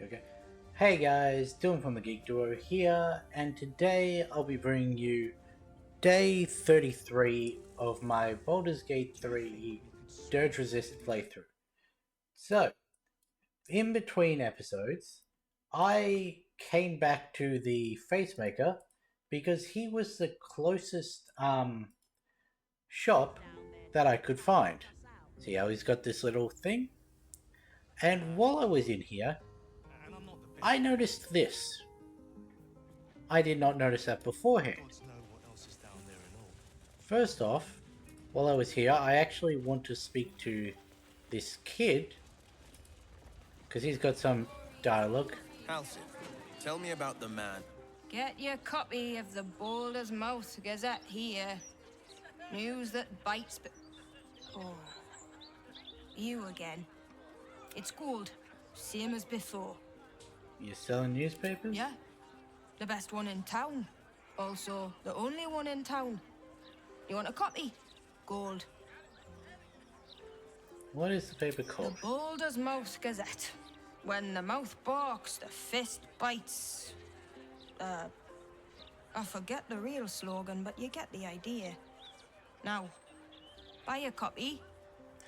Okay. Hey guys, Dylan from the Geek Duo here, and today I'll be bringing you day 33 of my Baldur's Gate 3 Dirge Resist playthrough. So, in between episodes, I came back to the Facemaker because he was the closest shop that I could find. See how he's got this little thing? And while I was in here, I noticed this. I did not notice that beforehand. First off, while I was here, I actually want to speak to this kid because he's got some dialogue. Halcyon, tell me about the man. Get your copy of the Boulder's Mouth Gazette here. News that bites but... Oh. You again. It's gold. Same as before. You're selling newspapers? Yeah. The best one in town. Also, the only one in town. You want a copy? Gold. What is the paper called? The Boulder's Mouth Gazette. When the mouth barks, the fist bites. I forget the real slogan, but you get the idea. Now, buy a copy,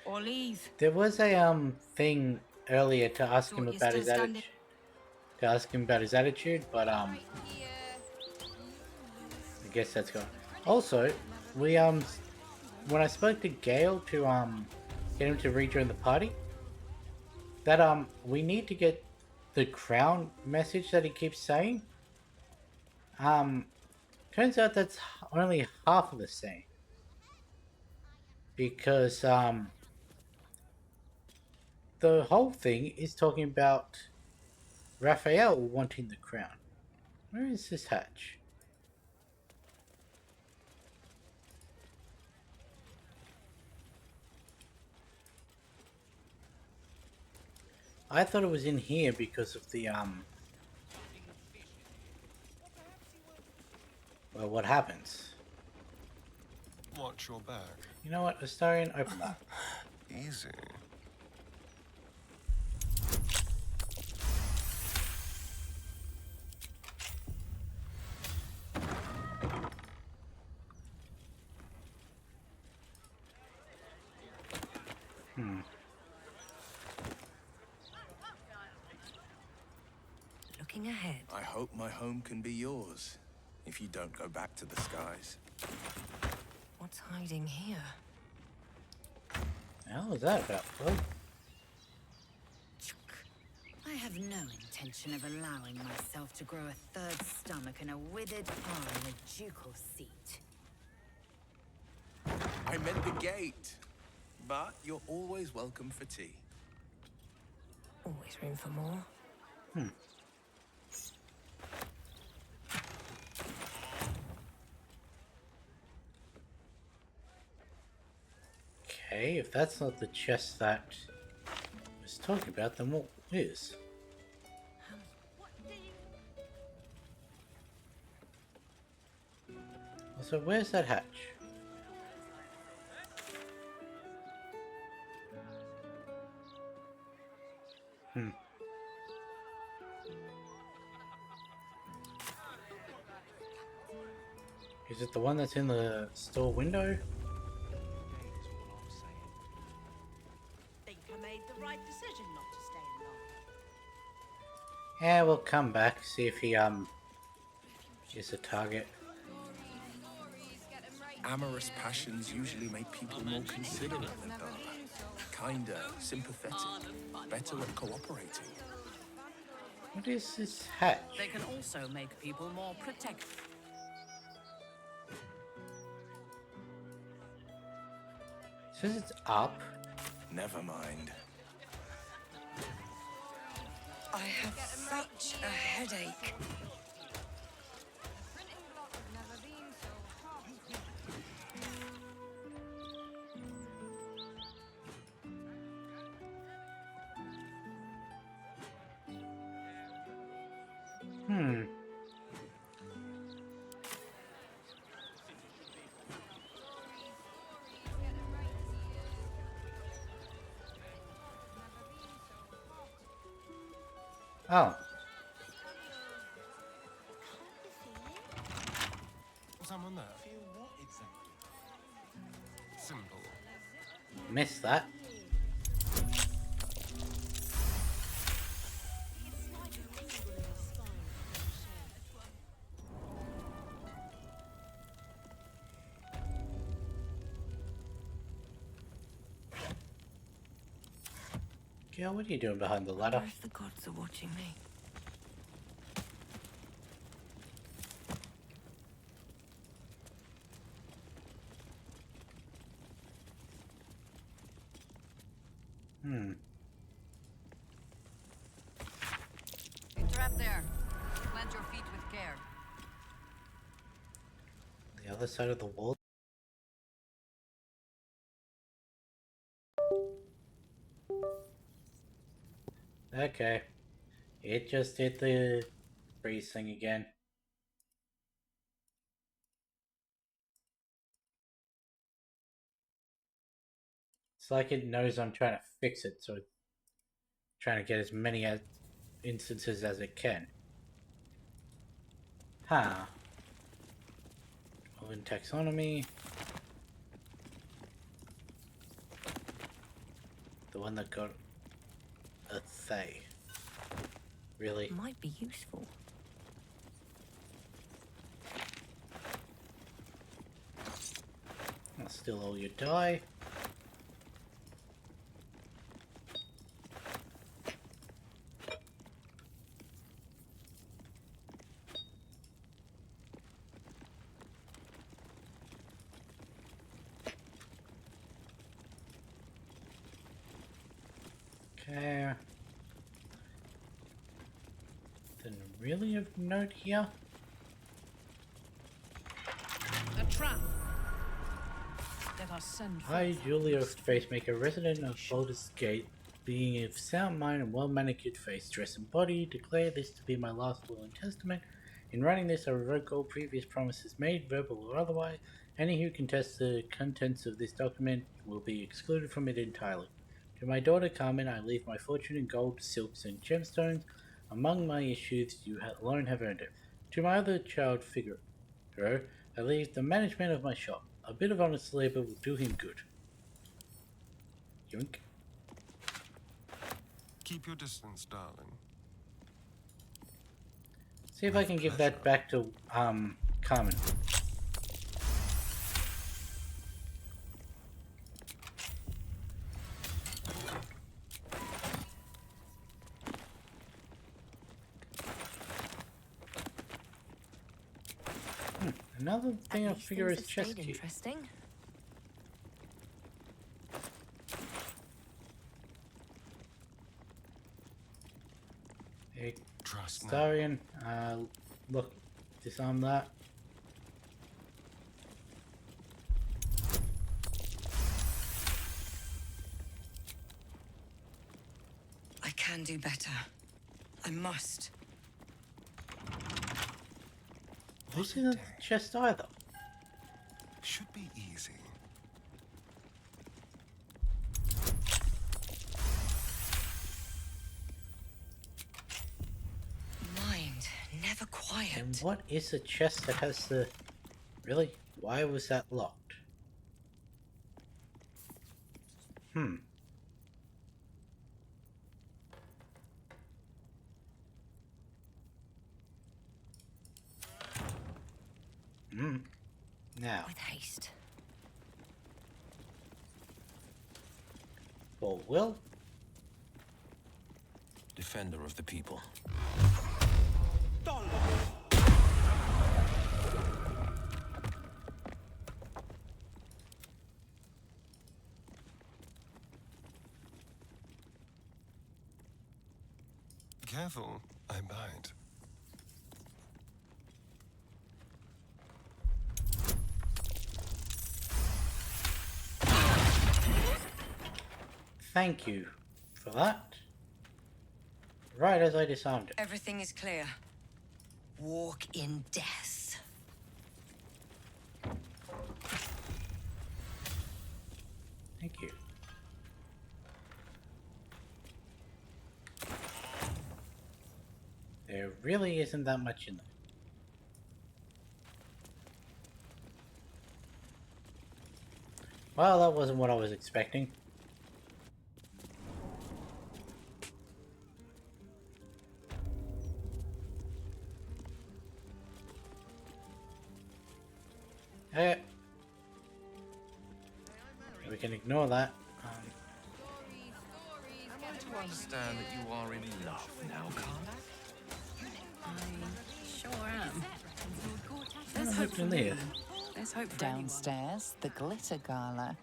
or leave. There was a thing earlier to ask him So you're about still his attitude. To ask him about his attitude, but I guess that's gone. Also, we when I spoke to Gale to get him to rejoin the party, that we need to get the crown message that he keeps saying. Turns out that's only half of the same. Because the whole thing is talking about Raphael wanting the crown. Where is this hatch? I thought it was in here because of the well, what happens? Watch your back. You know what, Astarion, open that. Easy. Looking ahead. I hope my home can be yours, if you don't go back to the skies. What's hiding here? The hell is that about, bro? I have no intention of allowing myself to grow a third stomach and a withered arm in a ducal seat. I meant the gate, but you're always welcome for tea. Always room for more. Okay, if that's not the chest that I was talking about, then what is? Also, where's that hatch? Is it the one that's in the store window? Think I made the right decision not to stay in London. Yeah, we'll come back, see if he is a target. Amorous passions usually make people more considerate than dark. Kinder, sympathetic, better at cooperating. What is this hatch? They can also make people more protective. Says it's up. Never mind. I have such a headache. Hmm. Oh, Someone there? Simple. missed that. Girl, what are you doing behind the ladder? If the gods are watching me. Hmm. Trap there. Plant your feet with care. The other side of the wall. Okay. It just did the freeze thing again. It's like it knows I'm trying to fix it, so it's trying to get as many instances as it can. Huh. Well, in taxonomy. The one that got a Thay. Really? Might be useful. I'll steal all your dye. Okay. Then really of note here? A trap. Let us send I, forth Julia our Facemaker, resident of Baldur's Gate, being of sound mind and well-manicured face, dress and body, declare this to be my last will and testament. In writing this, I revoke all previous promises made, verbal or otherwise. Any who contest the contents of this document will be excluded from it entirely. To my daughter Carmen, I leave my fortune in gold, silks, and gemstones. Among my issues, you alone have earned it. To my other child, Figaro, I leave the management of my shop. A bit of honest labor will do him good. Yoink. Keep your distance, darling. See if I can give that back to, Carmen. Another thing I figure is chest key. Interesting. Hey, Trust me. Starion, look, disarm that. I can do better. I must. This isn't the chest either. Should be easy. Mind, never quiet. And what is the chest that has the... Really? Why was that locked? Now, With haste. for Will. Defender of the people. Careful, I bite. Thank you for that. Right as I disarmed it. Everything is clear. Walk in death. Thank you. There really isn't that much in there. Well, that wasn't what I was expecting. Eh, we can ignore that. Am I to understand that you are in love now, Carla? I sure am. There's hope in there. There's hope for Downstairs, the glitter gala.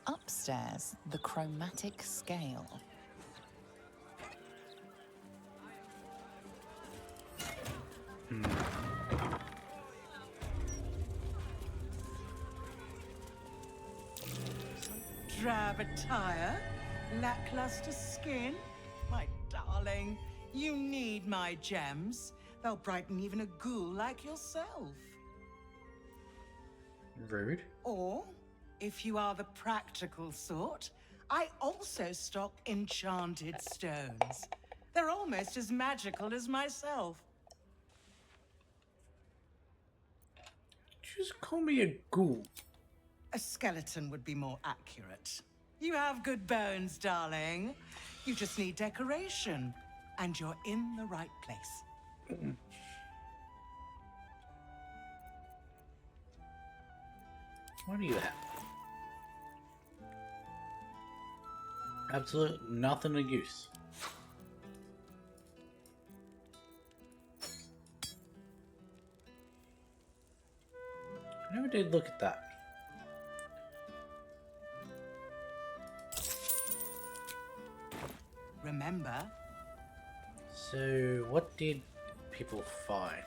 Upstairs, the chromatic scale. Drab attire, lackluster skin. My darling, you need my gems. They'll brighten even a ghoul like yourself. Rude. Or, if you are the practical sort, I also stock enchanted stones. They're almost as magical as myself. Just call me a ghoul. A skeleton would be more accurate. You have good bones, darling. You just need decoration, and you're in the right place. What do you have? Absolute nothing of use. I never did look at that. Remember, So, what did people find?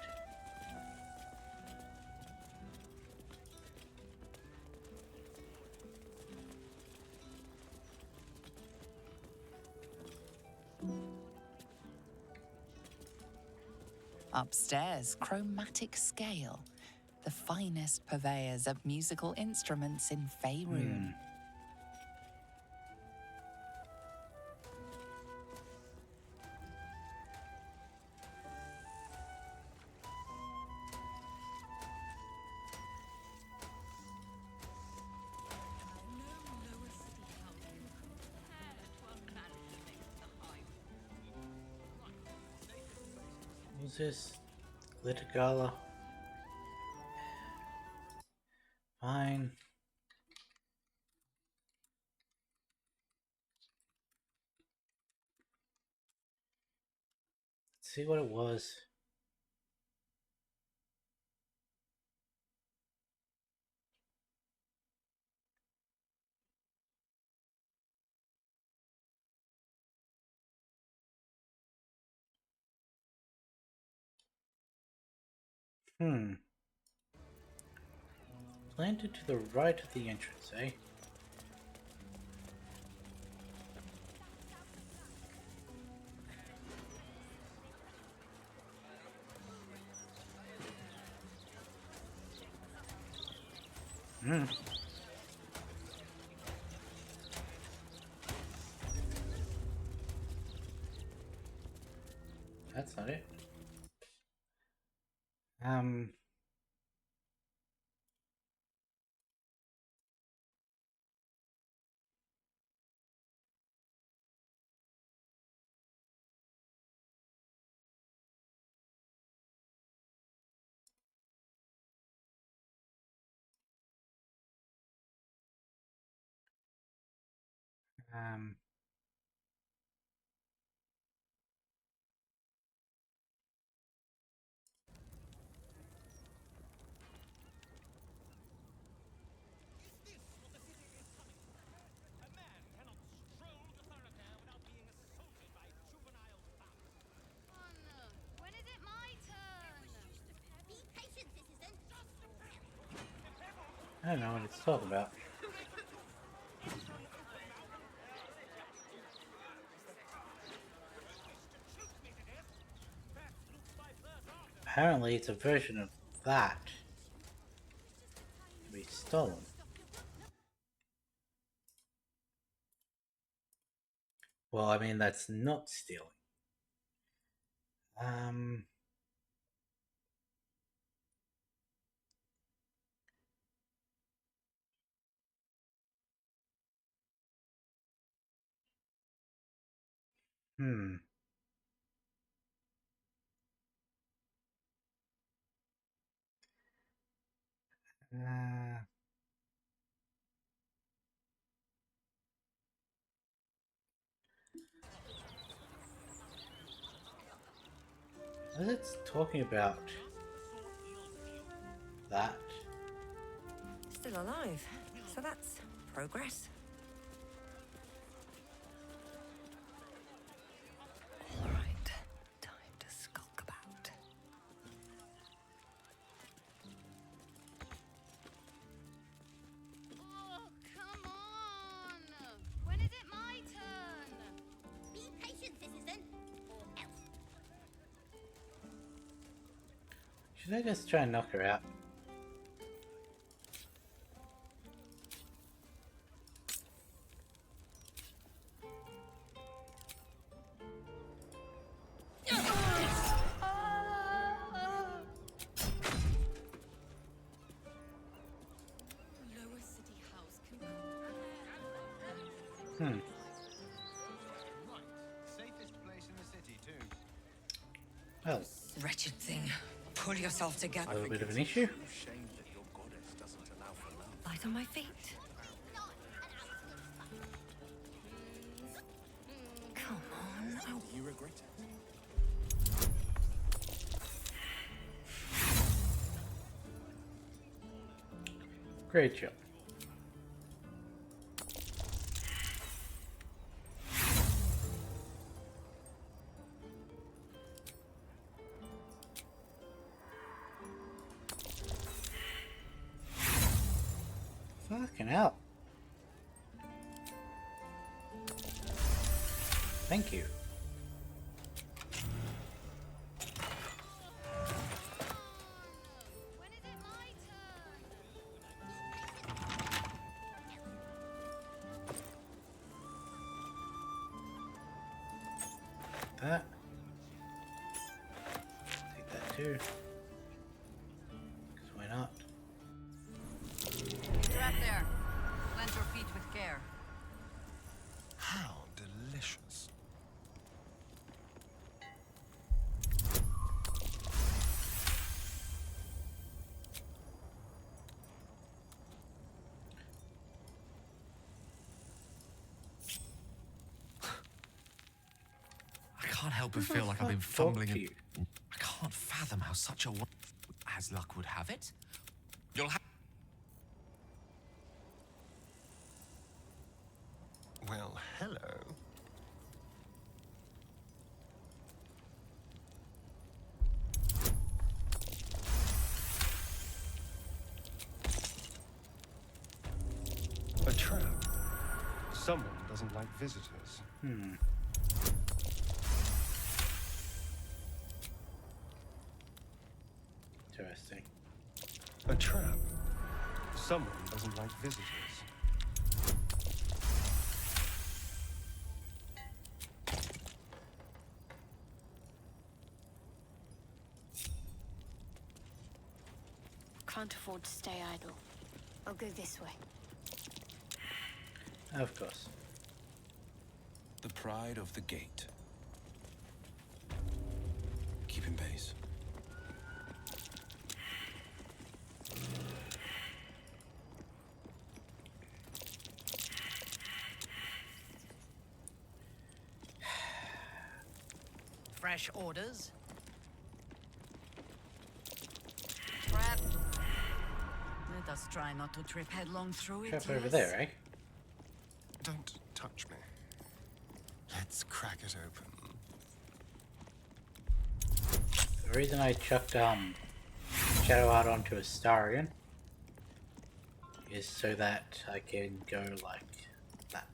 Upstairs, chromatic scale. The finest purveyors of musical instruments in Faerun. What's this? Glitter Gala. Fine. Let's see what it was. Planted to the right of the entrance, eh? That's not it. Um, When is it my turn? Be patient, citizen. I don't know what it's talking about. Apparently, it's a version of that to be stolen. Well, I mean, that's not stealing. Um. Hmm. Uh, Let's talking about that. Still alive, so that's progress. All right, time to skulk about. Oh, come on! When is it my turn? Be patient, citizen, or else. Should I just try and knock her out? Lower City House can Hmm. Safest place in the city, too. Well, Wretched thing. Pull yourself a together. little bit of an issue. Shame that your goddess doesn't allow for love. Light on my feet. Not an absolute fuck. Come on. Oh, You regret it? Great job. Fucking hell. Thank you. When is it my turn? That. Take that too. 'Cause why not? Trap there. Plant your feet with care. How delicious. I can't help but Who feel the like I've been fuck talked fumbling. to you? I can't fathom how such a as luck would have it. You'll have. Well, hello. A trap. Someone doesn't like visitors. Hmm. Interesting. A trap. Someone doesn't like visitors. Can't afford to stay idle. I'll go this way. Of course. The pride of the gate. Keeping pace. Fresh orders. Trap. Let us try not to trip headlong through it. Trap over yes? there, eh? Don't touch me. Let's crack it open. The reason I chucked Shadow out onto Astarion is so that I can go like that.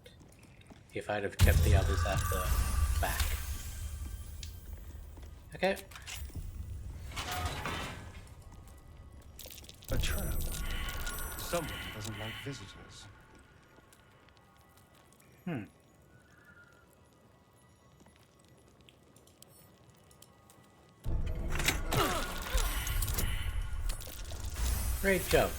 If I'd have kept the others at the back. Okay. A trap. Someone doesn't like visitors. Hmm. Great job.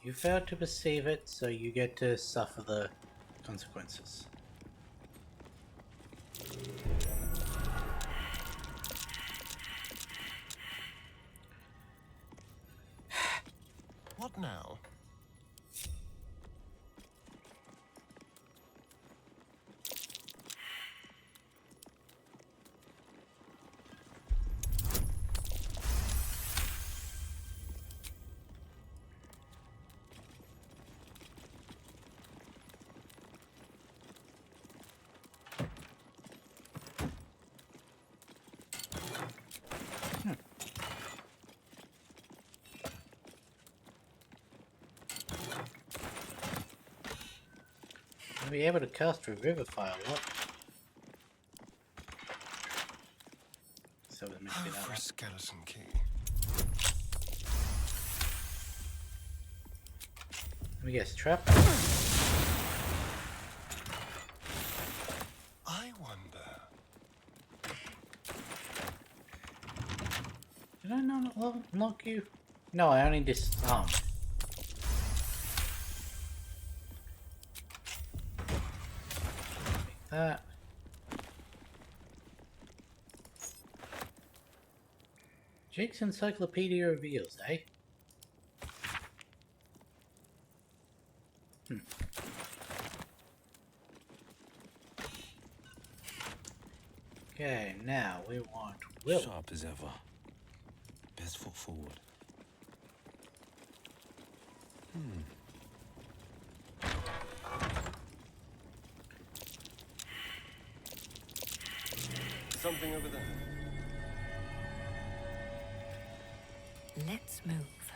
You failed to perceive it, so you get to suffer the consequences. What now? I'll be able to cast Revivify a lot. So it meant to be that For one. a skeleton key. Let me guess, trap? I wonder. Did I not unlock you? No, I only disarmed. Take that. Jake's Encyclopedia reveals, eh? Okay, now we want Will. Sharp as ever. Best foot forward. Something over there. Let's move.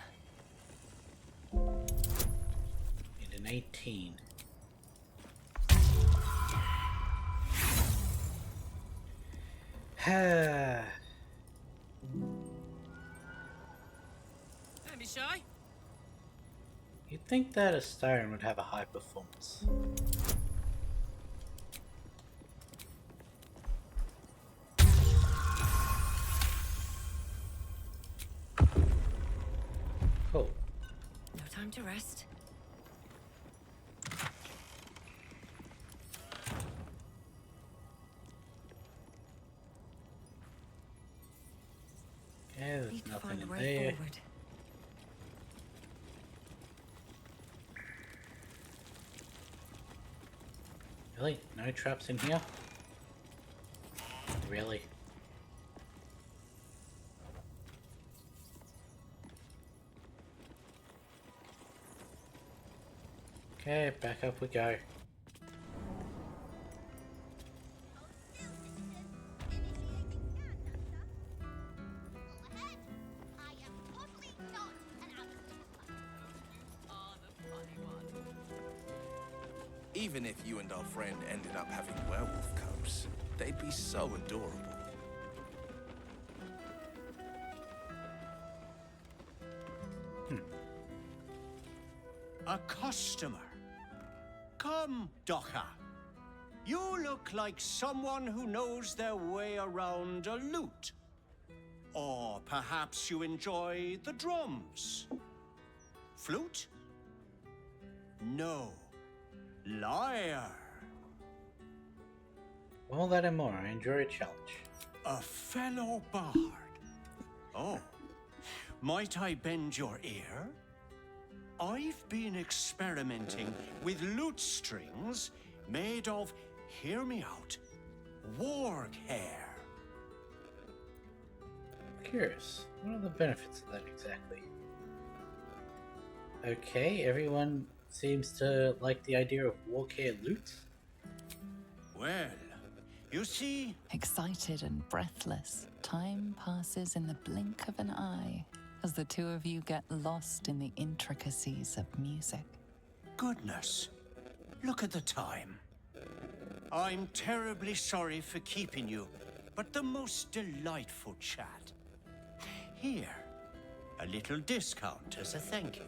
Need an 18. Don't be shy. You'd think that a stone would have a high performance. Cool. No time to rest. Yeah, there's Need to nothing find a in way there. forward. Really? No traps in here? Really? Okay, back up we go. Even if you and our friend ended up having werewolf cubs, they'd be so adorable. A customer. Come, Docha. You look like someone who knows their way around a lute. Or perhaps you enjoy the drums. Flute? No. Liar. All that and more, I enjoy a challenge. A fellow bard. Oh. Might I bend your ear? I've been experimenting with lute strings made of, hear me out, warg hair. Curious. What are the benefits of that exactly? Okay, everyone seems to like the idea of warcare loots. Well, you see... Excited and breathless, time passes in the blink of an eye. as the two of you get lost in the intricacies of music. Goodness, look at the time. I'm terribly sorry for keeping you, but the most delightful chat. Here, a little discount as a thank you.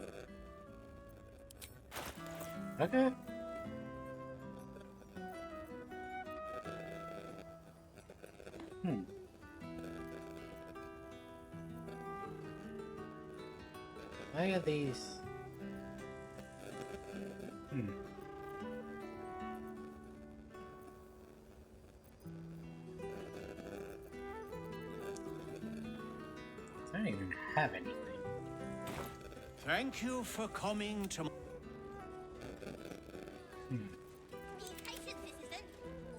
Okay. Why are these? I don't even have anything. Thank you for coming to... Be patient, citizen,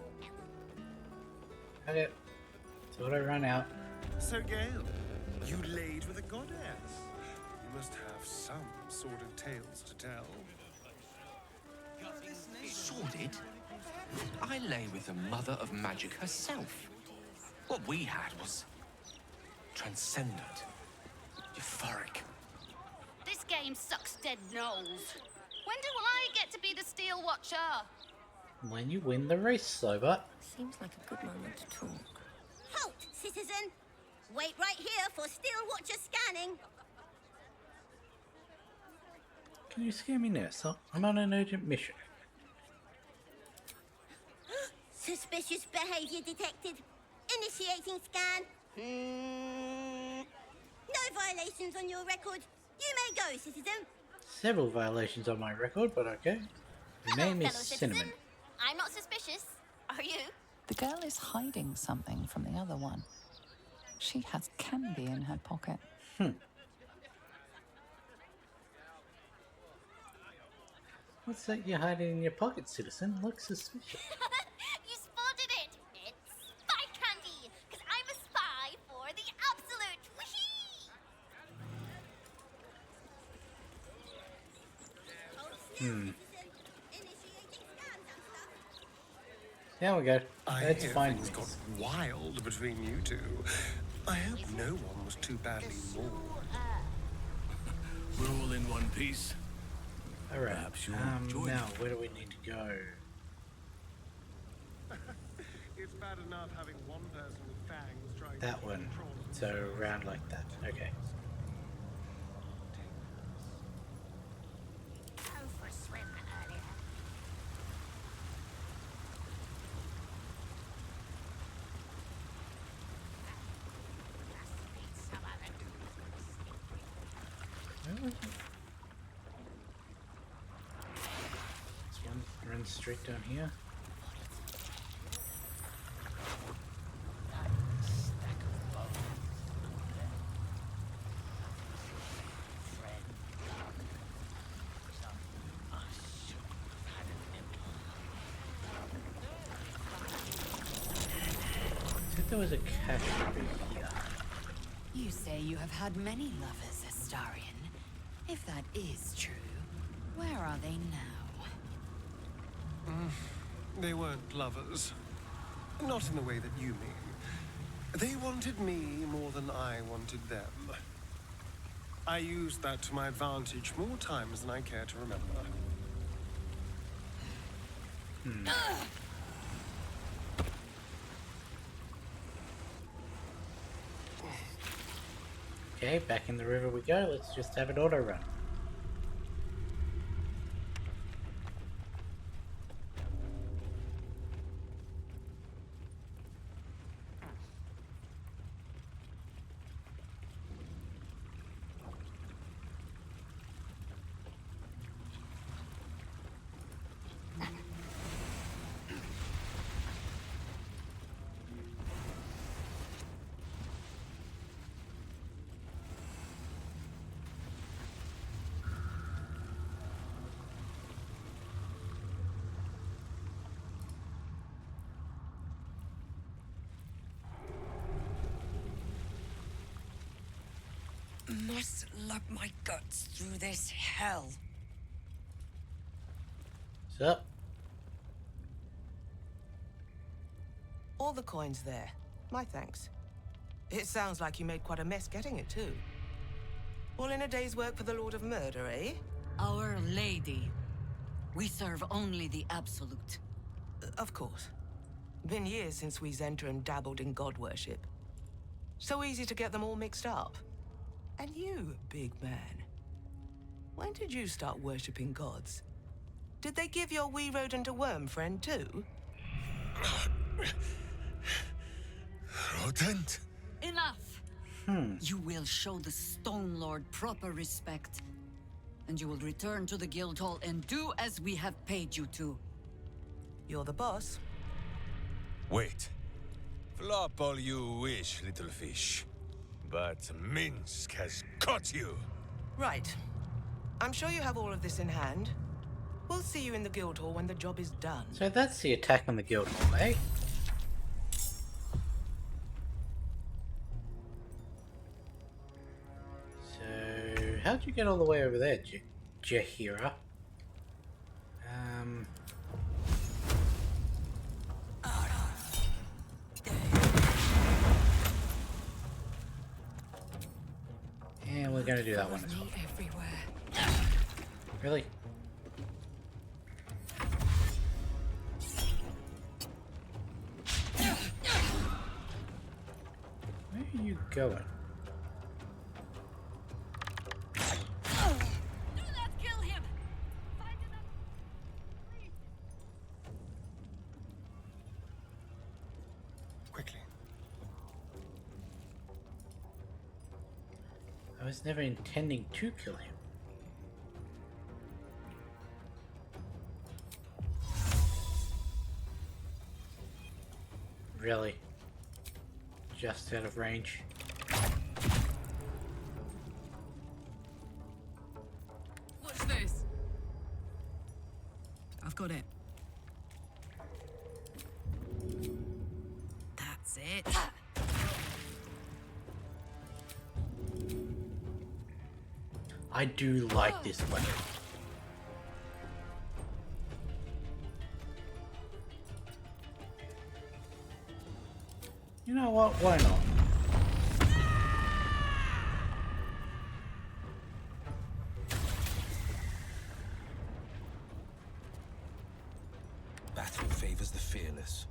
or else. Okay. So I run out. So, Gale, you laid with a goddess. You must have some sort of tales to tell. Sordid? I lay with the mother of magic herself. What we had was transcendent, euphoric. This game sucks dead nose. When do I get to be the Steel Watcher? When you win the race, Slowbot. Seems like a good moment to talk. Halt, citizen! Wait right here for Steel Watcher scanning. Can you scare me now, sir? I'm on an urgent mission. Suspicious behavior detected. Initiating scan. No violations on your record. You may go, citizen. Several violations on my record, but okay. Your name is Cinnamon. I'm not suspicious. Are you? The girl is hiding something from the other one. She has candy in her pocket. What's that you're hiding in your pocket, citizen? Looks suspicious. You spotted it. It's spy candy. Because I'm a spy for the absolute. Whee! There we go. I Let's hear find things this. got wild between you two. I hope no one was too badly mauled. We're all in one piece. Alright. Perhaps you'll join now, me. where do we need to go? It's bad enough having one person with fangs trying That to one. control So, round like that. Okay. Go for a swim earlier. Where was it? Let's run straight down here. I think there was a cache over here. You say you have had many lovers, Astarion. If that is true, where are they now? They weren't lovers. Not in the way that you mean. They wanted me more than I wanted them. I used that to my advantage more times than I care to remember. Okay, back in the river we go. Let's just have an auto run. Must lug my guts through this hell. What's up? All the coins there. My thanks. It sounds like you made quite a mess getting it, too. All in a day's work for the Lord of Murder, eh? Our Lady. We serve only the Absolute. Of course. Been years since we Zenta and dabbled in god worship. So easy to get them all mixed up. And you, big man. When did you start worshipping gods? Did they give your wee rodent a worm friend too? Rodent? Enough! You will show the Stone Lord proper respect. And you will return to the guild hall and do as we have paid you to. You're the boss. Wait. Flop all you wish, little fish. But Minsk has caught you. Right. I'm sure you have all of this in hand. We'll see you in the guild hall when the job is done. So that's the attack on the guild hall, eh? So, how'd you get all the way over there, Jahira? And we're gonna do that one as well. Really? Where are you going? Quickly. I was never intending to kill him. Really? Just out of range. What's this? I've got it. That's it. I do like this weapon. You know what? Why not? Battle favors the fearless.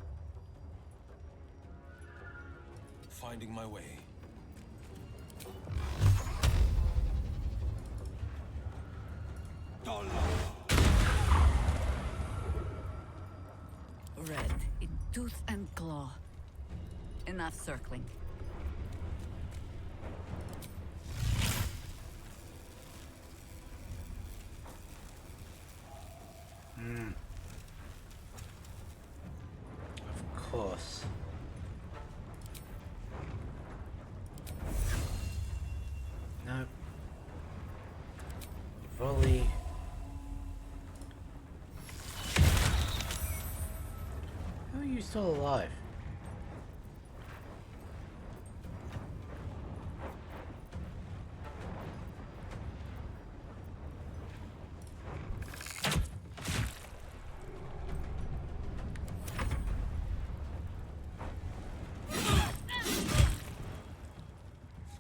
Finding my way. Red in tooth and claw. Enough circling. Of course. No. Volley. How are you still alive?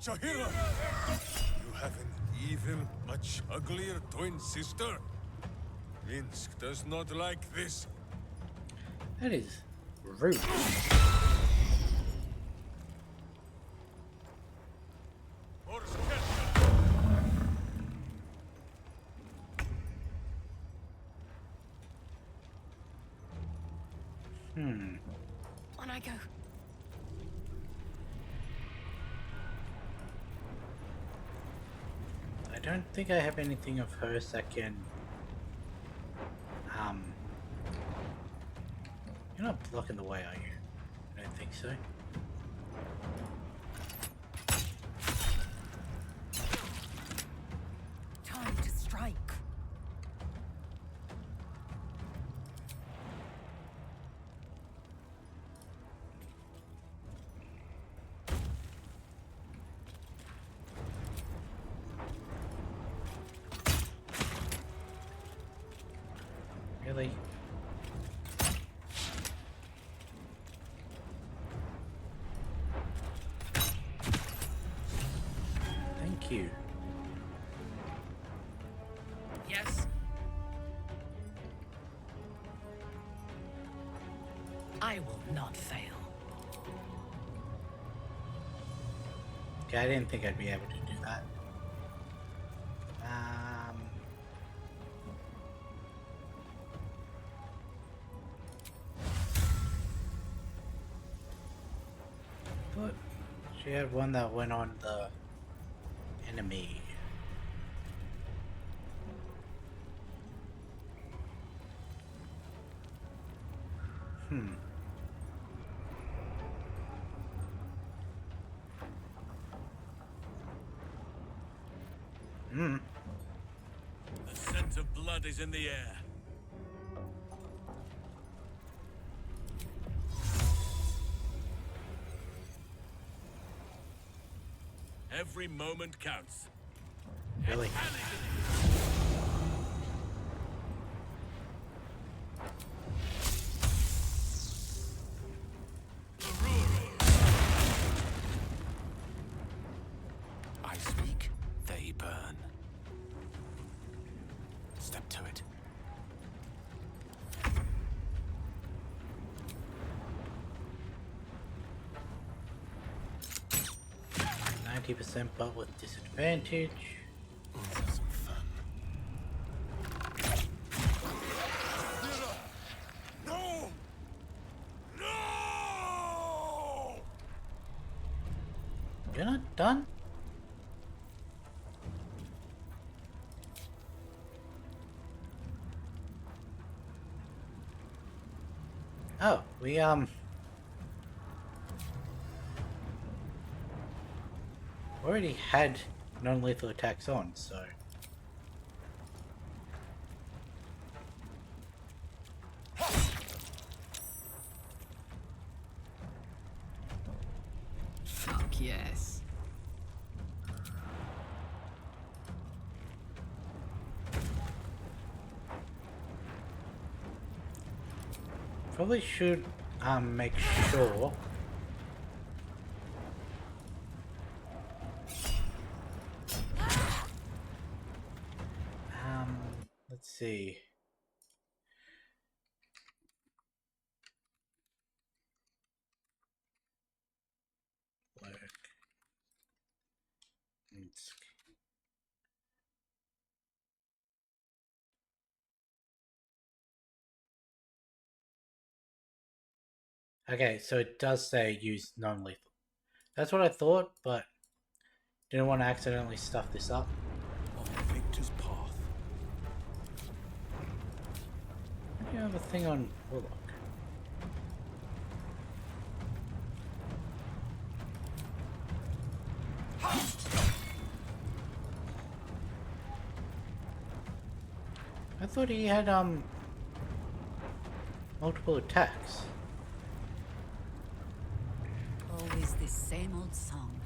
Jahira! You have an evil, much uglier twin sister? Minsk does not like this. That is rude. On I go. I don't think I have anything of hers that can you're not blocking the way, are you? I don't think so. Time to strike. Really? Thank you. guess. I will not fail. Okay, I didn't think I'd be able to do that. But she had one that went on the enemy. The scent of blood is in the air. Every moment counts. Really? I speak, they burn. Step to it. 90% but with disadvantage. Some fun. No! No! You're not done? Oh, we already had non-lethal attacks on, so Fuck yes. probably should make sure let's see. Work. Okay, so it does say use non-lethal. That's what I thought, but didn't want to accidentally stuff this up. On Victor's path. Why do you have a thing on Warlock? I thought he had multiple attacks. Always this same old song.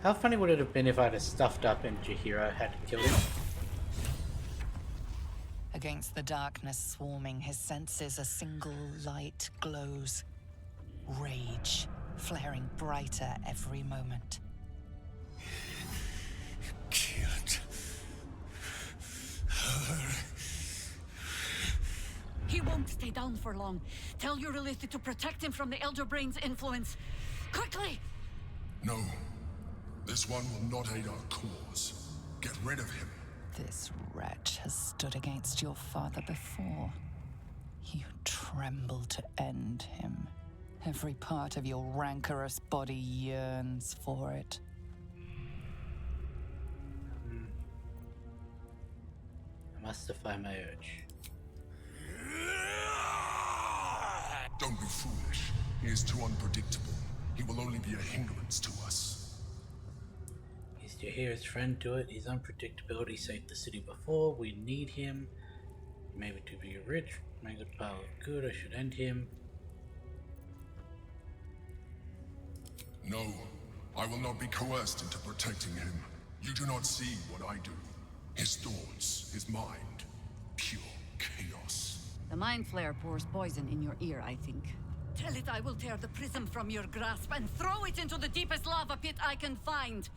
How funny would it have been if I'd have stuffed up and Jahiro had killed him? Against the darkness swarming, his senses a single light glows. Rage, flaring brighter every moment. Killed her. He won't stay down for long. Tell Eurylithi to protect him from the Elder Brain's influence. Quickly! No. This one will not aid our cause. Get rid of him. This wretch has stood against your father before. You tremble to end him. Every part of your rancorous body yearns for it. I must defy my urge. Don't be foolish. He is too unpredictable. He will only be a hindrance to us. He's Jahiro's friend to it. His unpredictability saved the city before. We need him. Maybe to be rich. Make a pile of good. I should end him. No. I will not be coerced into protecting him. You do not see what I do. His thoughts, his mind. Pure chaos. The Mind Flayer pours poison in your ear, I think. Tell it I will tear the prism from your grasp and throw it into the deepest lava pit I can find.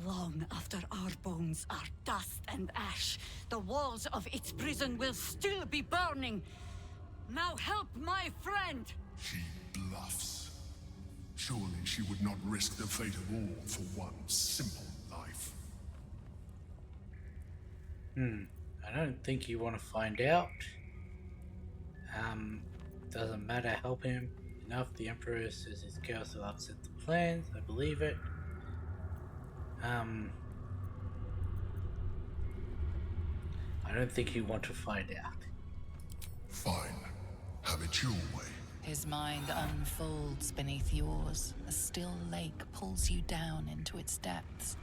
Long after our bones are dust and ash, the walls of its prison will still be burning. Now help my friend! She bluffs. Surely she would not risk the fate of all for one simple life. I don't think you want to find out. Doesn't matter, help him enough. The Emperor says his chaos will upset the plans. I believe it. I don't think you want to find out. Fine. Have it your way. His mind unfolds beneath yours. A still lake pulls you down into its depths.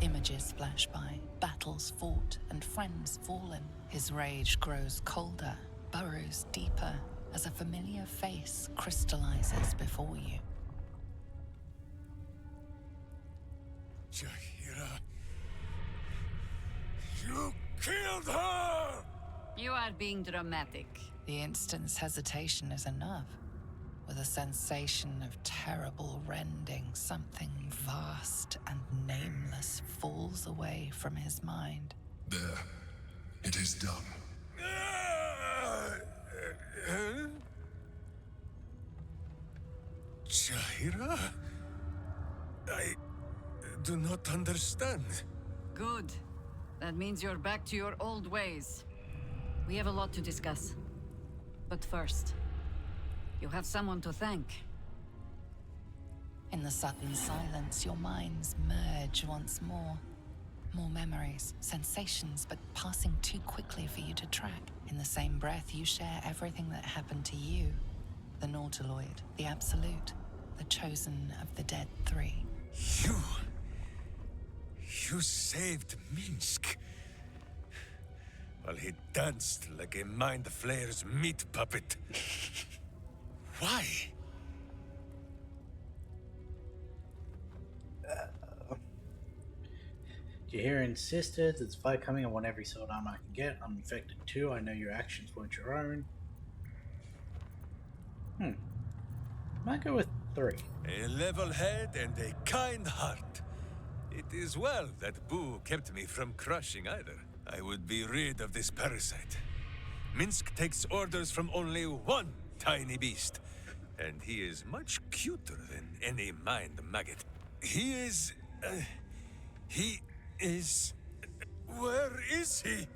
Images flash by, battles fought, and friends fallen. His rage grows colder, burrows deeper, as a familiar face crystallizes before you. Jaheira, you killed her! You are being dramatic. The instant's hesitation is enough. With a sensation of terrible rending, something vast and nameless falls away from his mind. There. It is done. Jaheira? I do not understand. Good. That means you're back to your old ways. We have a lot to discuss. But first, you have someone to thank. In the sudden silence, your minds merge once more. More memories, sensations, but passing too quickly for you to track. In the same breath, you share everything that happened to you. The Nautiloid, the Absolute, the chosen of the Dead Three. You saved Minsk. While he danced like a Mind Flayer's meat puppet. Why? Jaheira insisted, there's a fight coming, I want every sword armor I can get. I'm infected too, I know your actions weren't your own. Might go with 3. A level head and a kind heart. It is well that Boo kept me from crushing either. I would be rid of this parasite. Minsk takes orders from only one tiny beast, and he is much cuter than any mind maggot. He is... Where is he?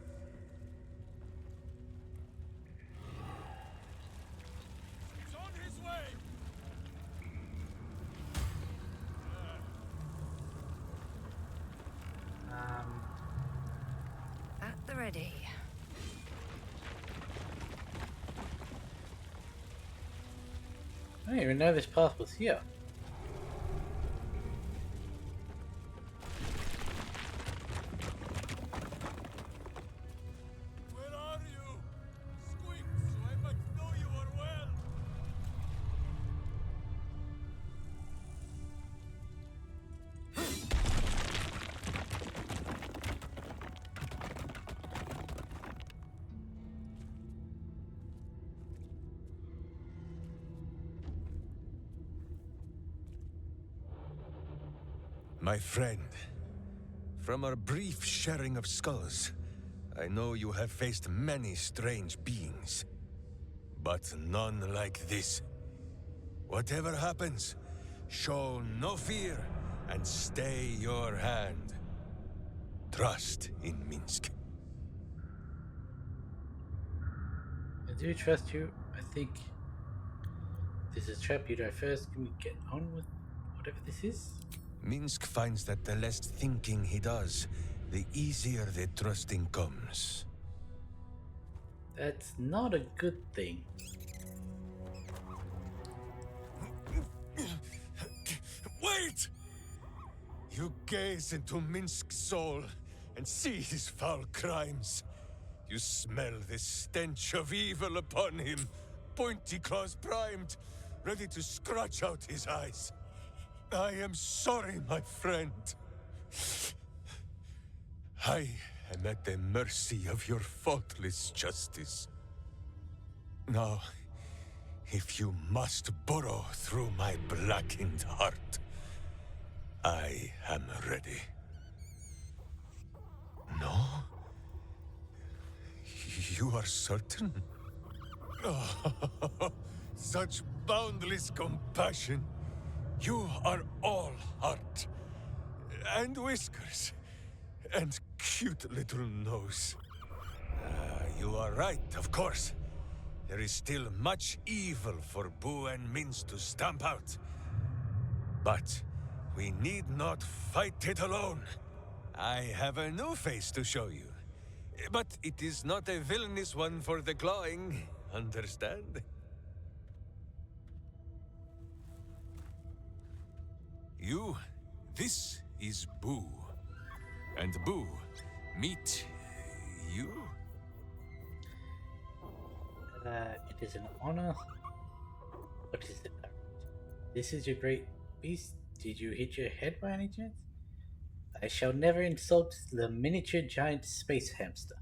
He's on his way! At the ready. I didn't even know this path was here. Where are you? Squeak, so I might know you are well. My friend, from our brief sharing of skulls, I know you have faced many strange beings, but none like this. Whatever happens, show no fear and stay your hand. Trust in Minsk. I do trust you. I think this is a trap. You die first. Can we get on with whatever this is? Minsk finds that the less thinking he does, the easier the trusting comes. That's not a good thing. Wait! You gaze into Minsk's soul and see his foul crimes. You smell the stench of evil upon him, pointy claws primed, ready to scratch out his eyes. I am sorry, my friend. I am at the mercy of your faultless justice. Now, If you must burrow through my blackened heart, I am ready. No? You are certain? Oh, such boundless compassion. You are all heart. And whiskers. And cute little nose. You are right, of course. There is still much evil for Boo and Mince to stamp out. But we need not fight it alone. I have a new face to show you. But it is not a villainous one for the clawing, understand? You, this is Boo. And Boo, meet you? It is an honor. What is it? This is your great beast. Did you hit your head by any chance? I shall never insult the miniature giant space hamster.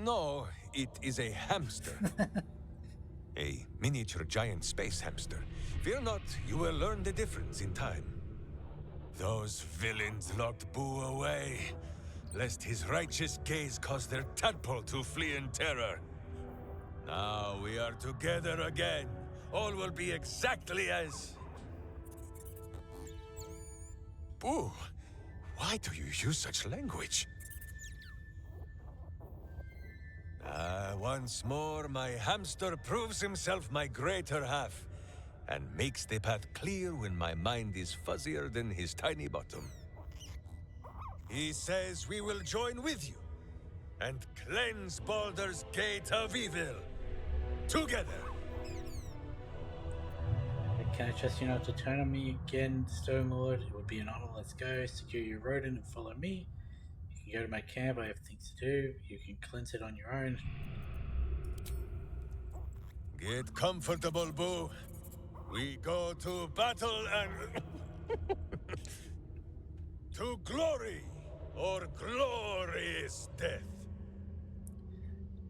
No, it is a hamster. A miniature giant space hamster. Fear not, you will learn the difference in time. Those villains locked Boo away, lest his righteous gaze cause their tadpole to flee in terror. Now we are together again. All will be exactly as... Boo, why do you use such language? Once more, my hamster proves himself my greater half, and makes the path clear when my mind is fuzzier than his tiny bottom. He says we will join with you, and cleanse Baldur's Gate of evil. Together! Can I trust you not to turn on me again, Stone Lord? It would be an honor. Let's go. Secure your rodent and follow me. You can go to my camp. I have things to do. You can cleanse it on your own. Get comfortable, Boo. We go to battle and... to glory, or glorious death.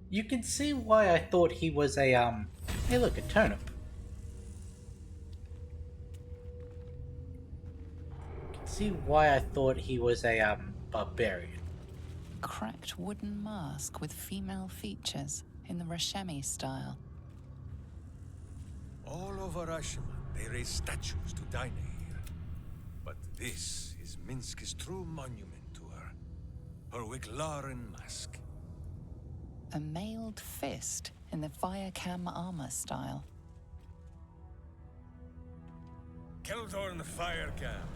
You can see why I thought he was a, Hey look, a turnip. You can see why I thought he was a, barbarian. Cracked wooden mask with female features in the Rashemi style. All over Ashima, they raise statues to Dinah here. But this is Minsk's true monument to her. Her Wiglaren mask. A mailed fist in the Firecam armor style. Keldorn Firecam.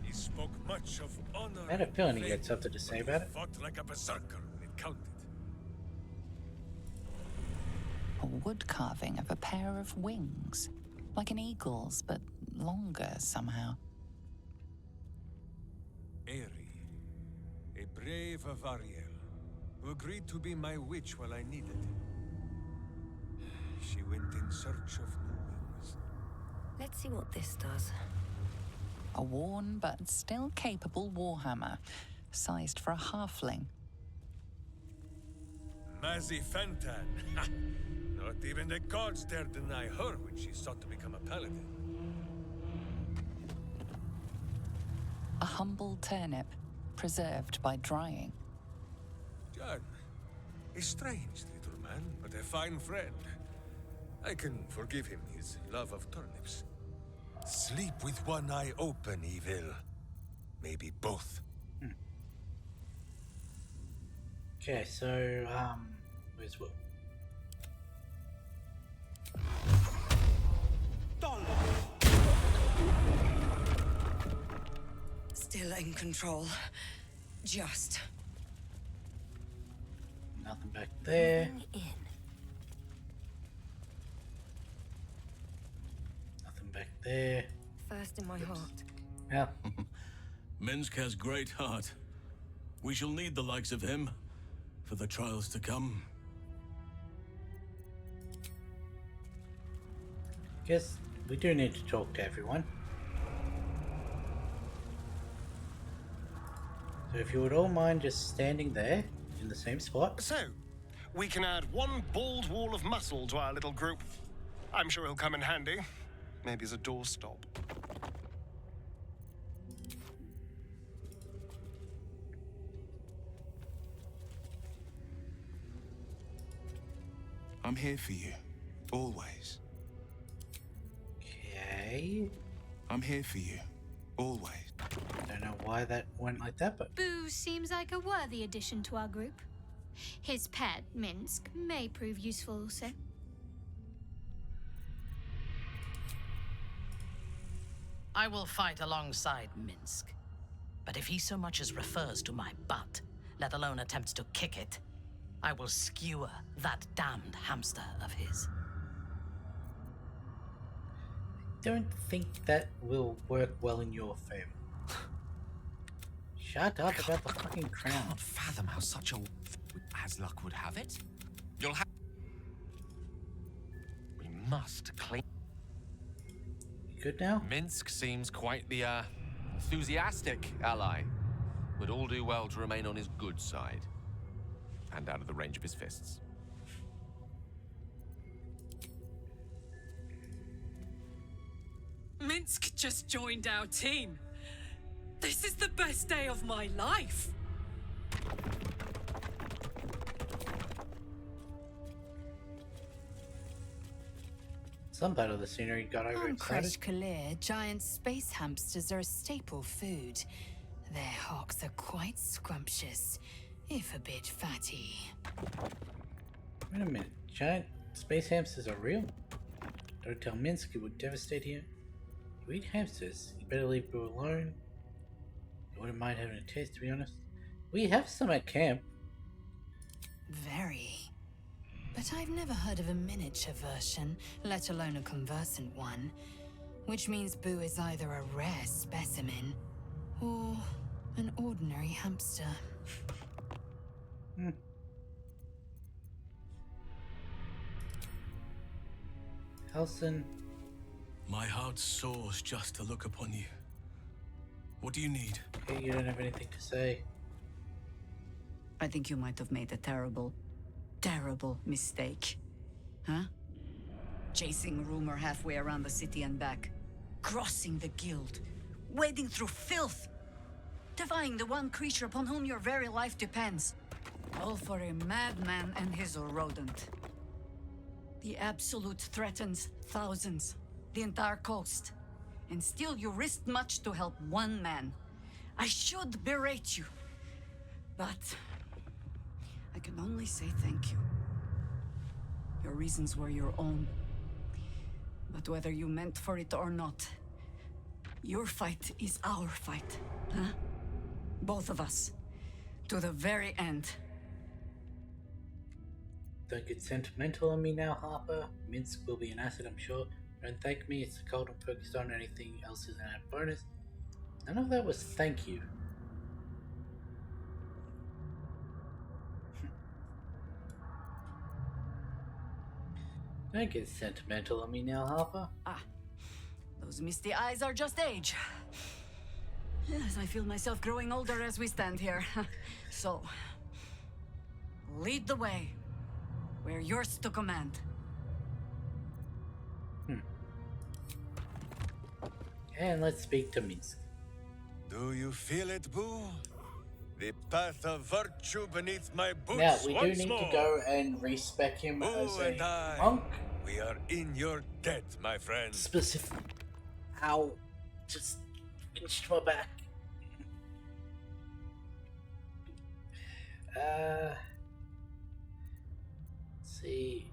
He spoke much of honor. I had a feeling he had something to say about it. Fought like a berserker when it counted. A wood carving of a pair of wings, like an eagle's, but longer somehow. Eri, a brave Avariel, who agreed to be my witch while I needed. She went in search of new wings. Let's see what this does. A worn but still capable warhammer, sized for a halfling. Mazzy Fentan. Not even the gods dare deny her when she sought to become a paladin. A humble turnip, preserved by drying. John, a strange little man, but a fine friend. I can forgive him his love of turnips. Sleep with one eye open, evil. Maybe both. Okay, so, where's what? Still in control. Just. Nothing back there. Nothing back there. First in my heart. Yeah. Minsk has great heart. We shall need the likes of him for the trials to come. Guess we do need to talk to everyone. So if you would all mind just standing there in the same spot. So, We can add one bald wall of muscle to our little group. I'm sure he'll come in handy. Maybe as a doorstop. I'm here for you. Always. Okay. I'm here for you. Always. Don't know why that went like that, but Boo seems like a worthy addition to our group. His pet, Minsk, may prove useful also. I will fight alongside Minsk. But if he so much as refers to my butt, let alone attempts to kick it, I will skewer that damned hamster of his. don't think that will work well in your favor. Shut up about the fucking crown. I can't fathom how such a... as luck would have it. You'll have... We must clean... You good now? Minsk seems quite the, enthusiastic ally. Would all do well to remain on his good side. And out of the range of his fists. Minsk just joined our team. This is the best day of my life. Some part of the scenery got On overexcited. Kalir, giant space hamsters are a staple food. Their hocks are quite scrumptious, if a bit fatty. Wait a minute. Giant space hamsters are real? Don't tell Minsk it would devastate him. You eat hamsters. You better leave Boo alone. I wouldn't mind having a taste, to be honest. We have some at camp. Very. But I've never heard of a miniature version, let alone a conversant one. Which means Boo is either a rare specimen, or an ordinary hamster. Halson. My heart soars just to look upon you. What do you need? Okay, you don't have anything to say. I think you might have made a terrible, terrible mistake. Huh? Chasing rumor halfway around the city and back. Crossing the guild. Wading through filth. Defying the one creature upon whom your very life depends. All for a madman and his rodent. The Absolute threatens thousands. The entire coast. And still you risked much to help one man. I should berate you. But I can only say thank you. Your reasons were your own. But whether you meant for it or not, your fight is our fight, huh? Both of us. To the very end. Don't get sentimental on me now, Harper. Minsk will be an asset, I'm sure. Don't thank me, it's the cult I'm focused on. Anything else is an added bonus. None of that was thank you. Don't get sentimental on me now, Harper. Ah, those misty eyes are just age. Yes, I feel myself growing older as we stand here. So, lead the way. We're yours to command. And let's speak to Minsk. Do you feel it, Boo? The path of virtue beneath my boots Now, we do once need more. to go and respec him Boo as and a I, monk. we are in your debt, my friend. Specific. Ow. Just pinched my back. Let's see.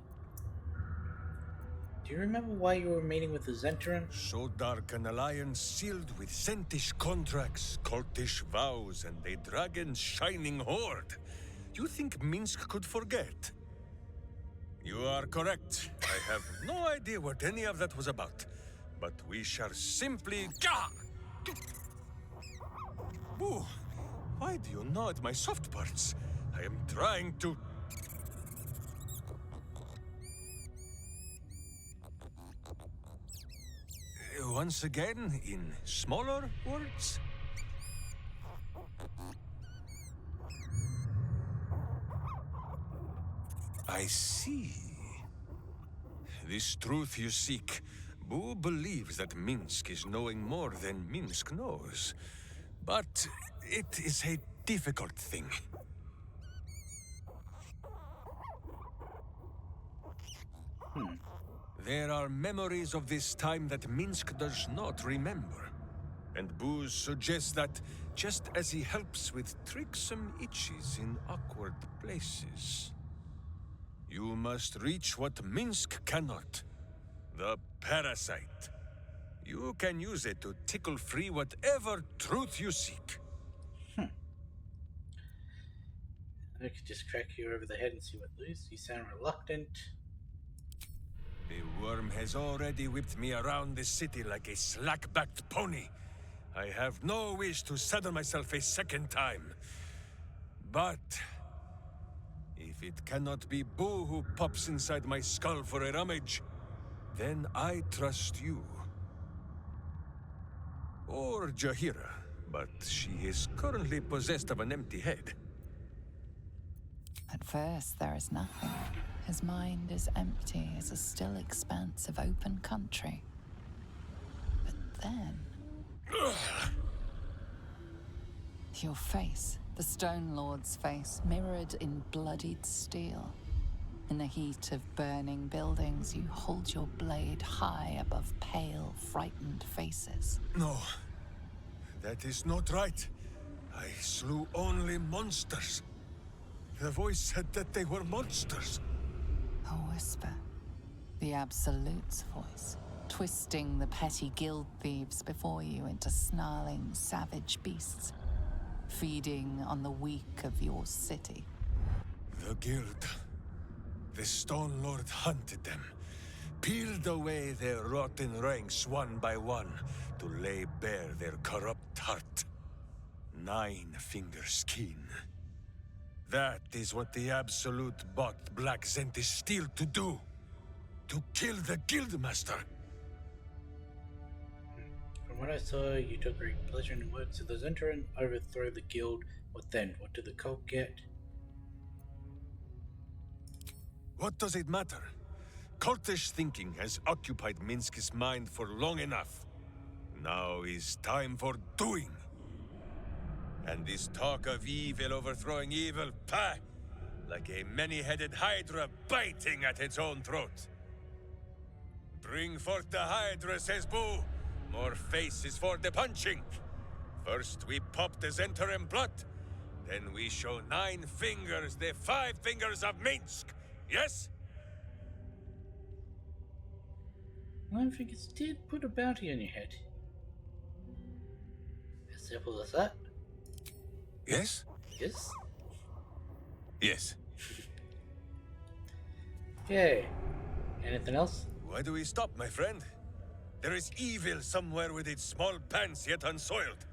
Do you remember why you were meeting with the Zentran? So dark an alliance sealed with Sentish contracts, cultish vows, and a dragon's shining horde. You think Minsk could forget? You are correct. I have no idea what any of that was about. But we shall simply... Boo, why do you gnaw at my soft parts? I am trying to... Once again, in smaller words? I see. This truth you seek, Boo believes that Minsk is knowing more than Minsk knows. But it is a difficult thing. There are memories of this time that Minsk does not remember. And Boo suggests that, just as he helps with tricksome itches in awkward places, you must reach what Minsk cannot. The parasite. You can use it to tickle free whatever truth you seek. I could just crack you over the head and see what loose. You sound reluctant. The worm has already whipped me around the city like a slack-backed pony. I have no wish to saddle myself a second time. But if it cannot be Boo who pops inside my skull for a rummage, then I trust you. Or Jahira, but she is currently possessed of an empty head. At first, there is nothing. His mind is empty as a still expanse of open country. But then... your face, the Stone Lord's face, mirrored in bloodied steel. In the heat of burning buildings, you hold your blade high above pale, frightened faces. No, that is not right. I slew only monsters. The voice said that they were monsters. A whisper. The Absolute's voice, twisting the petty guild thieves before you into snarling, savage beasts, feeding on the weak of your city. The guild. The Stone Lord hunted them, peeled away their rotten ranks one by one to lay bare their corrupt heart. 9-finger skin. That is what the Absolute bought Black Zenti's steel to do. To kill the Guildmaster. From what I saw, you took great pleasure in the work. So those enter and overthrow the guild. What then? What did the cult get? What does it matter? Cultish thinking has occupied Minsk's mind for long enough. Now is time for doing. And this talk of evil overthrowing evil, pah! Like a many-headed hydra biting at its own throat. Bring forth the hydra, says Boo. More faces for the punching. First we pop the Zentarim blood, then we show 9 fingers, the 5 fingers of Minsk. Yes? 9 fingers did put a bounty on your head. As simple as that. Yes? Yes? Yes. Okay. Anything else? Why do we stop, my friend? There is evil somewhere with its small pants yet unsoiled.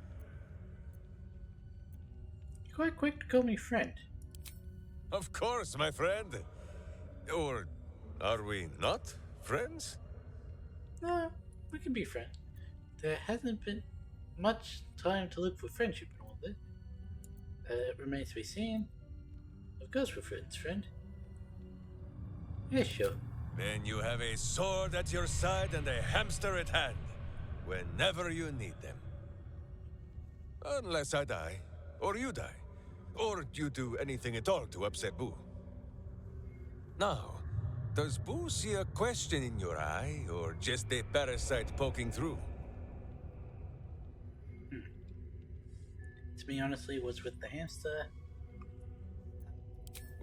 You're quite quick to call me friend. Of course, my friend. Or are we not friends? No, we can be friends. There hasn't been much time to look for friendship and all this. It remains to be seen. Of course we're friends, friend. Yeah, sure. Then you have a sword at your side and a hamster at hand, whenever you need them. Unless I die, or you die, or you do anything at all to upset Boo. Now, does Boo see a question in your eye, or just a parasite poking through? To be honestly, what's with the hamster?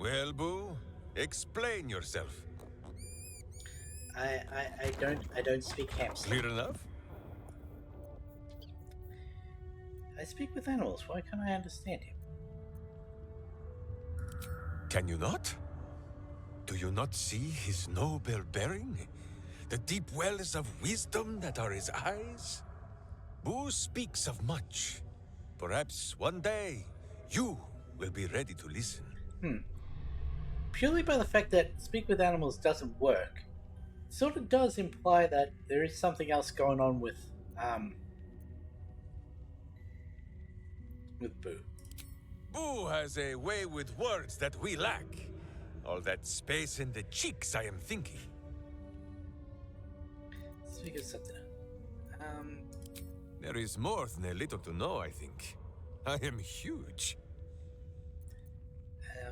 Well, Boo, explain yourself. I don't speak hamster. Clear enough? I speak with animals. Why can't I understand him? Can you not? Do you not see his noble bearing? The deep wells of wisdom that are his eyes? Boo speaks of much. Perhaps one day, you will be ready to listen. Purely by the fact that speak with animals doesn't work, sort of does imply that there is something else going on with Boo. Boo has a way with words that we lack. All that space in the cheeks, I am thinking. Let's figure something out. There is more than a little to know, I think. I am huge.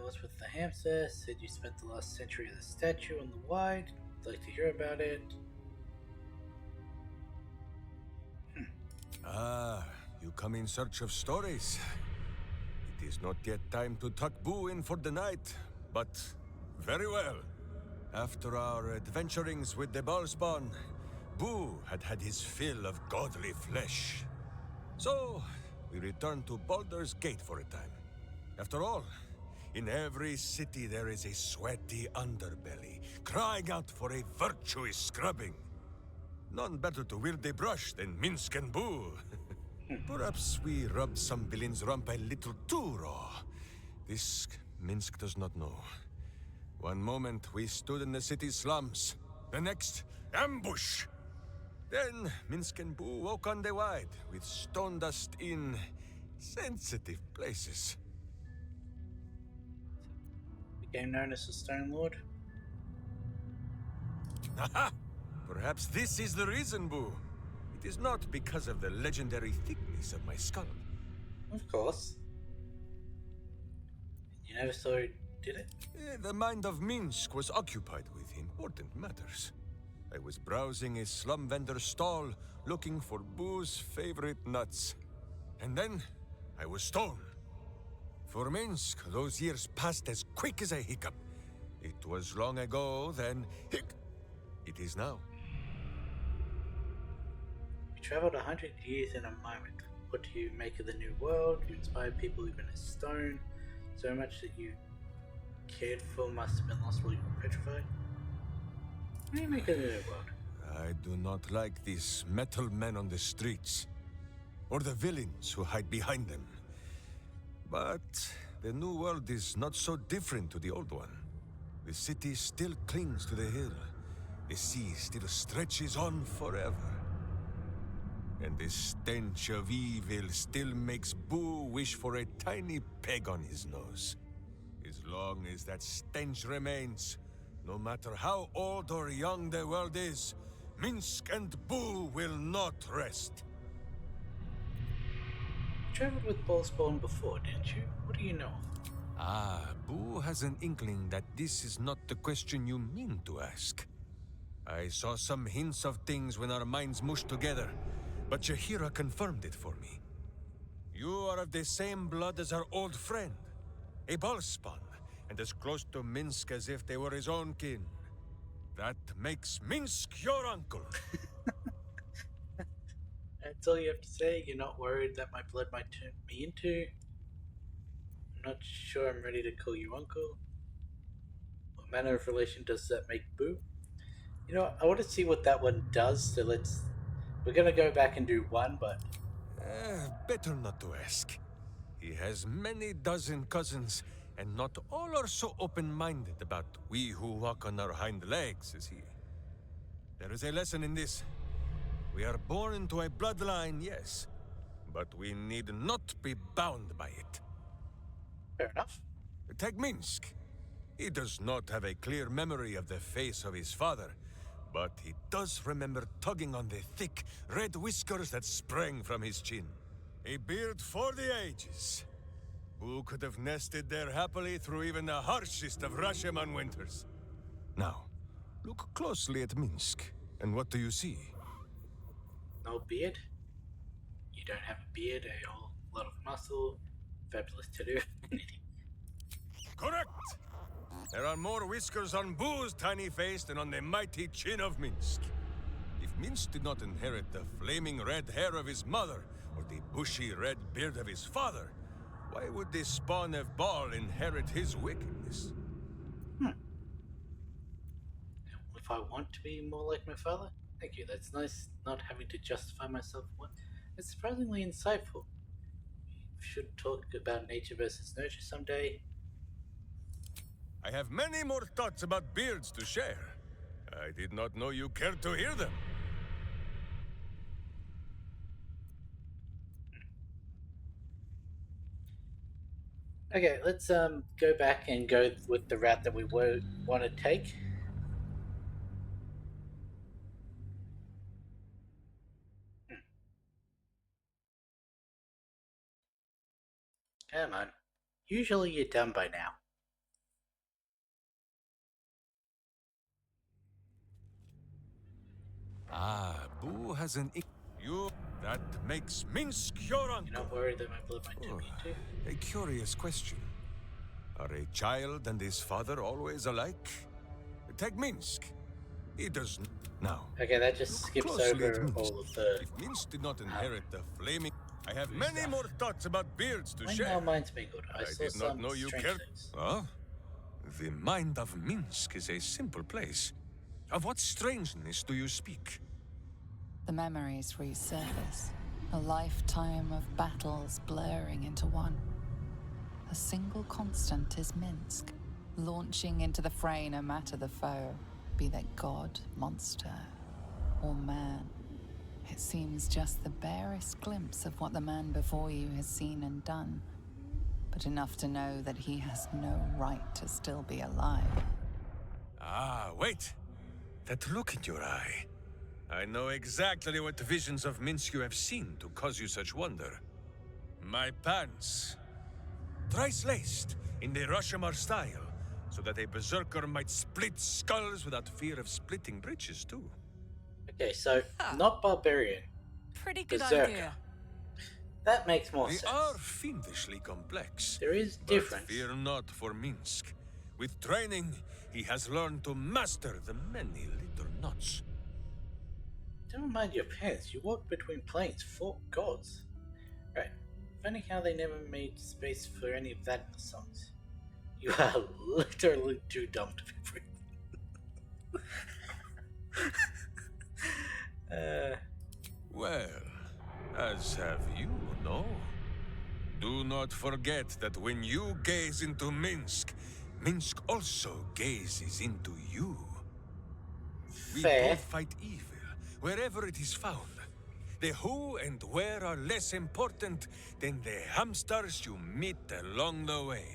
What's with the hamster? Said you spent the last century as a statue on the wide. I'd like to hear about it. Ah, you come in search of stories. It is not yet time to tuck Boo in for the night, but very well. After our adventurings with the Ballspawn, Boo had had his fill of godly flesh. So, we returned to Baldur's Gate for a time. After all, in every city there is a sweaty underbelly, crying out for a virtuous scrubbing. None better to wield a brush than Minsk and Boo. Perhaps we rubbed some villain's rump a little too raw. This Minsk does not know. One moment we stood in the city slums, the next, ambush! Then Minsk and Boo woke on the wide, with stone dust in sensitive places. Became known as the Stone Lord. Aha! Perhaps this is the reason, Boo. It is not because of the legendary thickness of my skull. Of course. You never saw who did it? The mind of Minsk was occupied with important matters. I was browsing a slum vendor's stall, looking for Boo's favorite nuts. And then, I was stoned. For Minsk, those years passed as quick as a hiccup. It was long ago, then it is now. You traveled 100 years in a moment. What do you make of the new world? You inspired people even as stone. So much that you cared for must have been lost while you were petrified. What do you make of the new world? I do not like these metal men on the streets, or the villains who hide behind them. But the new world is not so different to the old one. The city still clings to the hill. The sea still stretches on forever. And the stench of evil still makes Boo wish for a tiny peg on his nose. As long as that stench remains, no matter how old or young the world is, Minsk and Boo will not rest. You traveled with Ballspawn before, didn't you? What do you know? Ah, Boo has an inkling that this is not the question you mean to ask. I saw some hints of things when our minds mushed together, but Jahira confirmed it for me. You are of the same blood as our old friend, a Ballspawn, and as close to Minsk as if they were his own kin. That makes Minsk your uncle. That's all you have to say? You're not worried that my blood might turn me into? I'm not sure I'm ready to call you uncle. What manner of relation does that make Boo? You know, I want to see what that one does, so let's... We're gonna go back and do one, but... Better not to ask. He has many dozen cousins, and not all are so open-minded about we who walk on our hind legs as he. There is a lesson in this. We are born into a bloodline, yes, but we need not be bound by it. Fair enough. Take Minsk. He does not have a clear memory of the face of his father, but he does remember tugging on the thick, red whiskers that sprang from his chin. A beard for the ages. Who could have nested there happily through even the harshest of Rashomon winters? Now, look closely at Minsk, and what do you see? No beard? You don't have a beard, a whole lot of muscle, fabulous tattoo. Correct! There are more whiskers on Boo's tiny face than on the mighty chin of Minsk. If Minsk did not inherit the flaming red hair of his mother, or the bushy red beard of his father, why would the spawn of Baal inherit his wickedness? If I want to be more like my father? Thank you, that's nice not having to justify myself. It's surprisingly insightful. We should talk about nature versus nurture someday. I have many more thoughts about beards to share. I did not know you cared to hear them. Okay, let's go back and go with the route that we want to take. Come on. Usually you're done by now. Ah, Boo has an you that makes Minsk your uncle. You're not worried that my blood might turn me too? A curious question. Are a child and his father always alike? Take Minsk. He doesn't. Now. Okay, that just Look skips closely at over Minsk. all of the... If Minsk did not inherit the flaming... I have many more thoughts about beards to My share. mind's been good. I saw did not some know you strange cared. things. Huh? The mind of Minsk is a simple place. Of what strangeness do you speak? The memories resurface. A lifetime of battles blurring into one. A single constant is Minsk, launching into the fray no matter the foe, be they god, monster, or man. It seems just the barest glimpse of what the man before you has seen and done, but enough to know that he has no right to still be alive. Ah, wait! That look in your eye. I know exactly what visions of Minsk you have seen to cause you such wonder. My pants. Thrice laced in the Rashomar style, so that a berserker might split skulls without fear of splitting bridges, too. Okay, so, not barbarian. Pretty good Berserker. idea. That makes more They sense. are fiendishly complex. There is But difference. fear not for Minsk. With training, he has learned to master the many little knots. Don't mind your pants. You walk between planes. 4 gods. Right. Funny how they never made space for any of that in the songs. You are literally too dumb to be free. Well, as have you, no? Do not forget that when you gaze into Minsk, Minsk also gazes into you. We Fair. both fight evil, wherever it is found. The who and where are less important than the hamsters you meet along the way.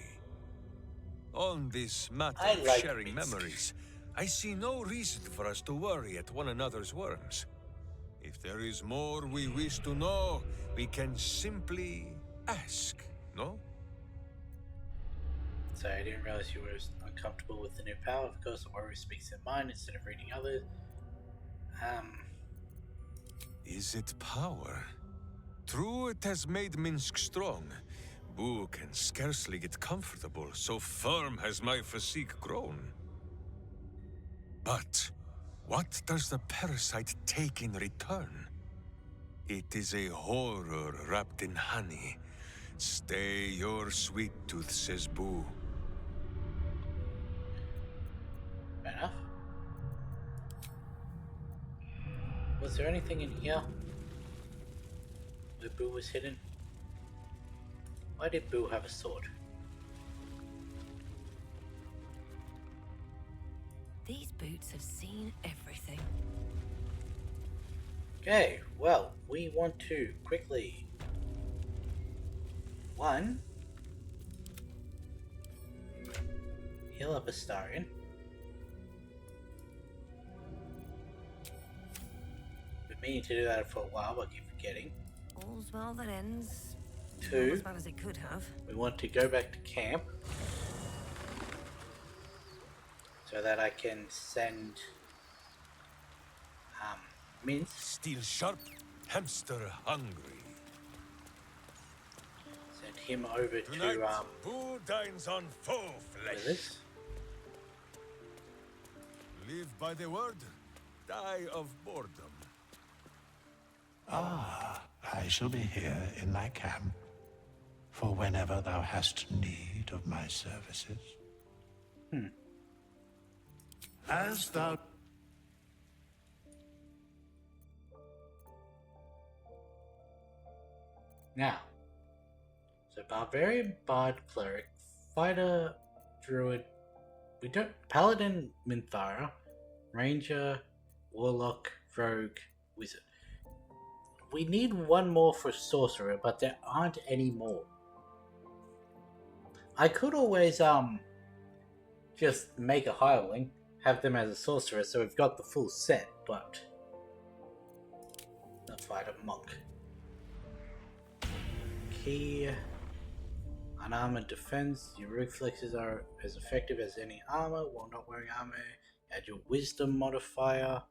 On this matter I of like sharing Minsk. memories, I see no reason for us to worry at one another's worms. If there is more we wish to know, we can simply ask, no? Sorry, I didn't realize you were uncomfortable with the new power. Of course, the warrior speaks their mind instead of reading others. Is it power? True, it has made Minsk strong. Boo can scarcely get comfortable, so firm has my physique grown. But what does the parasite take in return? It is a horror wrapped in honey. Stay your sweet tooth, says Boo. Fair enough. Was there anything in here where Boo was hidden? Why did Boo have a sword? These boots have seen everything. Okay, well, we want to quickly... 1. Heal up Astarion. Been meaning to do that for a while, but I keep forgetting. All's well that ends. 2. Not as bad as it could have. We want to go back to camp so that I can send Minsk. Steel sharp, hamster hungry. Send him over Tonight, to Boo dines on faux where is flesh. this? Live by the word, die of boredom. Ah, I shall be here in my camp for whenever thou hast need of my services. As thou... Now, so barbarian, bard, cleric, fighter, druid. We don't paladin, Minthara, ranger, warlock, rogue, wizard. We need one more for sorcerer, but there aren't any more. I could always just make a hireling, have them as a sorcerer, so we've got the full set, but let's fight a monk. Key. Unarmored defense. Your reflexes are as effective as any armor while not wearing armor. Add your wisdom modifier.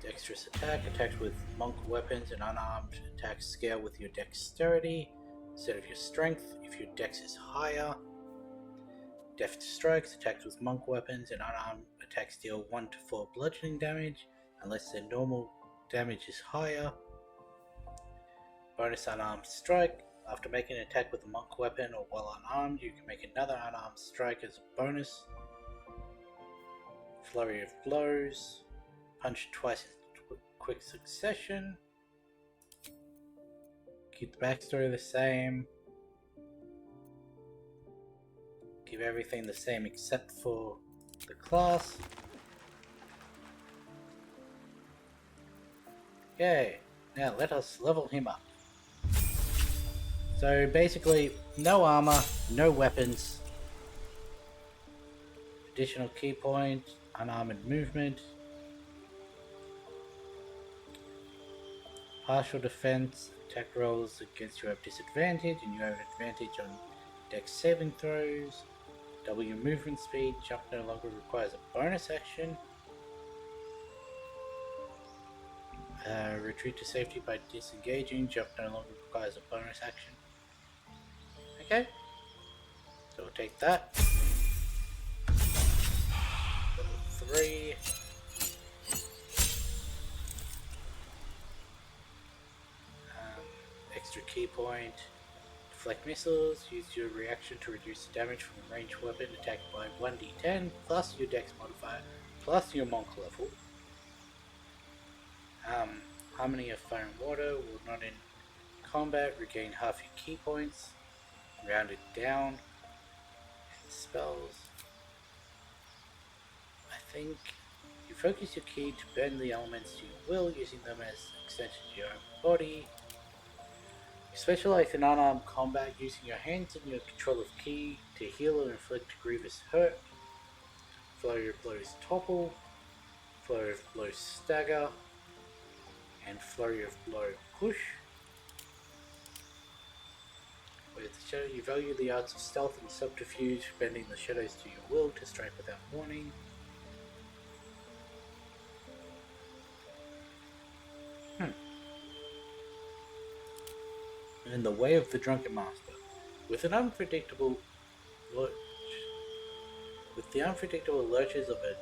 Dexterous attack. Attacks with monk weapons and unarmed attacks scale with your dexterity instead of your strength if your dex is higher. Deft strikes. Attacks with monk weapons and unarmed attacks deal 1 to 4 bludgeoning damage unless their normal damage is higher. Bonus unarmed strike. After making an attack with a monk weapon or while unarmed, you can make another unarmed strike as a bonus. Flurry of blows. Punch twice in quick succession. Keep the backstory the same. Keep everything the same except for the class. Okay, now let us level him up. So basically, no armor, no weapons, additional key point, unarmored movement, partial defense, attack rolls against you have disadvantage, and you have advantage on dex saving throws, double your movement speed, jump no longer requires a bonus action, retreat to safety by disengaging, jump no longer requires a bonus action. Okay, so we'll take that. Level 3. Extra key point. Deflect missiles. Use your reaction to reduce the damage from a ranged weapon attacked by 1d10 plus your dex modifier plus your monk level. Harmony of Fire and Water will not in combat regain half your key points. Rounded down. Spells. I think you focus your key to bend the elements to your will, using them as extensions of your own body. You specialize in unarmed combat, using your hands and your control of ki to heal or inflict grievous hurt. Flurry of blows topple, flurry of blows stagger, and flurry of blow push. With the shadow, you value the arts of stealth and subterfuge, bending the shadows to your will to strike without warning. In the way of the drunken master, with the unpredictable lurches of a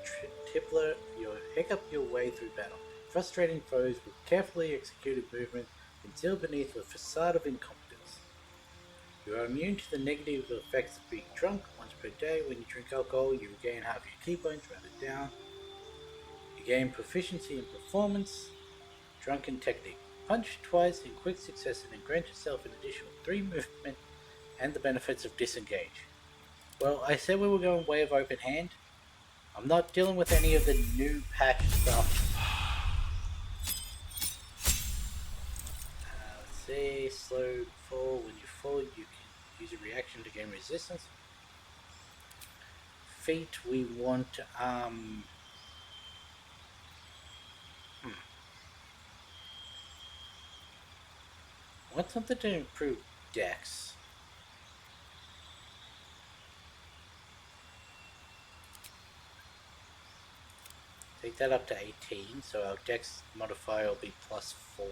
tippler, you hiccup your way through battle, frustrating foes with carefully executed movement concealed beneath a facade of incompetence. You are immune to the negative effects of being drunk. Once per day, when you drink alcohol, you regain half your key points, rounded down. You gain proficiency in performance, drunken technique. Punch twice in quick succession and grant yourself an additional 3 movement and the benefits of disengage. Well, I said we were going way of open hand. I'm not dealing with any of the new patch stuff. Let's see, slow fall. When you fall, you can use a reaction to gain resistance. Feet, we want, I want something to improve dex. Take that up to 18, so our dex modifier will be plus 4.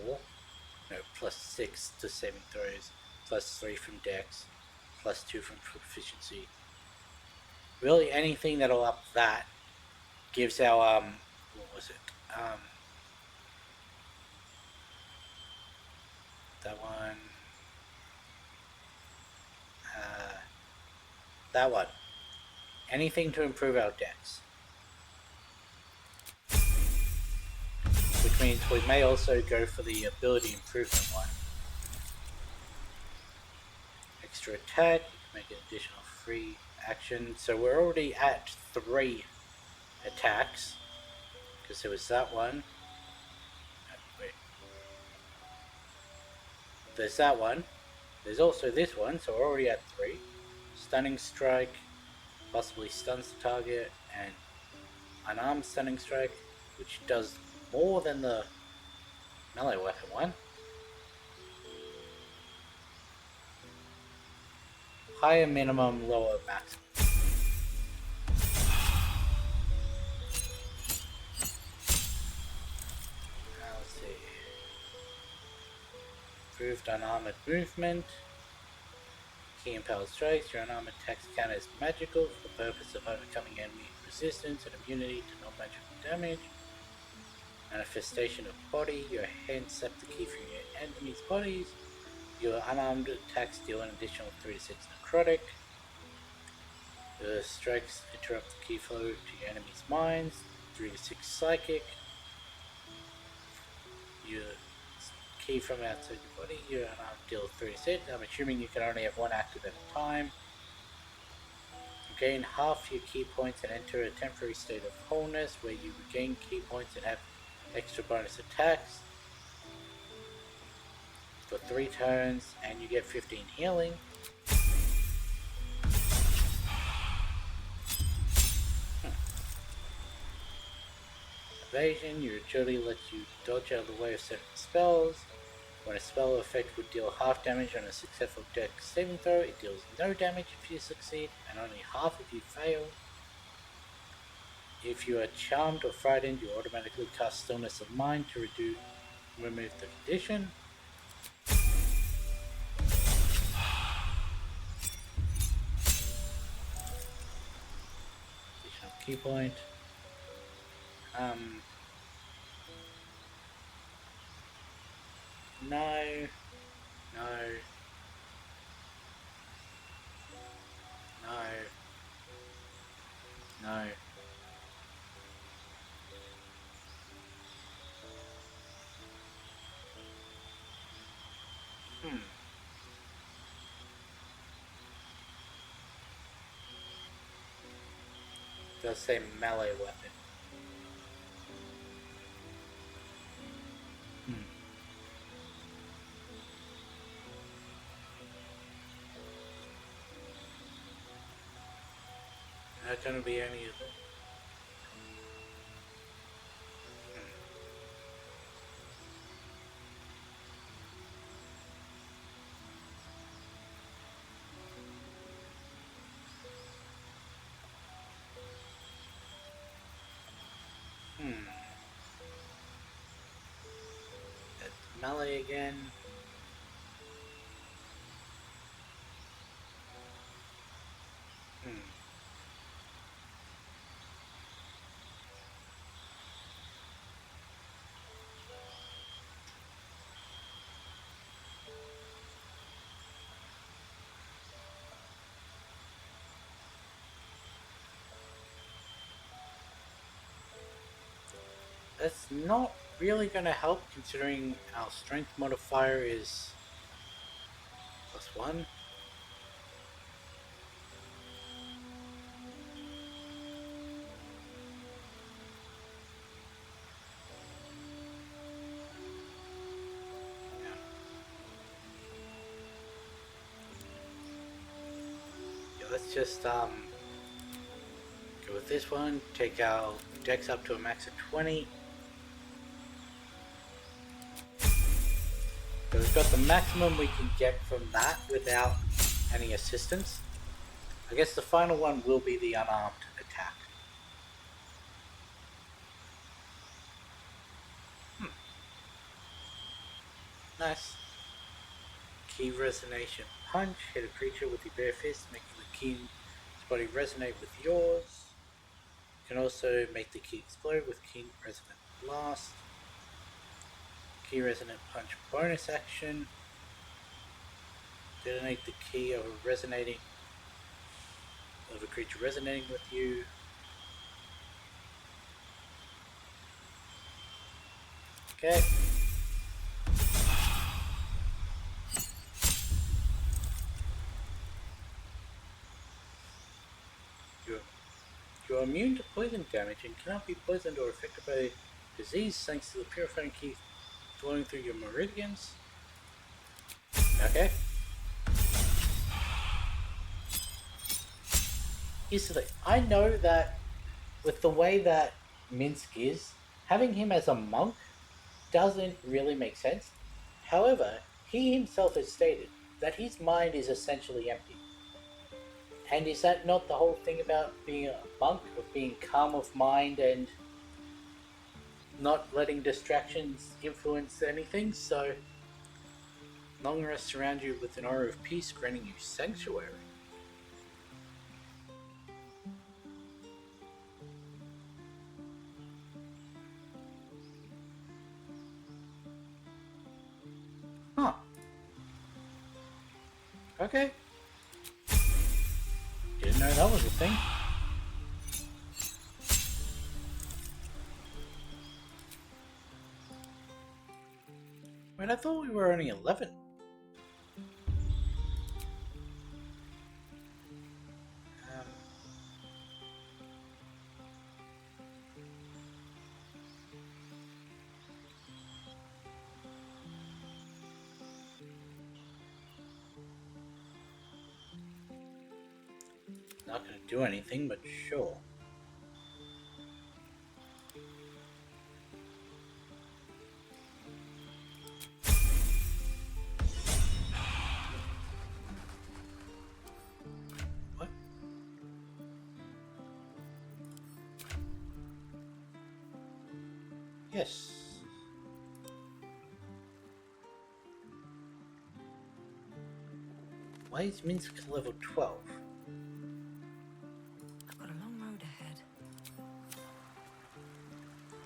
No, plus 6 to saving throws, plus 3 from dex, plus 2 from proficiency. Really anything that'll up that gives our, what was it? That one. That one. Anything to improve our dex. Which means we may also go for the ability improvement one. Extra attack, you can make an additional free action. So we're already at 3 attacks. Because there was that one. Wait. there's that one. There's also this one, so we're already at 3. Stunning Strike, possibly stuns the target, and Unarmed Stunning Strike, which does more than the melee weapon one. Higher minimum, lower maximum. Now let's see. Improved unarmored movement. Key Empowered Strikes. Your unarmored attacks count as magical for the purpose of overcoming enemy resistance and immunity to non-magical damage. Manifestation of Body. Your hands set the key from your enemies' bodies. Your unarmed attacks deal an additional 3 to 6 necrotic. Your strikes interrupt the key flow to your enemies' minds. 3 to 6 psychic. Your key from outside your body. Your unarmed deals 3 to 6. I'm assuming you can only have one active at a time. Gain half your key points and enter a temporary state of wholeness where you regain key points and have extra bonus attacks for 3 turns, and you get 15 healing. Evasion, your agility lets you dodge out of the way of certain spells. When a spell effect would deal half damage on a successful dex saving throw, it deals no damage if you succeed and only half if you fail. If you are charmed or frightened, you automatically cast Stillness of Mind to remove the condition. Additional key point. No. Does say melee weapon. Not gonna be any of them. That's melee again. That's not really gonna help considering our strength modifier is +1. Yeah, let's just go with this one, take our dex up to a max of 20. So we've got the maximum we can get from that without any assistance. I guess the final one will be the unarmed attack. Nice. Key Resonation Punch. Hit a creature with your bare fist, making the key's body resonate with yours. You can also make the key explode with Key Resonant Blast. Key Resonant Punch bonus action. Detonate the key of a creature resonating with you. Okay. You're immune to poison damage and cannot be poisoned or affected by disease thanks to the purifying key flowing through your meridians. Okay. Here's the thing. I know that with the way that Minsk is, having him as a monk doesn't really make sense. However, he himself has stated that his mind is essentially empty. And is that not the whole thing about being a monk, of being calm of mind and not letting distractions influence anything? So, long rest surround you with an aura of peace, granting you sanctuary. Huh. Okay. Didn't know that was a thing. Wait, I thought we were only 11. Not gonna do anything, but sure. What? Yes. Why is Minsk level 12? I've got a long road ahead.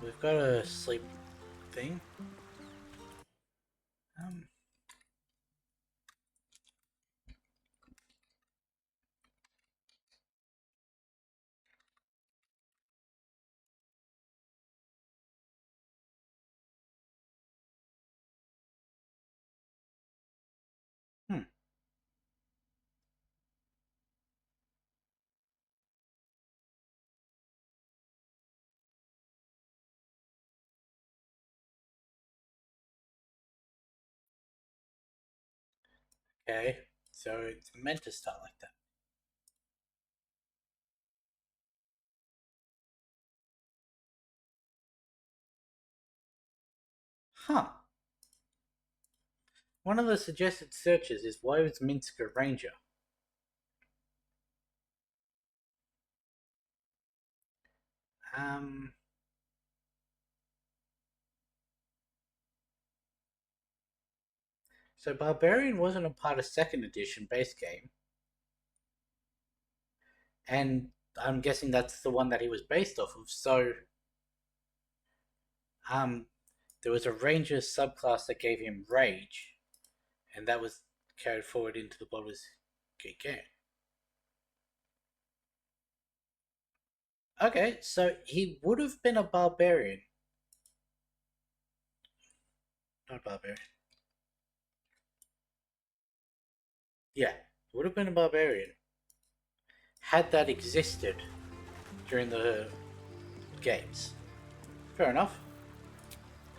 We've got a sleep thing. Hmm. Okay, so it's meant to start like that. Huh. One of the suggested searches is why was Minsk a ranger? Um. So Barbarian wasn't a part of second edition base game. And I'm guessing that's the one that he was based off of, so there was a ranger subclass that gave him rage, and that was carried forward into the Baldur's Gate game. Okay, so he would have been a barbarian. Not a barbarian. Yeah, would have been a barbarian. Had that existed during the games. Fair enough.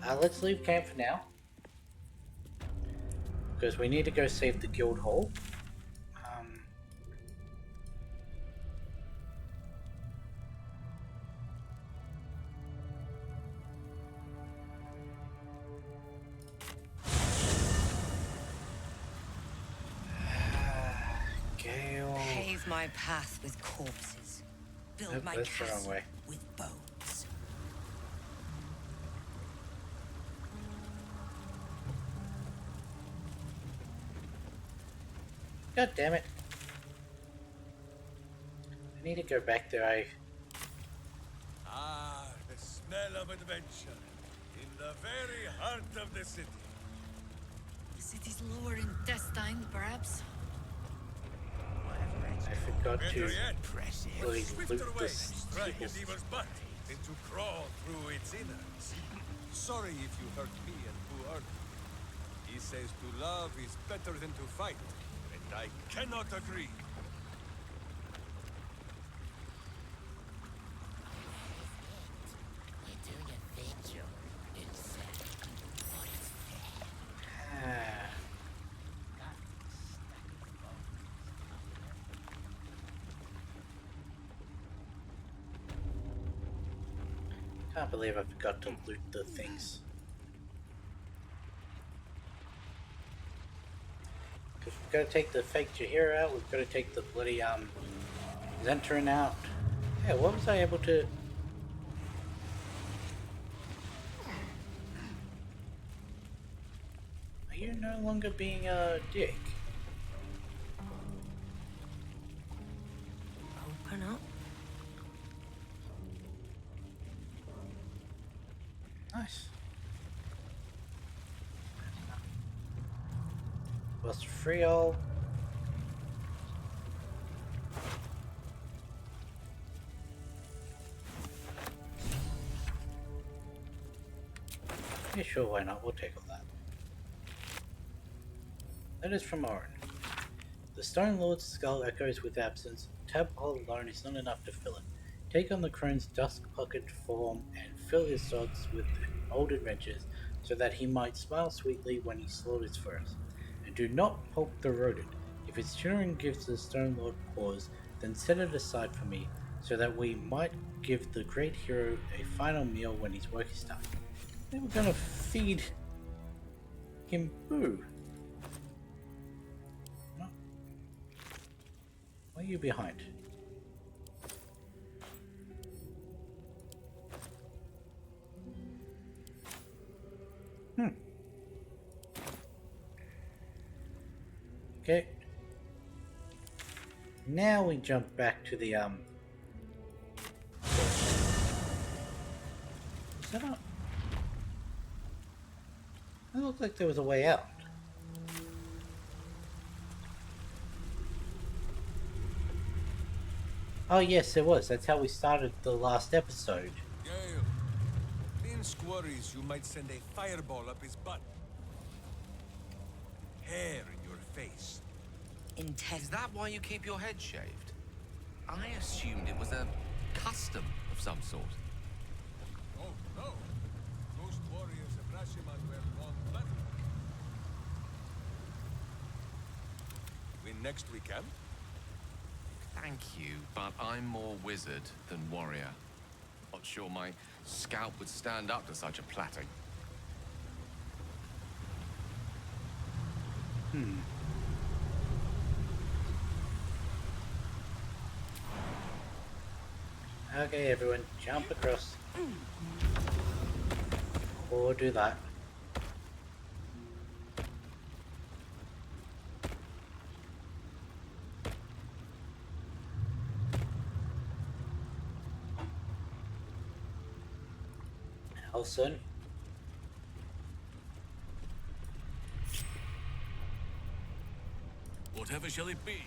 Let's leave camp for now. Because we need to go save the guild hall. Gale. Pave my path with corpses. Build Nope, my that's the wrong castle way. with bones. God damn it. I need to go back there. Ah, the smell of adventure in the very heart of the city. The city's lower intestine, perhaps? I forgot to really Swifter loot way this. to strike a devil's butt than to crawl through its innards. Sorry if you hurt me and who hurt you. He says to love is better than to fight, and I cannot agree. Can't believe I forgot to loot the things. We've got to take the fake Jahira out. We've got to take the bloody Zentrin out. Yeah, what was I able to? Are you no longer being a dick? Open up. Nice. Plus free all. Yeah, sure, why not? We'll take all that. That is from Orin. The Stone Lord's skull echoes with absence. Tadpole alone is not enough to fill it. Take on the crone's dusk-pocket form and fill his thoughts with old adventures so that he might smile sweetly when he slaughters first. And do not poke the rodent. If its children gives the Stone Lord pause, then set it aside for me so that we might give the great hero a final meal when his work is done. Then we're gonna feed him boo. Why are you behind? Okay. Now we jump back to the Is that not? It looked like there was a way out. Oh yes, there was. That's how we started the last episode. Gale, Minsk worries you might send a fireball up his butt. Hair in your face. Is that why you keep your head shaved? I assumed it was a custom of some sort. Oh, no. Ghost warriors of Rashomon wear long blood. When next we can? Thank you, but I'm more wizard than warrior. Not sure my scalp would stand up to such a platting. Okay, everyone, jump across. Or do that. Elson. Whatever shall it be?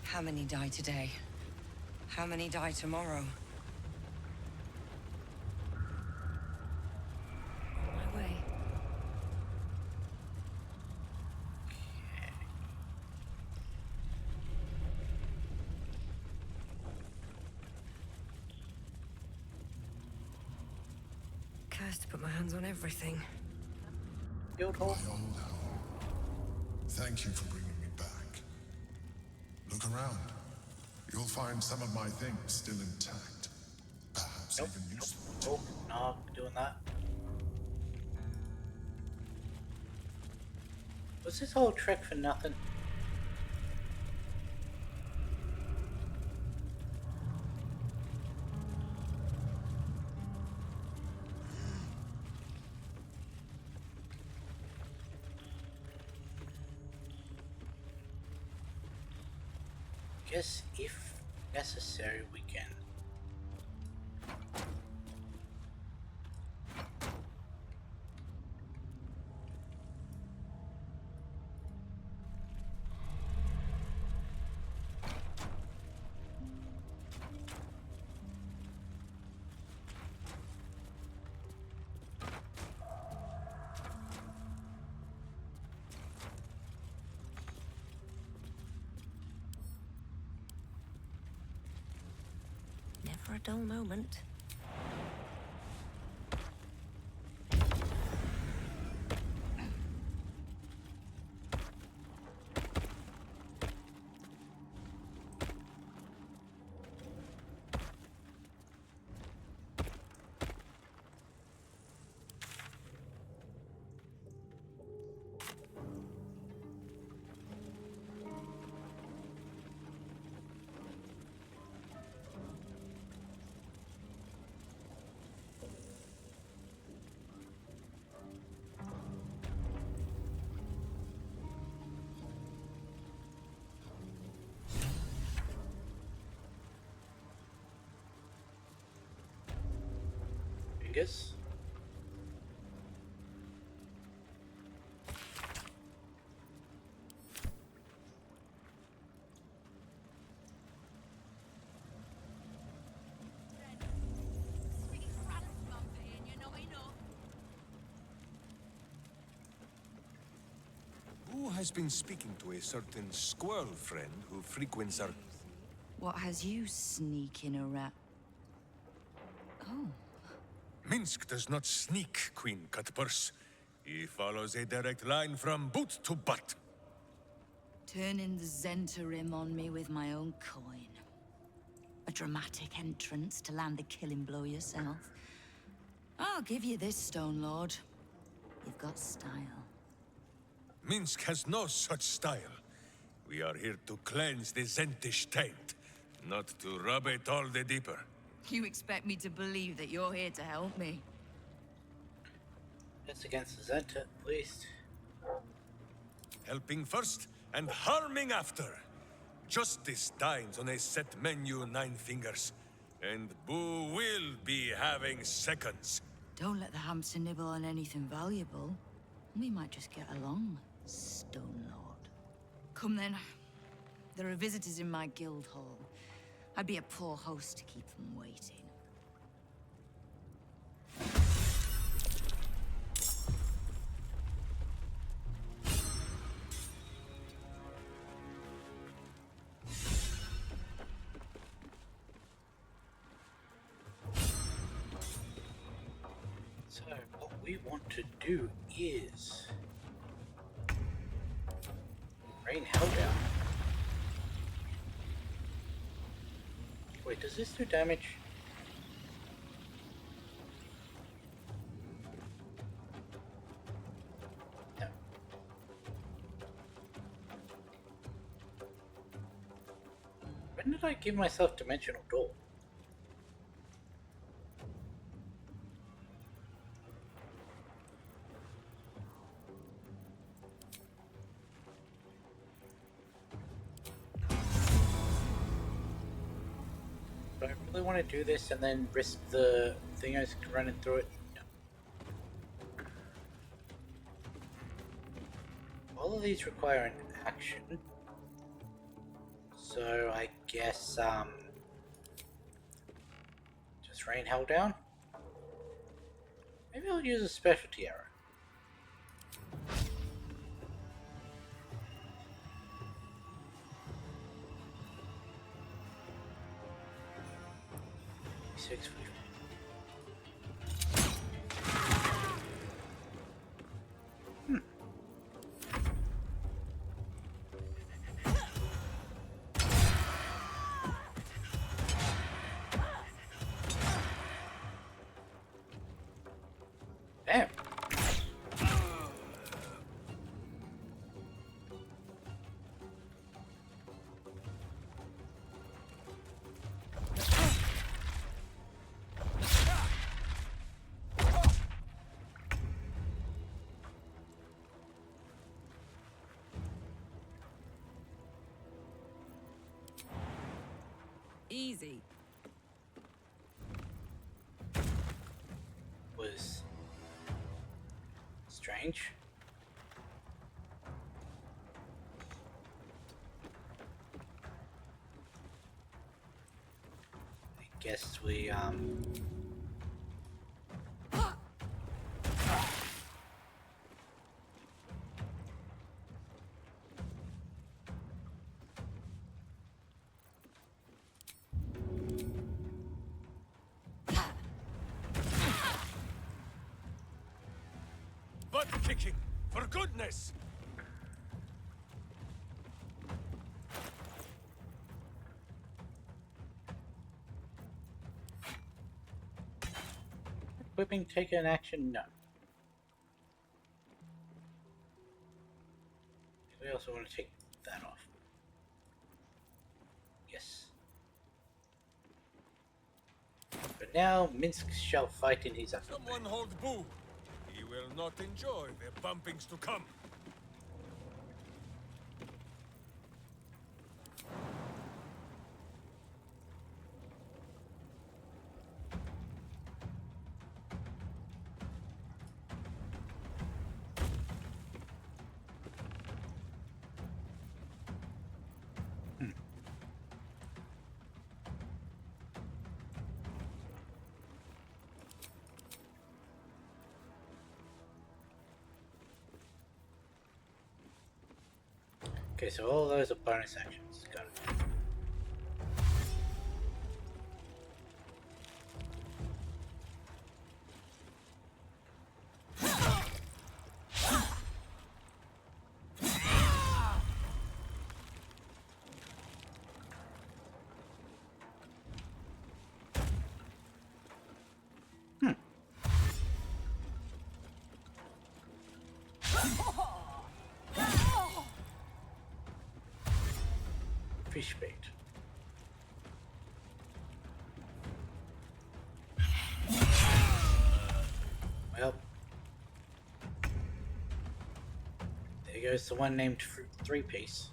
How many die today? How many die tomorrow? On my way. Cursed to put my hands on everything. My old home. Thank you for bringing me back. Look around. You'll find some of my things still intact. Perhaps even useful. Nope, not doing that. Was this whole trek for nothing? Guess if necessary we can. Never a dull moment. fingers. Who has been speaking to a certain squirrel friend who frequents our... What has you sneaking around? Oh. Minsk does not sneak, Queen Cutpurse. He follows a direct line from boot to butt. Turning the Zentarim on me with my own coin. A dramatic entrance to land the killing blow yourself. I'll give you this, Stone Lord. You've got style. Minsk has no such style. We are here to cleanse the Zentish taint, not to rub it all the deeper. You expect me to believe that you're here to help me? That's against the Zenta, at least. Helping first and harming after. Justice dines on a set menu, Nine Fingers. And Boo will be having seconds. Don't let the hamster nibble on anything valuable. We might just get along, Stone Lord. Come then. There are visitors in my guild hall. I'd be a poor host to keep them waiting. So, what we want to do is... rain hell down. Wait, does this do damage? No. When did I give myself Dimensional Door? Do I really want to do this and then risk the thing I was running through it? No. All of these require an action. So I guess, just rain hell down? Maybe I'll use a specialty arrow. Six. Damn. Easy. Was strange. I guess we Butt kicking, for goodness! equipping take an action? No. We also want to take that off. Yes. But now Minsk shall fight in his upper. Someone hold Boo. He will not enjoy the bumpings to come. Okay, so all those are bonus actions. Got it. Fish bait. Well, there goes the one named Three Piece.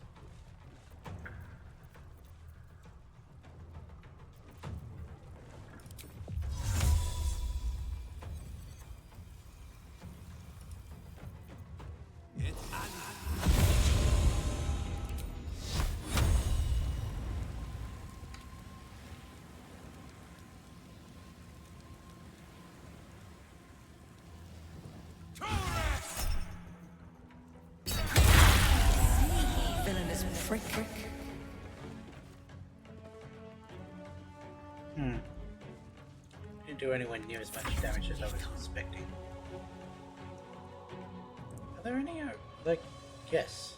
Villainous prick. Didn't do anywhere near as much damage as I was expecting. Are there any? Like, yes.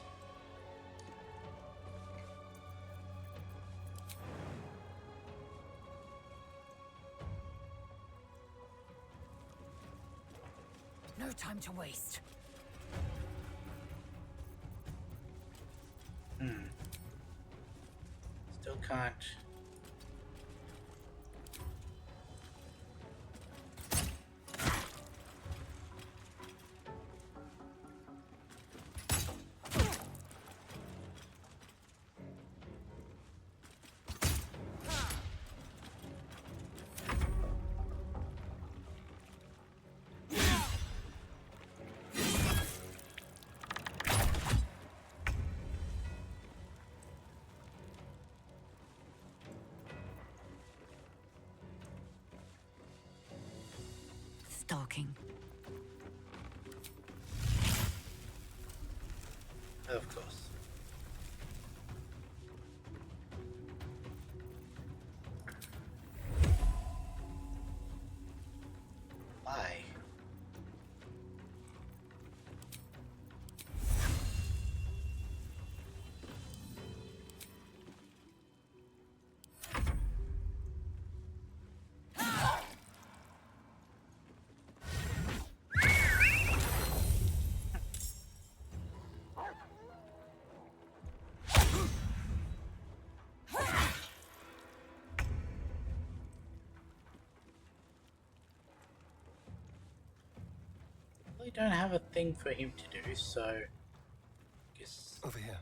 No time to waste. Still can't. Stalking. Of course. Why? We don't have a thing for him to do, so guess over here.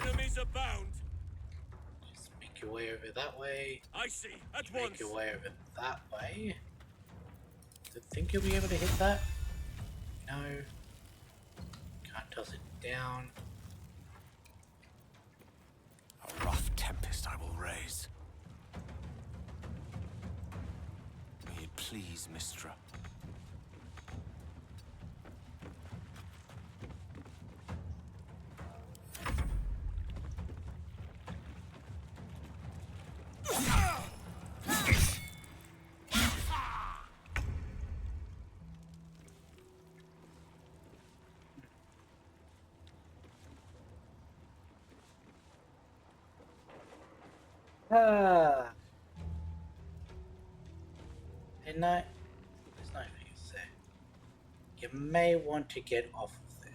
Enemies abound. Just make your way over that way. I see. At Make once. your way over that way. Do you think you'll be able to hit that? No. Can't toss it down. A rough tempest I will raise. May it please, Mistra. Ah. And no, there's nothing to say. You may want to get off of there.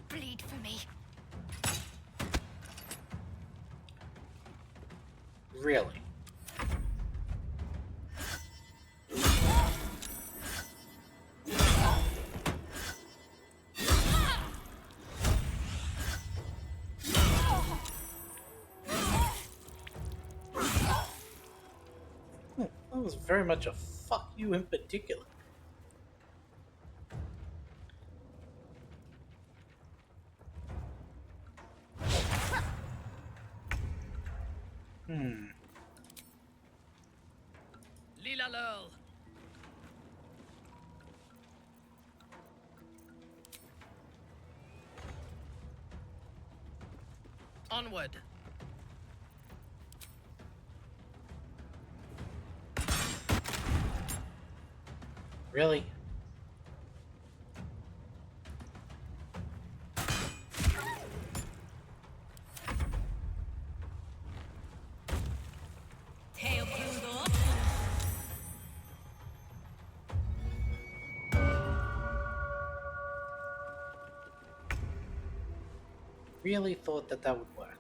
Bleed for me. Really? That was very much a fuck you in particular. Jalil. Onward. Really? Tail poodle. Really thought that that would work.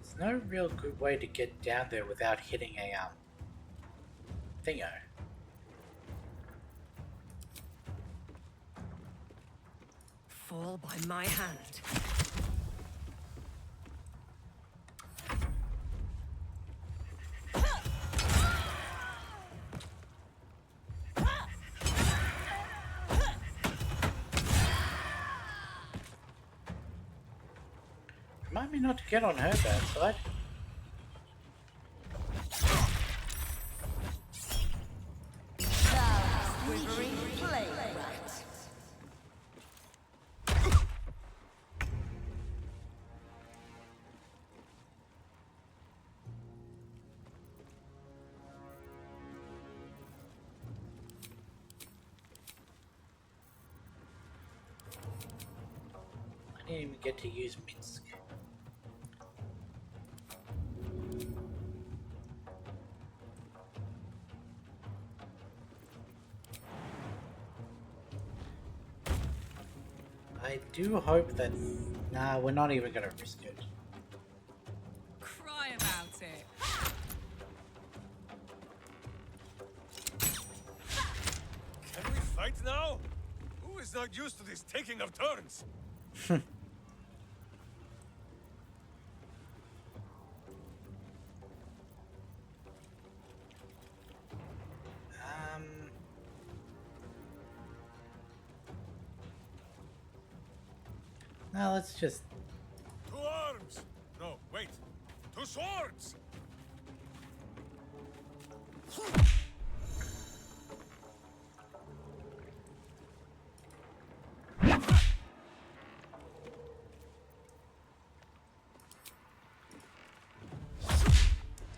There's no real good way to get down there without hitting a thingo. Fall by my hand. Remind me not to get on her bad side. Quivering plague rat. I didn't even get to use Minsk. I do hope that... Nah, we're not even gonna risk it. Cry about it. Can we fight now? Who is not used to this taking of turns? Now let's just... To arms! No, wait. To swords!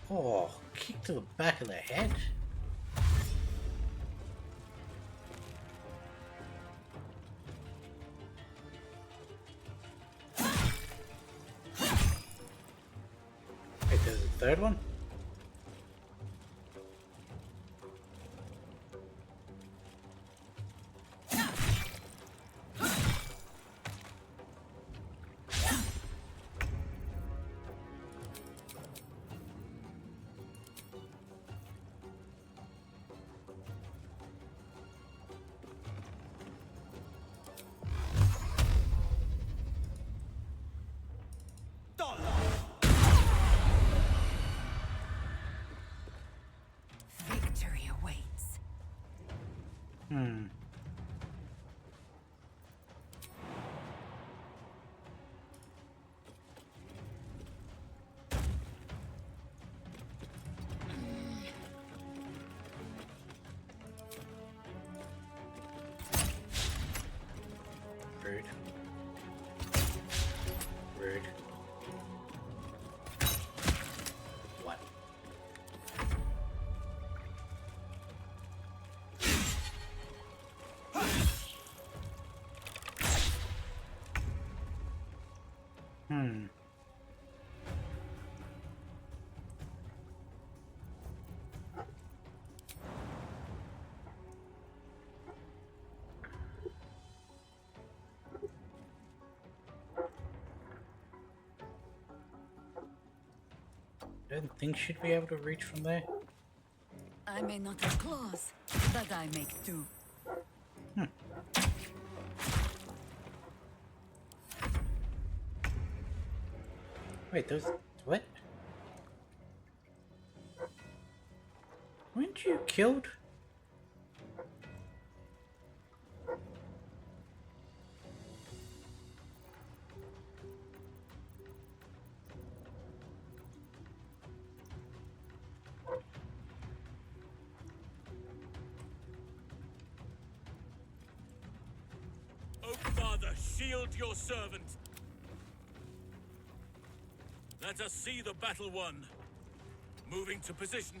Oh, kick to the back of the head. Wait, there's a third one? Victory awaits. Hmm. Rude. Rude. What? Hmm. I don't think she'd be able to reach from there. I may not have claws, but I make do. Wait, those... what? Weren't you killed? Oh, Father, shield your servant. Let us see the battle won. Moving to position.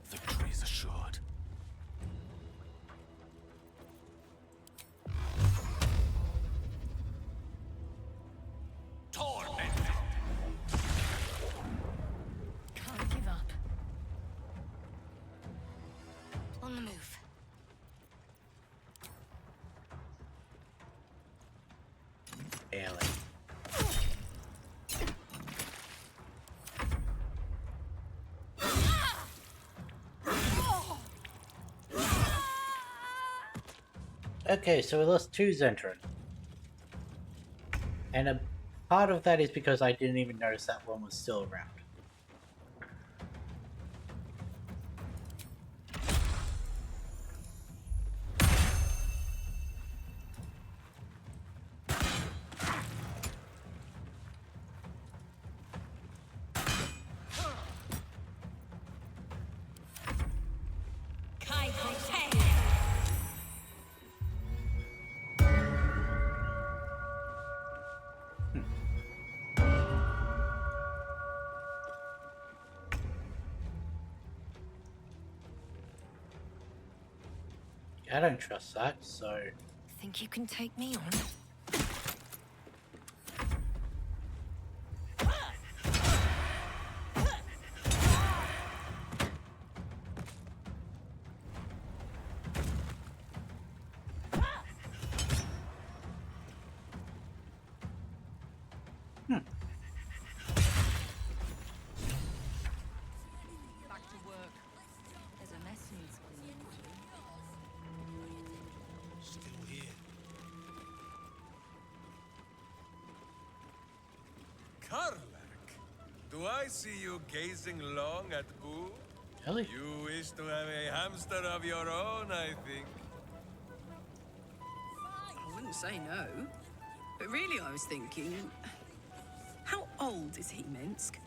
Victory is assured. Torment! Can't give up. On the move. Ellie. Okay, so we lost 2 Zentren. And a part of that is because I didn't even notice that one was still around. I don't trust that, so... Think you can take me on? Back to work. There's a mess needs cleaning. Still here. Karlak, do I see you gazing long at Boo? Ellie? You wish to have a hamster of your own, I think. I wouldn't say no. But really, I was thinking, how old is he, Minsk?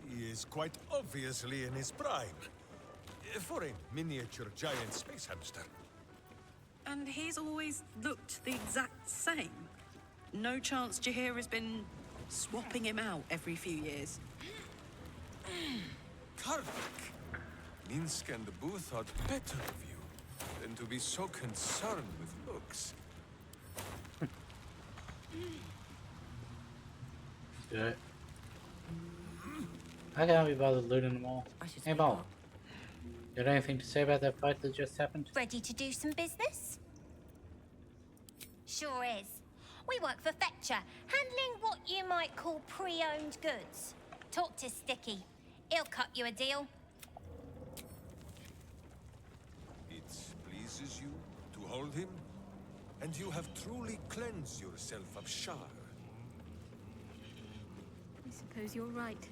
He is quite obviously in his prime. For a miniature giant space hamster. And he's always looked the exact same. No chance Jahir has been swapping him out every few years. Karlak, Minsk and Boo thought better of you than to be so concerned with looks. Good. I can't be bothered looting them all. Hey, Mo. You got anything to say about that fight that just happened? Ready to do some business? Sure is. We work for Fetcher, handling what you might call pre-owned goods. Talk to Sticky. He'll cut you a deal. It pleases you to hold him? And you have truly cleansed yourself of Shar. I suppose you're right.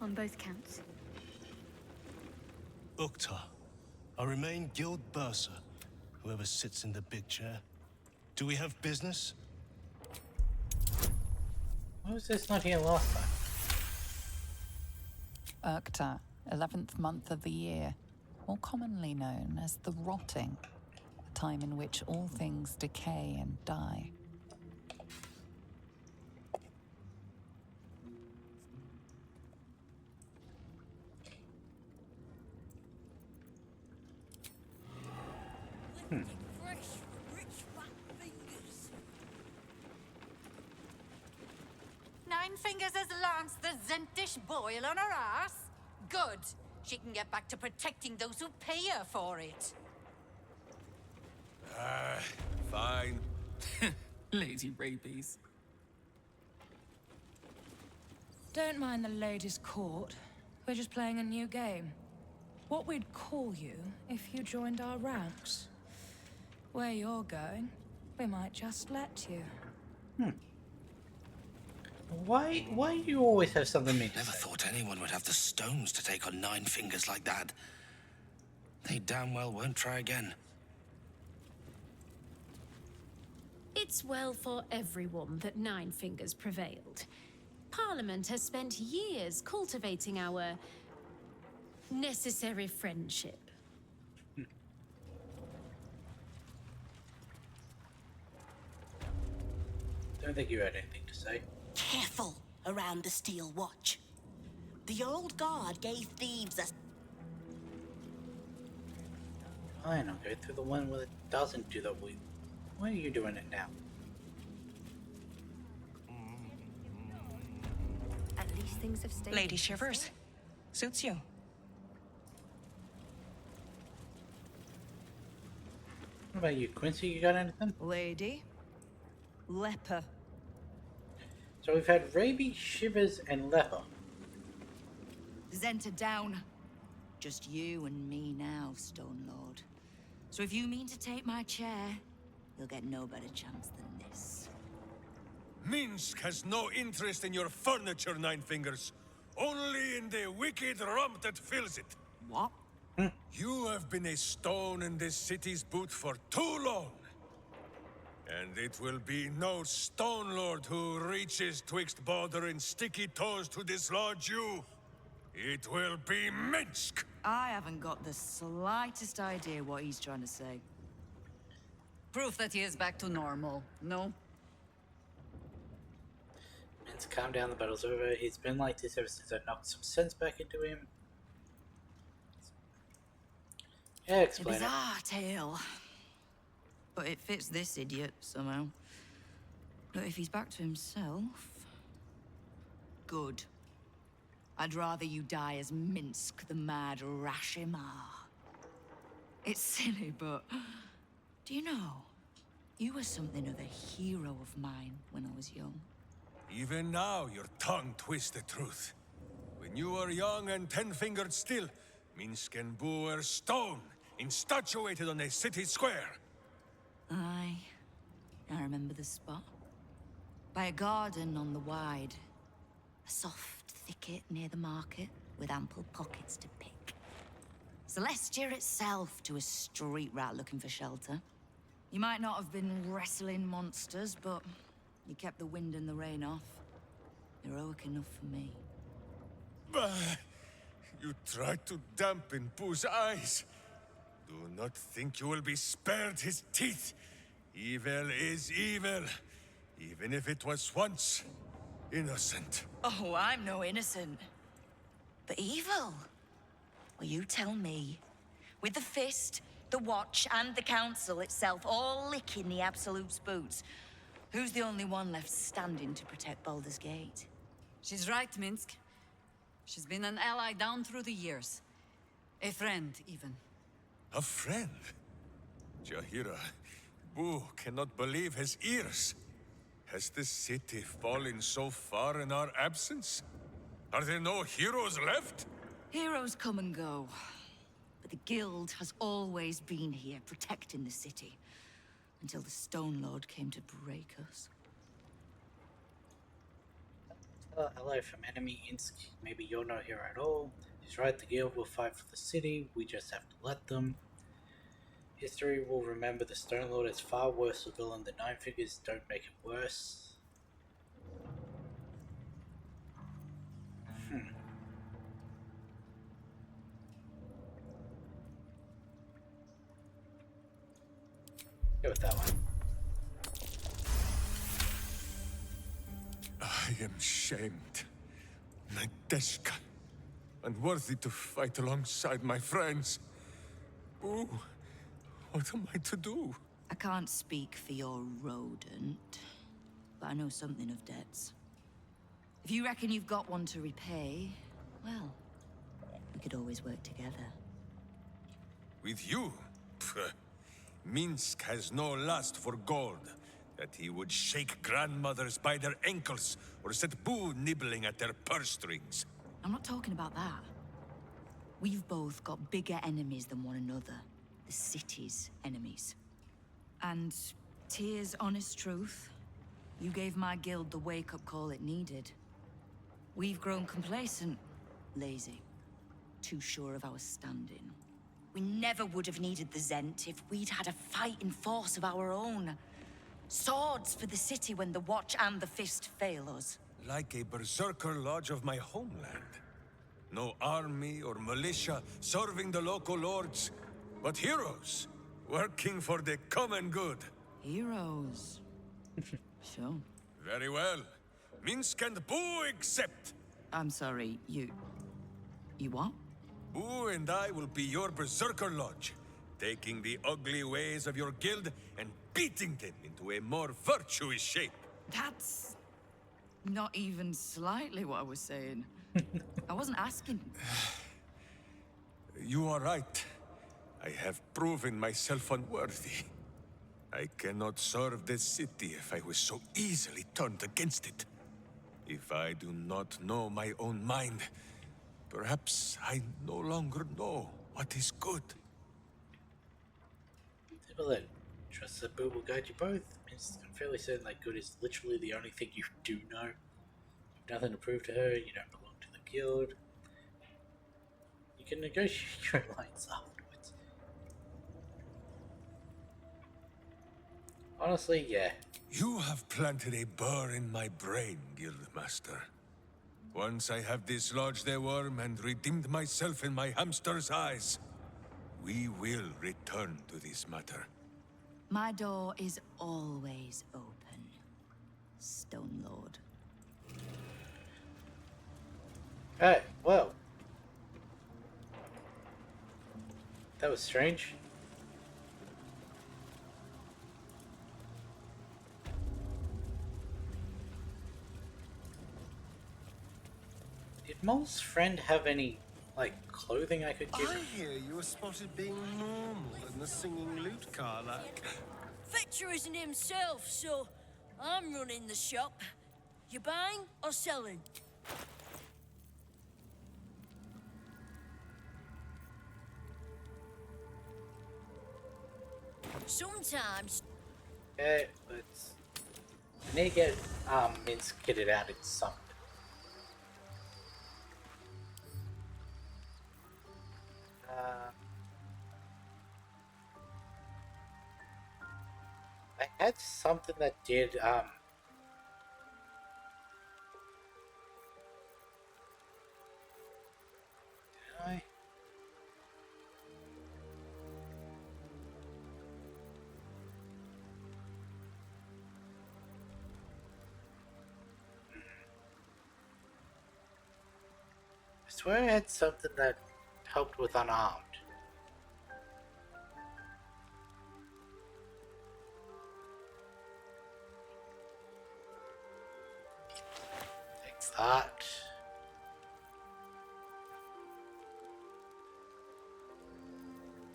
On both counts. Uktar, I remain Guild Bursar, whoever sits in the big chair. Do we have business? Why was this not here last time? Uktar, 11th month of the year, more commonly known as the Rotting, a time in which all things decay and die. Nine Fingers has launched the Zentish boil on her ass? Good. She can get back to protecting those who pay her for it. Fine. Lady Rabies. Don't mind the ladies' court. We're just playing a new game. What we'd call you if you joined our ranks. Where you're going, we might just let you. Why do you always have something mean to Never say? thought anyone would have the stones to take on 9 fingers like that. They damn well won't try again. It's well for everyone that 9 fingers prevailed. Parliament has spent years cultivating our necessary friendship. Don't think you had anything to say. Careful around the Steel Watch. The old guard gave thieves a... Fine, I'll go through the one where it doesn't do that. Why are you doing it now? At least things have stayed. Lady Shivers. Suits you. What about you, Quincy? You got anything? Lady. Leper. So we've had Raby, Shivers, and Leper. Zenta down. Just you and me now, Stone Lord. So if you mean to take my chair, you'll get no better chance than this. Minsk has no interest in your furniture, Nine Fingers. Only in the wicked rump that fills it. What? You have been a stone in this city's boot for too long. And it will be no Stone Lord who reaches twixt Baldur and sticky toes to dislodge you. It will be Minsk! I haven't got the slightest idea what he's trying to say. Proof that he is back to normal, no? Minsk, calm down, the battle's over. He's been like this ever since I knocked some sense back into him. Yeah, A explain it. bizarre tale. But it fits this idiot somehow. But if he's back to himself... Good. I'd rather you die as Minsk, the mad Rashimar. It's silly, but... Do you know? You were something of a hero of mine when I was young. Even now, your tongue twists the truth. When you were young and 10-fingered still, Minsk and Boo were stone, infatuated on a city square. Aye. I remember the spot. By a garden on the Wide. A soft thicket near the market, with ample pockets to pick. Celestia itself to a street rat looking for shelter. You might not have been wrestling monsters, but you kept the wind and the rain off. Heroic enough for me. Bah! You tried to dampen Boo's eyes. Do not think you will be spared his teeth. Evil is evil, even if it was once innocent. Oh, I'm no innocent. But evil? Well, you tell me. With the Fist, the Watch, and the Council itself all licking the Absolute's boots, who's the only one left standing to protect Baldur's Gate? She's right, Minsk. She's been an ally down through the years. A friend, even. A friend? Jahira, Boo cannot believe his ears. Has the city fallen so far in our absence? Are there no heroes left? Heroes come and go. But the Guild has always been here, protecting the city. Until the Stone Lord came to break us. Hello from enemy Insk. Maybe you're not here at all. He's right, the guild will fight for the city, we just have to let them. History will remember the Stone Lord as far worse a villain than Nine Fingers. Don't make it worse. Go with that one. I am shamed. Nadeshka. Unworthy to fight alongside my friends. Boo, what am I to do? I can't speak for your rodent, but I know something of debts. If you reckon you've got one to repay, well, we could always work together. With you? Pfft. Minsk has no lust for gold. That he would shake grandmothers by their ankles, or set Boo nibbling at their purse strings. I'm not talking about that. We've both got bigger enemies than one another. The city's enemies. And tears, honest truth, you gave my guild the wake-up call it needed. We've grown complacent, lazy, too sure of our standing. We never would have needed the Zent if we'd had a fighting force of our own. Swords for the city when the Watch and the Fist fail us. Like a berserker lodge of my homeland. No army or militia serving the local lords, but heroes working for the common good. Heroes. Sure. Very well. Minsk and Boo accept. I'm sorry, you what? Boo and I will be your berserker lodge, taking the ugly ways of your guild and beating them into a more virtuous shape. That's not even slightly what I was saying. I wasn't asking. You are right. I have proven myself unworthy. I cannot serve this city if I was so easily turned against it. If I do not know my own mind, perhaps I no longer know what is good. Well then, trust that Boo will guide you both. I'm fairly certain that good is literally the only thing you do know. You've nothing to prove to her, you don't belong to the guild. You can negotiate your alliance afterwards. Honestly, yeah. You have planted a burr in my brain, Guildmaster. Once I have dislodged the worm and redeemed myself in my hamster's eyes, we will return to this matter. My door is always open, Stone Lord. Hey, well. That was strange. Did Mole's friend have any, like, clothing I could give him? I hear you were spotted being normal in the singing loot car, like. Fetcher isn't himself, so I'm running the shop. You buying or selling? Sometimes. Okay, let's. I need to get Minsk kitted out in something. I had something that did did I? I swear I had something that helped with unarmed. Fix that.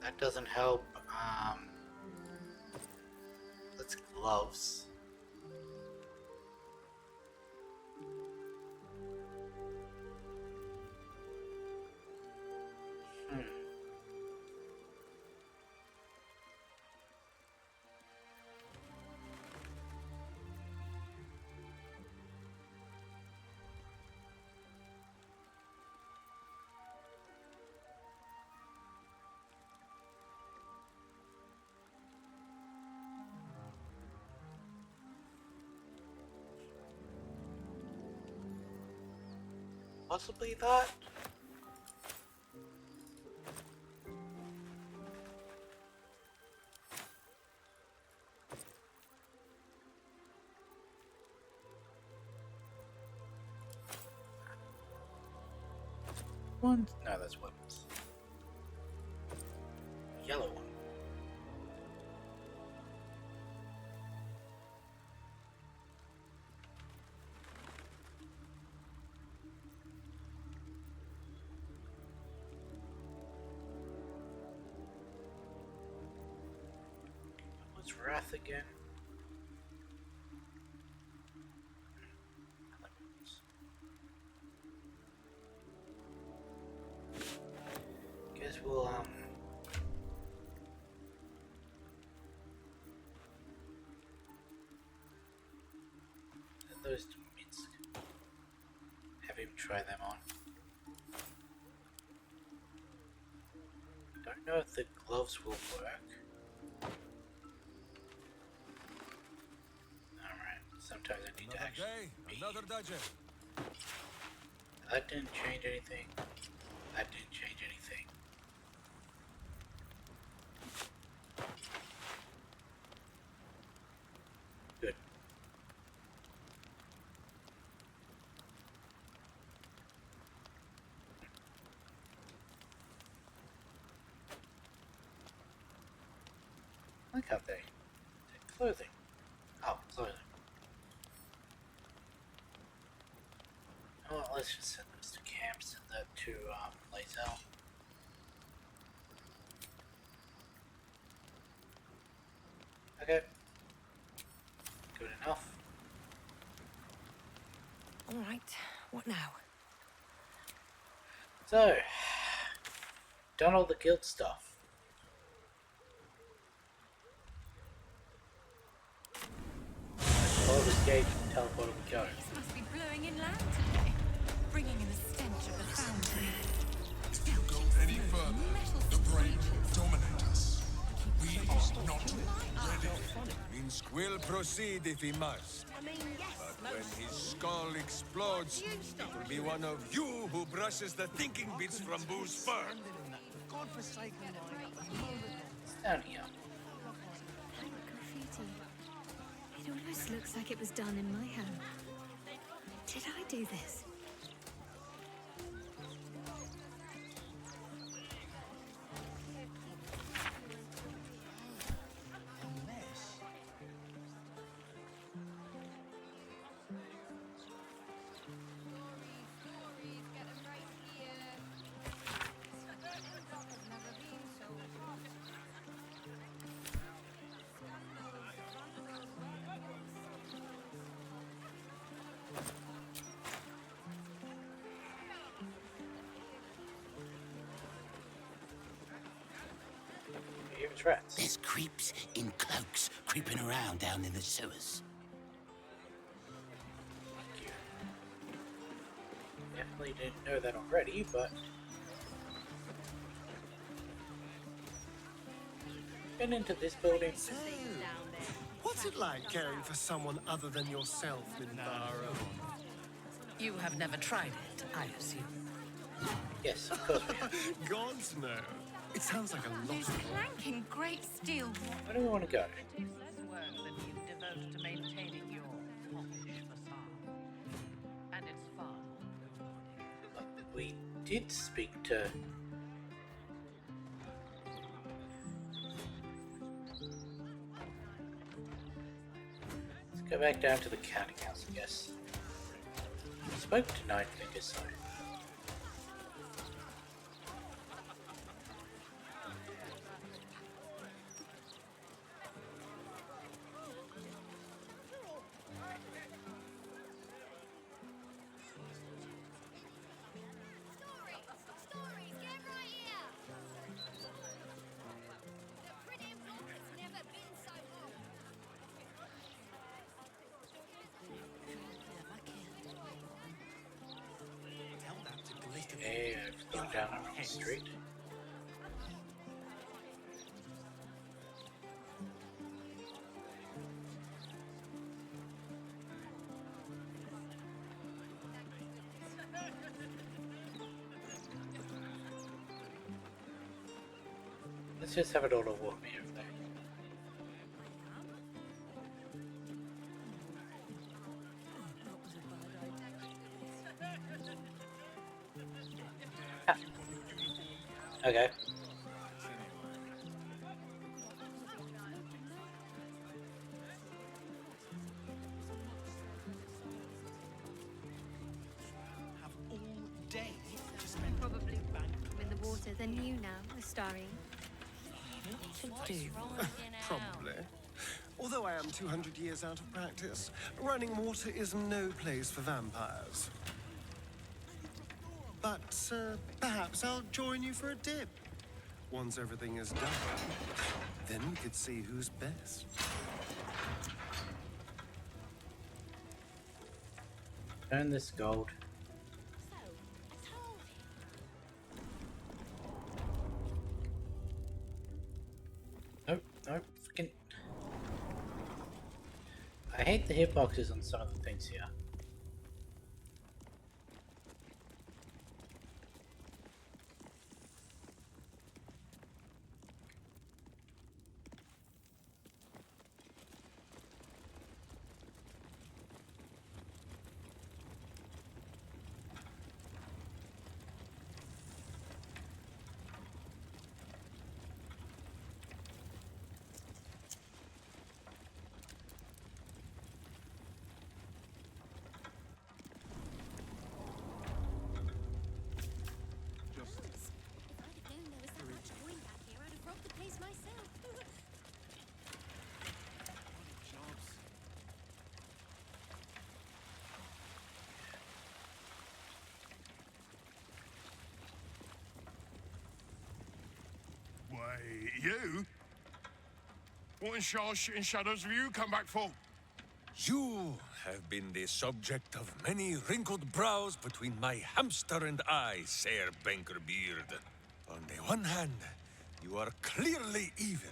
That doesn't help. Let's gloves. Possibly that? One? No, that's weapons. Yellow one. What's Wrath again? Guess we'll those to Minsk. Have him try them on. Don't know if the gloves will work. Alright, sometimes I need to actually another Durge. That didn't change anything. That didn't change anything. Good. Why can't they? They're clothing. Oh, clothing. Well, let's just send those to camp, send that to Lazel. Okay. Good enough. Alright, what now? So, done all the guild stuff. Baldur's Gate, teleporter we go. This must be blowing inland today, bringing in the stench of the fountain. If you go any further, the brain will dominate us. We are not ready. Minsk will proceed if he must. But when his skull explodes, it will be one of you who brushes the thinking bits from Boo's fur. It's down here. Graffiti. It almost looks like it was done in my hand. Did I do this? Rats. There's creeps in cloaks creeping around down in the sewers. Definitely didn't know that already, but been into this building. What's it like caring for someone other than yourself, Minbara? You have never tried it, I assume. Yes, of course we have. Gods no. It sounds like a lot There's of work. clanking great steel. Where do we want to go? Less work than you devote to maintaining your popish facade. And it's far more rewarding. We did speak to... Let's go back down to the counting house, I guess. Spoke to Nine Fingers, so... Okay, I've gone down on the street. Let's just have it all over me over there. Okay. Probably in the water than you now, Astarian. Probably. Although I am 200 years out of practice, running water is no place for vampires. But perhaps I'll join you for a dip. Once everything is done, then we could see who's best. Earn this gold. Nope, nope, freaking. I hate the hitboxes on some of the things here. Why, you? What in shitting shadows have you come back for? You have been the subject of many wrinkled brows between my hamster and I, Sir Bankerbeard. On the one hand, you are clearly evil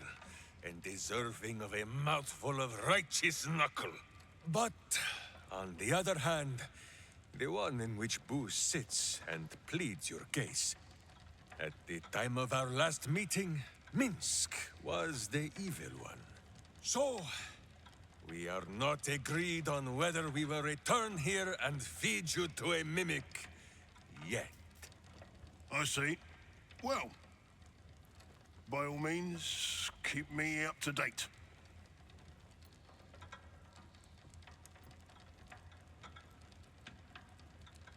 and deserving of a mouthful of righteous knuckle. But, on the other hand, the one in which Boo sits and pleads your case. At the time of our last meeting, Minsk was the evil one. So, we are not agreed on whether we will return here and feed you to a mimic yet. I see. Well, by all means, keep me up to date.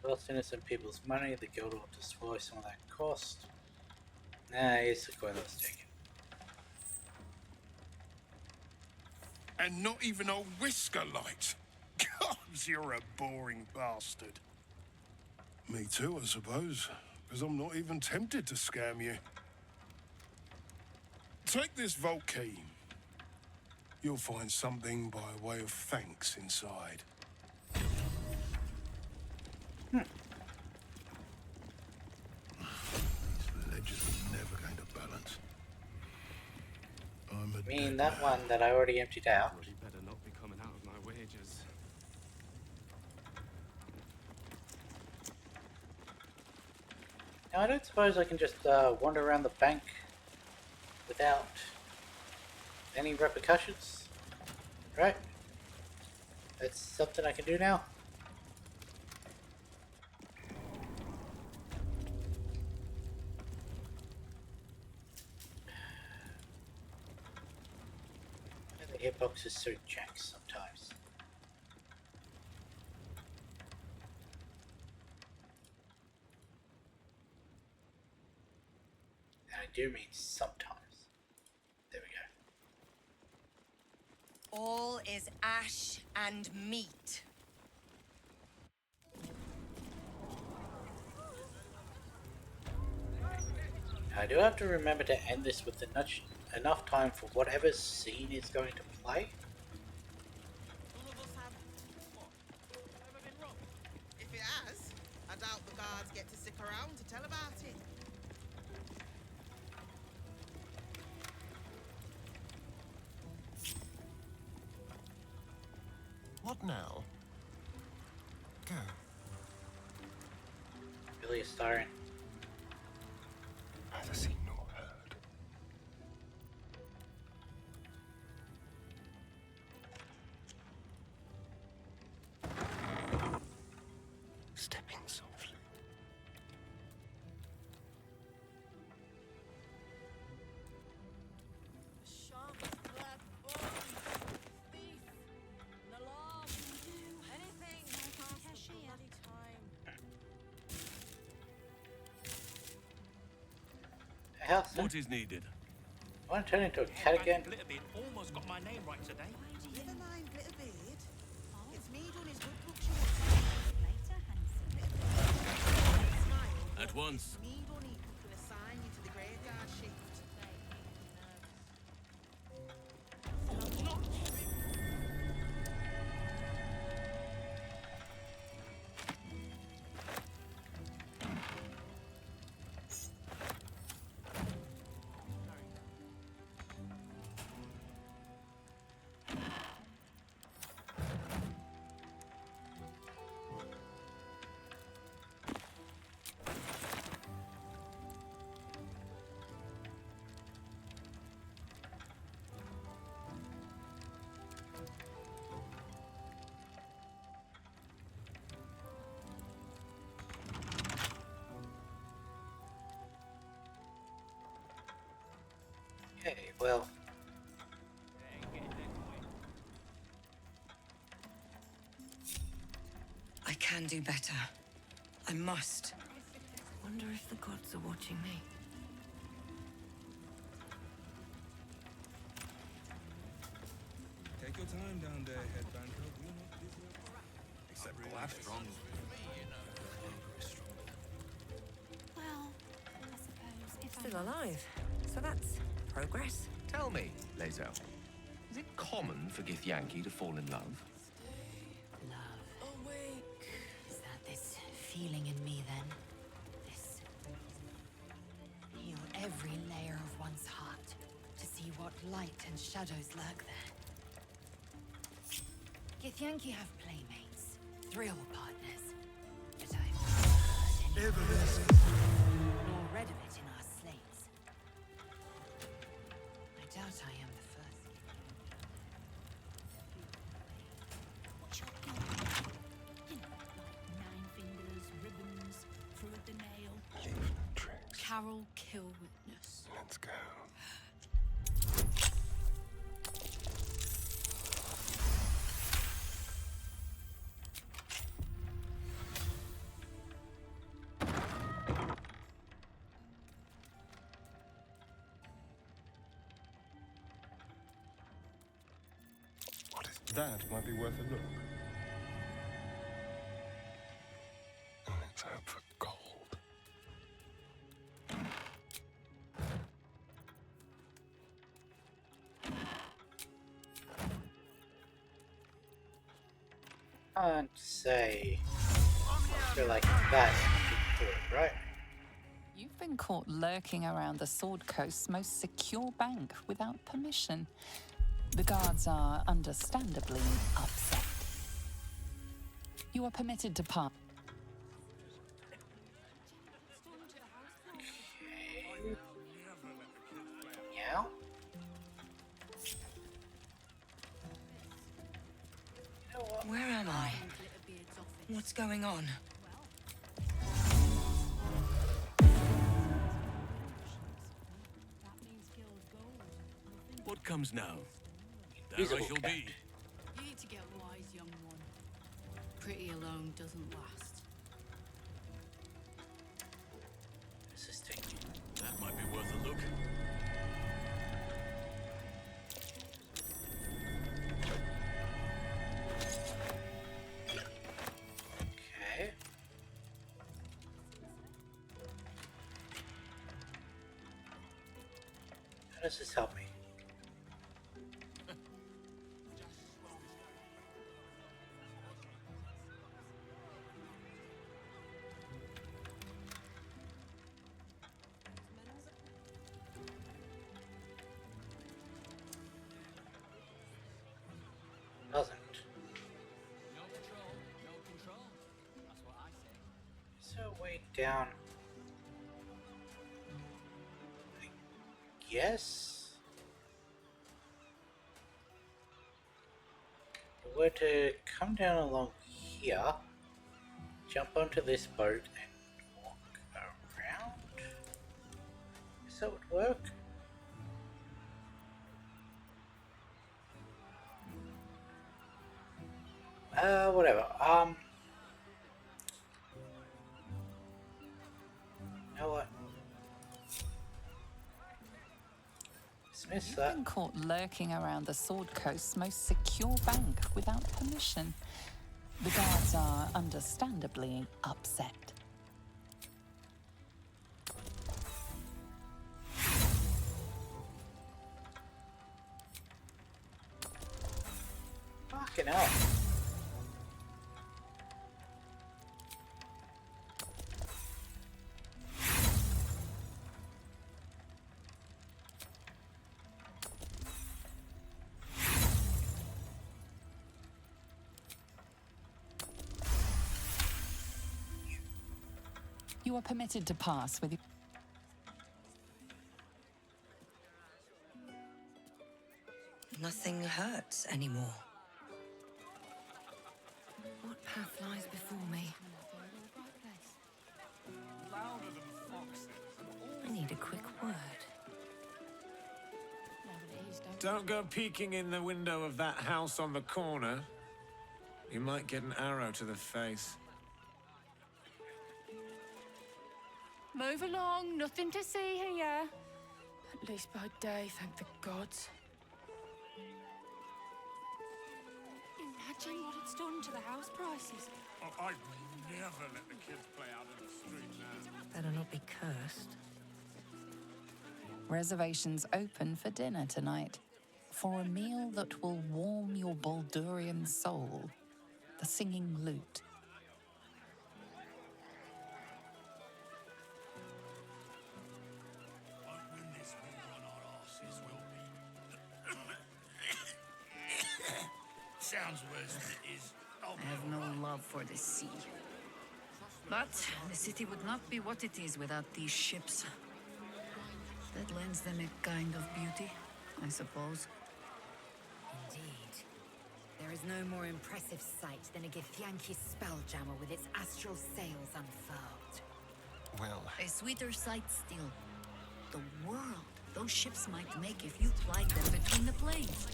Lost innocent people's money, the guild will destroy some of that cost. Nah, it's the coin that was taken. And not even a whisker light. God, you're a boring bastard. Me too, I suppose. Because I'm not even tempted to scam you. Take this vault key. You'll find something by way of thanks inside. These ledgers are never going to balance. I mean, that one that I already emptied out. Really better not be coming out of my wages. Now, I don't suppose I can just wander around the bank without any repercussions, right? That's something I can do now. The hitbox is so jank sometimes. And I do mean sometimes. There we go. All is ash and meat. I do have to remember to end this with enough time for whatever scene is going to play. If it has, I doubt the guards get to stick around to tell about it. What now? Go. Really a siren. Neither seen nor heard. Stepping softly. Sharpest black bone, thief, an alarm, anything. Cashier. Bloody time. What is needed? I want to turn into a cat again. Glitterbeard almost got my name right today. Never mind, Glitterbeard. It's me done his good books At once. Me done it can assign you to the graveyard shift. Okay, well. I can do better. I must. Wonder if the gods are watching me. Take your time down there, headbanger. We're not busy. Except really strong. Well, I suppose if Still alive. So that's progress. Tell me, Lae'zel, is it common for Githyanki to fall in love? Is that this feeling in me then? This heal every layer of one's heart to see what light and shadows lurk there. Githyanki have playmates, thrill partners, but I've never heard any nor read of it in our slates. I doubt I am the first. You know, like 9 fingers, ribbons, through the nail. Leave no trace. Carol kill witness. Let's go. What is that? Might be worth a look. Let's hope for gold. Can't say. I feel like that should do it, right? You've been caught lurking around the Sword Coast's most secure bank without permission. The guards are understandably upset. You are permitted to pass. Yeah? Where am I? What's going on? What comes now? There I Invisible shall cat. be. You need to get wise, young one. Pretty alone doesn't last. This is taking. That might be worth a look. Okay. How does this help me? Doesn't. No control, no control. That's what I say. So way down. I guess. If we were to come down along here, jump onto this boat and walk around. Does that would work? Whatever. You know what? Dismiss You've that. been caught lurking around the Sword Coast's most secure bank without permission. The guards are understandably upset. Fucking hell. You are permitted to pass with your... Nothing hurts anymore. What path lies before me? Louder than foxes. I need a quick word. Don't go peeking in the window of that house on the corner. You might get an arrow to the face. Move along, nothing to see here. At least by day, thank the gods. Imagine what it's done to the house prices. Oh, I'd never let the kids play out in the street now. Better not be cursed. Reservations open for dinner tonight. For a meal that will warm your Baldurian soul. The Singing Lute. Won't win this war on our arses, will we? Sounds worse than it is. I have no love for the sea. But the city would not be what it is without these ships. That lends them a kind of beauty, I suppose. Indeed. There is no more impressive sight than a Githyanki spelljammer with its astral sails unfurled. Well, A sweeter sight still. The world those ships might make if you plied them between the planes.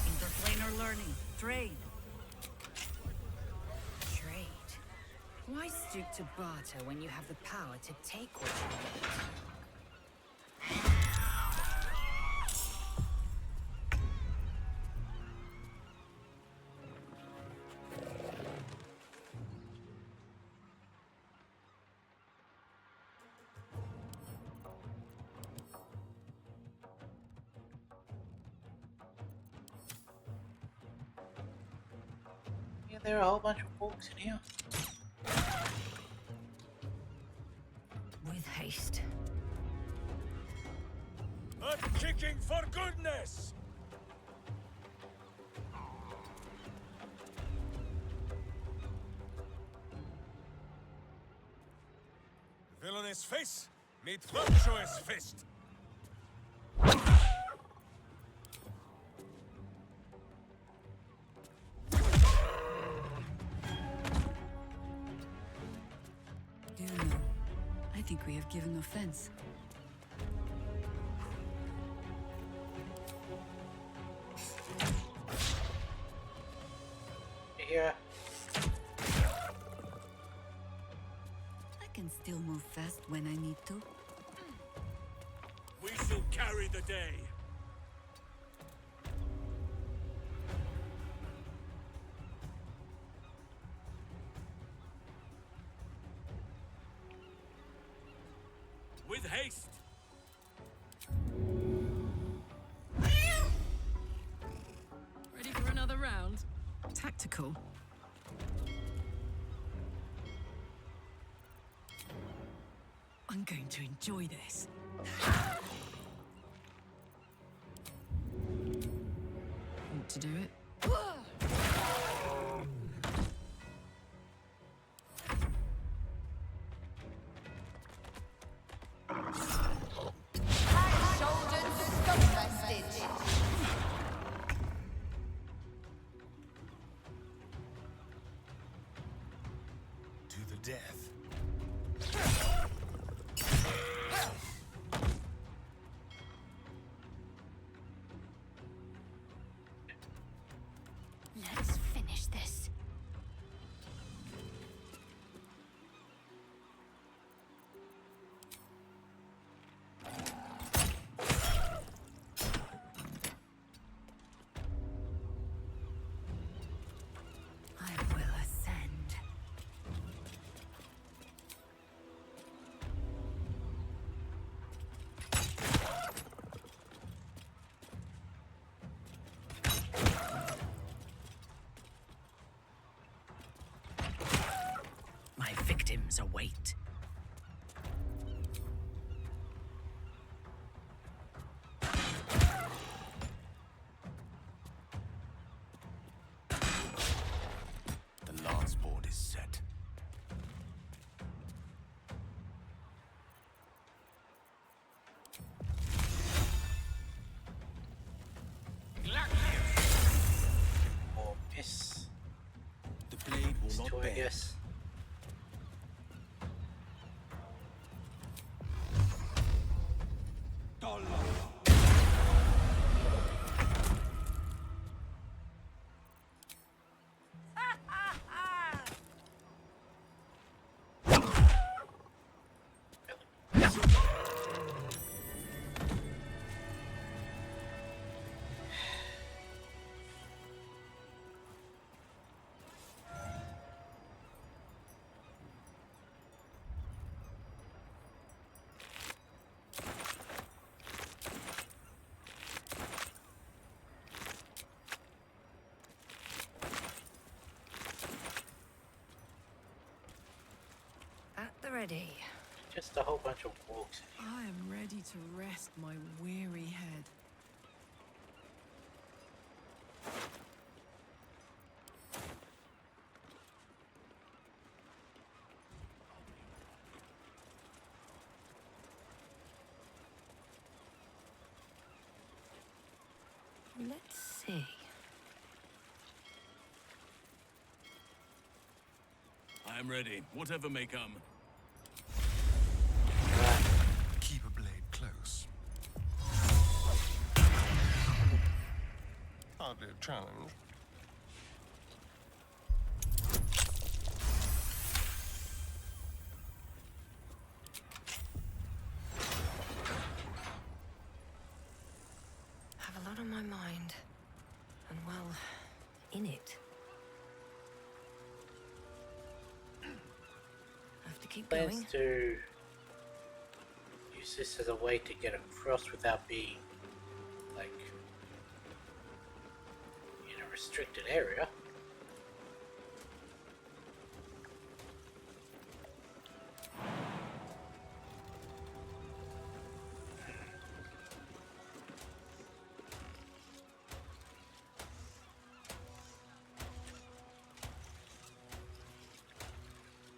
Interplanar learning, trade. Trade. Why stoop to barter when you have the power to take what you need? Yeah, there are a whole bunch of books in here. With haste. I'm kicking for goodness! Villainous face, meet virtuous fist. Do you know, I think we have given offense. Yeah. I can still move fast when I need to. We shall carry the day. With haste. Ready for another round? Tactical. I'm going to enjoy this. Want to do it? To the death. Let's finish this. I will ascend. My victims await. The lance board is set. Or piss. The blade will not Two, I bend. guess. ready. Just a whole bunch of walks. I am ready to rest my weary head. Let's see. I am ready, whatever may come. Keep a blade close. Hardly a challenge. Have a lot on my mind. And well, in it. Have to keep Plans going. to use this as a way to get across without being, like, in a restricted area.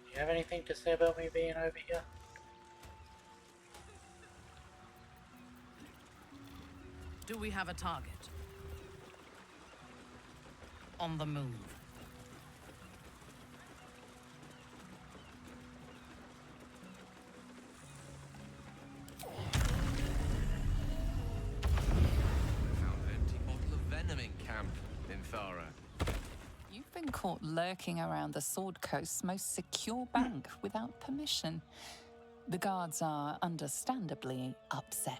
Do you have anything to say about me being over here? Do we have a target? On the move. Found an empty bottle of venom in camp, Ninthara. You've been caught lurking around the Sword Coast's most secure bank without permission. The guards are understandably upset.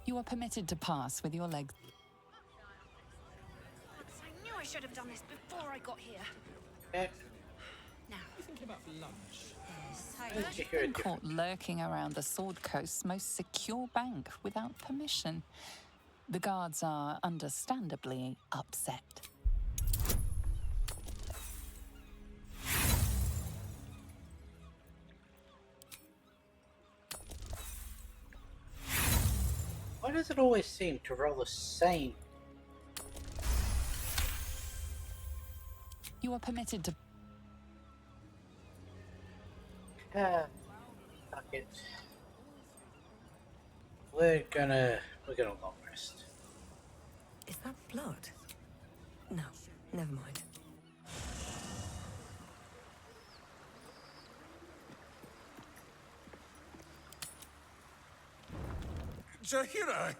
You are permitted to pass with your legs. I knew I should have done this before I got here. Now, You thinking about lunch? You've been caught lurking around the Sword Coast's most secure bank without permission. The guards are understandably upset. Why does it always seem to roll the same? You are permitted to... Fuck it. We're gonna long rest. Is that blood? No, never mind. Jahira,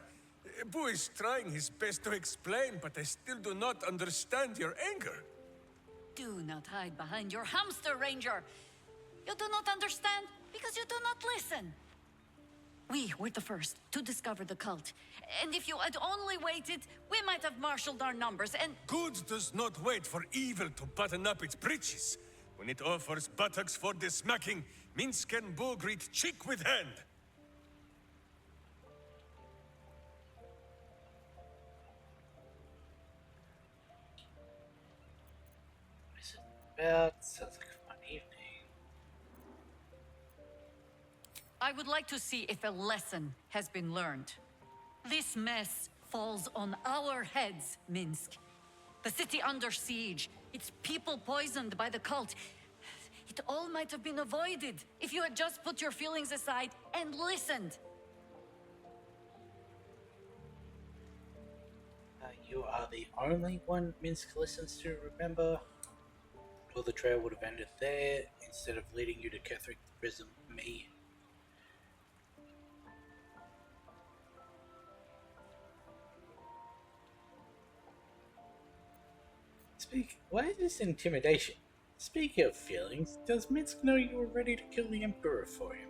Boo is trying his best to explain, but I still do not understand your anger. do not hide behind your hamster, Ranger. You do not understand because you do not listen. We were the first to discover the cult. And if you had only waited, we might have marshaled our numbers and... Good does not wait for evil to button up its breeches. When it offers buttocks for the smacking, Minsk and Boo greet cheek with hand. Sounds like a fun evening. I would like to see if a lesson has been learned. This mess falls on our heads, Minsk. The city under siege, its people poisoned by the cult. It all might have been avoided if you had just put your feelings aside and listened. You are the only one Minsk listens to, remember? Or the trail would have ended there, instead of leading you to Ketheric prison me. Why is this intimidation? Speaking of feelings, does Minsk know you were ready to kill the Emperor for him?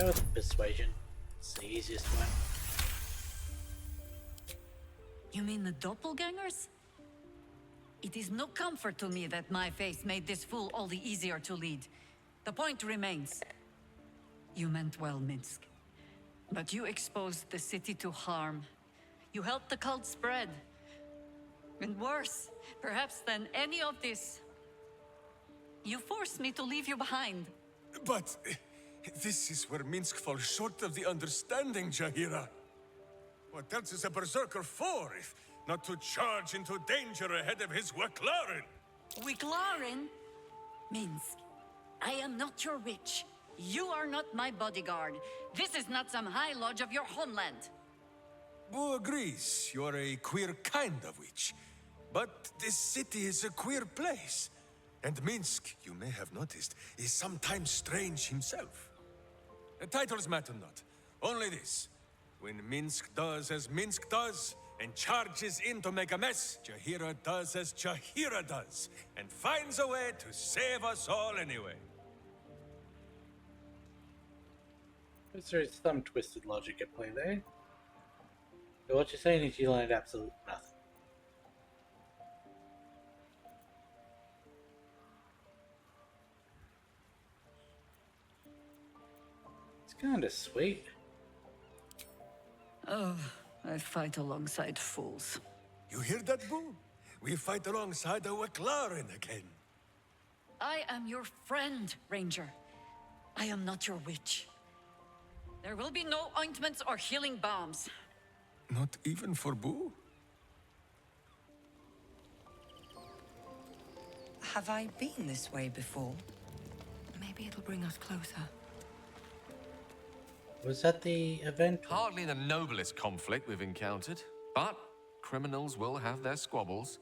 Go with persuasion. It's the easiest one. You mean the doppelgangers? It is no comfort to me that my face made this fool all the easier to lead. The point remains. You meant well, Minsk. But you exposed the city to harm. You helped the cult spread. And worse, perhaps than any of this, you forced me to leave you behind. But this is where Minsk falls short of the understanding, Jahira. What else is a berserker for, if not to charge into danger ahead of his Waklaren? Wiklaren? Minsk, I am not your witch. You are not my bodyguard. This is not some high lodge of your homeland. Boo agrees you're a queer kind of witch. But this city is a queer place. And Minsk, you may have noticed, is sometimes strange himself. The titles matter not. Only this. When Minsk does as Minsk does, and charges in to make a mess, Jahira does as Jahira does, and finds a way to save us all anyway. There's some twisted logic at play there. So what you're saying is you learned absolutely nothing. It's kinda sweet. Oh, I fight alongside fools. You hear that, Boo? We fight alongside a Waklaren again. I am your friend, Ranger. I am not your witch. There will be no ointments or healing balms. Not even for Boo? Have I been this way before? Maybe it'll bring us closer. Was that the event? Hardly the noblest conflict we've encountered, but criminals will have their squabbles,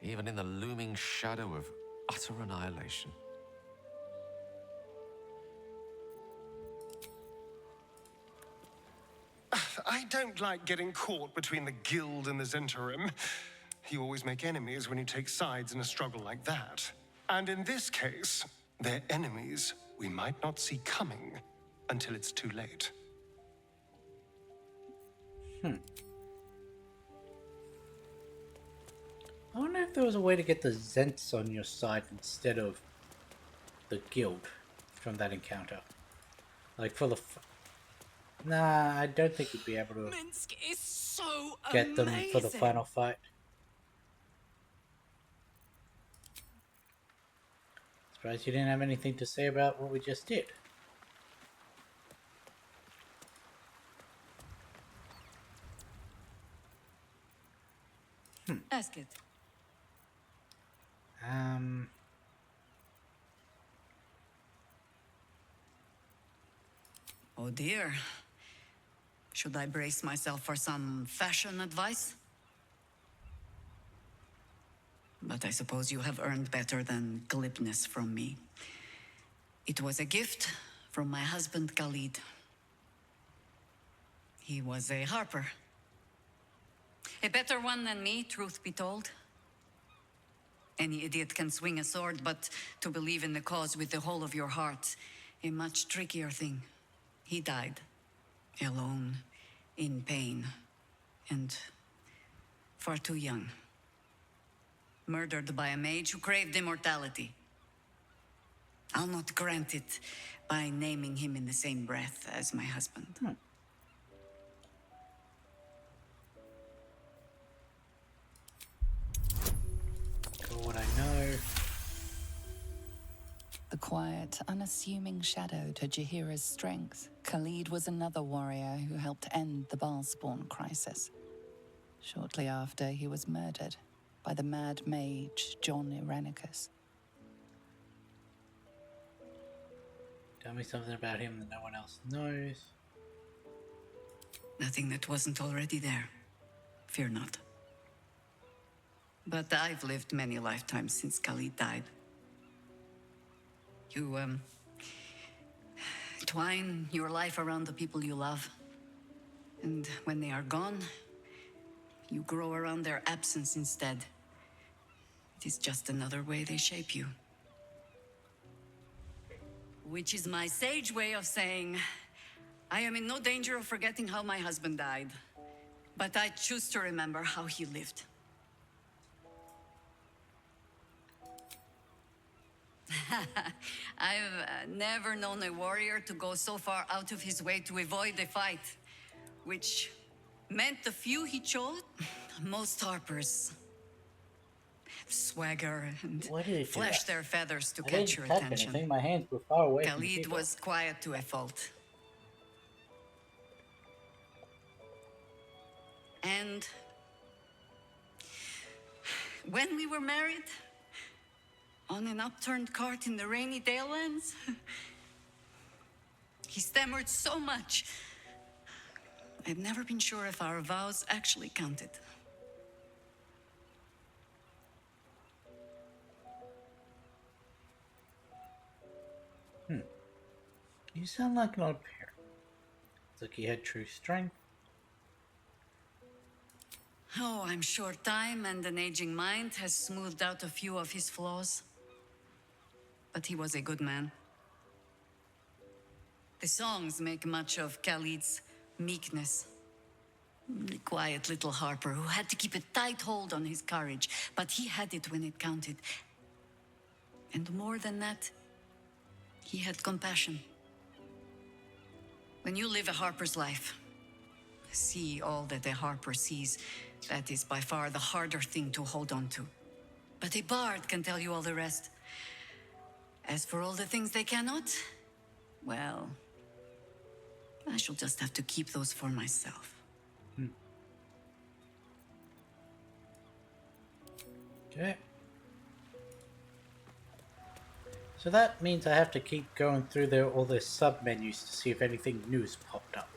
even in the looming shadow of utter annihilation. I don't like getting caught between the Guild and the Zentarim. You always make enemies when you take sides in a struggle like that. And in this case, they're enemies we might not see coming until it's too late. I wonder if there was a way to get the Zents on your side instead of the Guild from that encounter. Like for the... Nah, I don't think you'd be able to Minsk is so get them for the amazing. final fight. Surprised you didn't have anything to say about what we just did. Ask it. Oh dear. Should I brace myself for some fashion advice? But I suppose you have earned better than glibness from me. It was a gift from my husband Khalid. He was a harper. A better one than me, truth be told. Any idiot can swing a sword, but to believe in the cause with the whole of your heart, a much trickier thing. He died. Alone, in pain, and far too young. Murdered by a mage who craved immortality. I'll not grant it by naming him in the same breath as my husband. For what I know. The quiet, unassuming shadow to Jahira's strength, Khalid was another warrior who helped end the Balspawn crisis. Shortly after, he was murdered by the mad mage John Iranicus. Tell me something about him that no one else knows. Nothing that wasn't already there. Fear not. But I've lived many lifetimes since Khalid died. You, twine your life around the people you love. And when they are gone, you grow around their absence instead. It is just another way they shape you. Which is my sage way of saying, I am in no danger of forgetting how my husband died, but I choose to remember how he lived. I've never known a warrior to go so far out of his way to avoid a fight, which meant the few he chose, most harpers swagger and Why did it do flash that? their feathers to I catch didn't your touch attention. anything. My hands were far away from the Khalid keyboard. was quiet to a fault. And when we were married, on an upturned cart in the rainy Dalelands, he stammered so much. I've never been sure if our vows actually counted. You sound like an odd pair. It's like he had true strength. Oh, I'm sure time and an aging mind has smoothed out a few of his flaws. But he was a good man. The songs make much of Khalid's meekness. The quiet little harper who had to keep a tight hold on his courage, but he had it when it counted. And more than that, he had compassion. When you live a harper's life, see all that a harper sees, that is by far the harder thing to hold on to. But a bard can tell you all the rest. As for all the things they cannot, well, I shall just have to keep those for myself. Okay. So that means I have to keep going through all the sub-menus to see if anything new's popped up.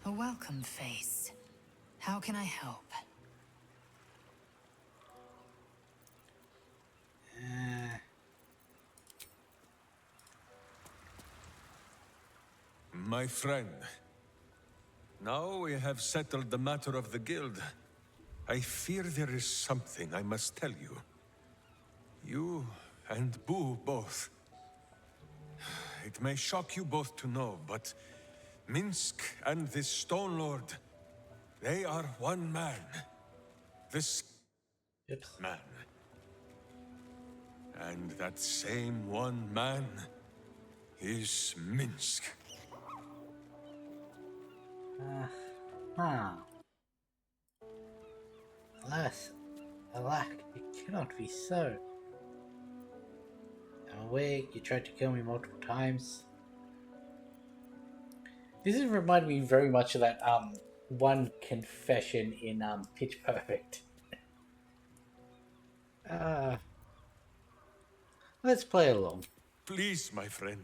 A welcome face. How can I help? My friend, now we have settled the matter of the guild. I fear there is something I must tell you. You and Boo both. It may shock you both to know, but Minsk and this Stone Lord, they are one man. This man. And that same one man is Minsk. Alas, alack, it cannot be so. I'm awake, you tried to kill me multiple times. This is reminding me very much of that one confession in Pitch Perfect. Let's play along. Please, my friend.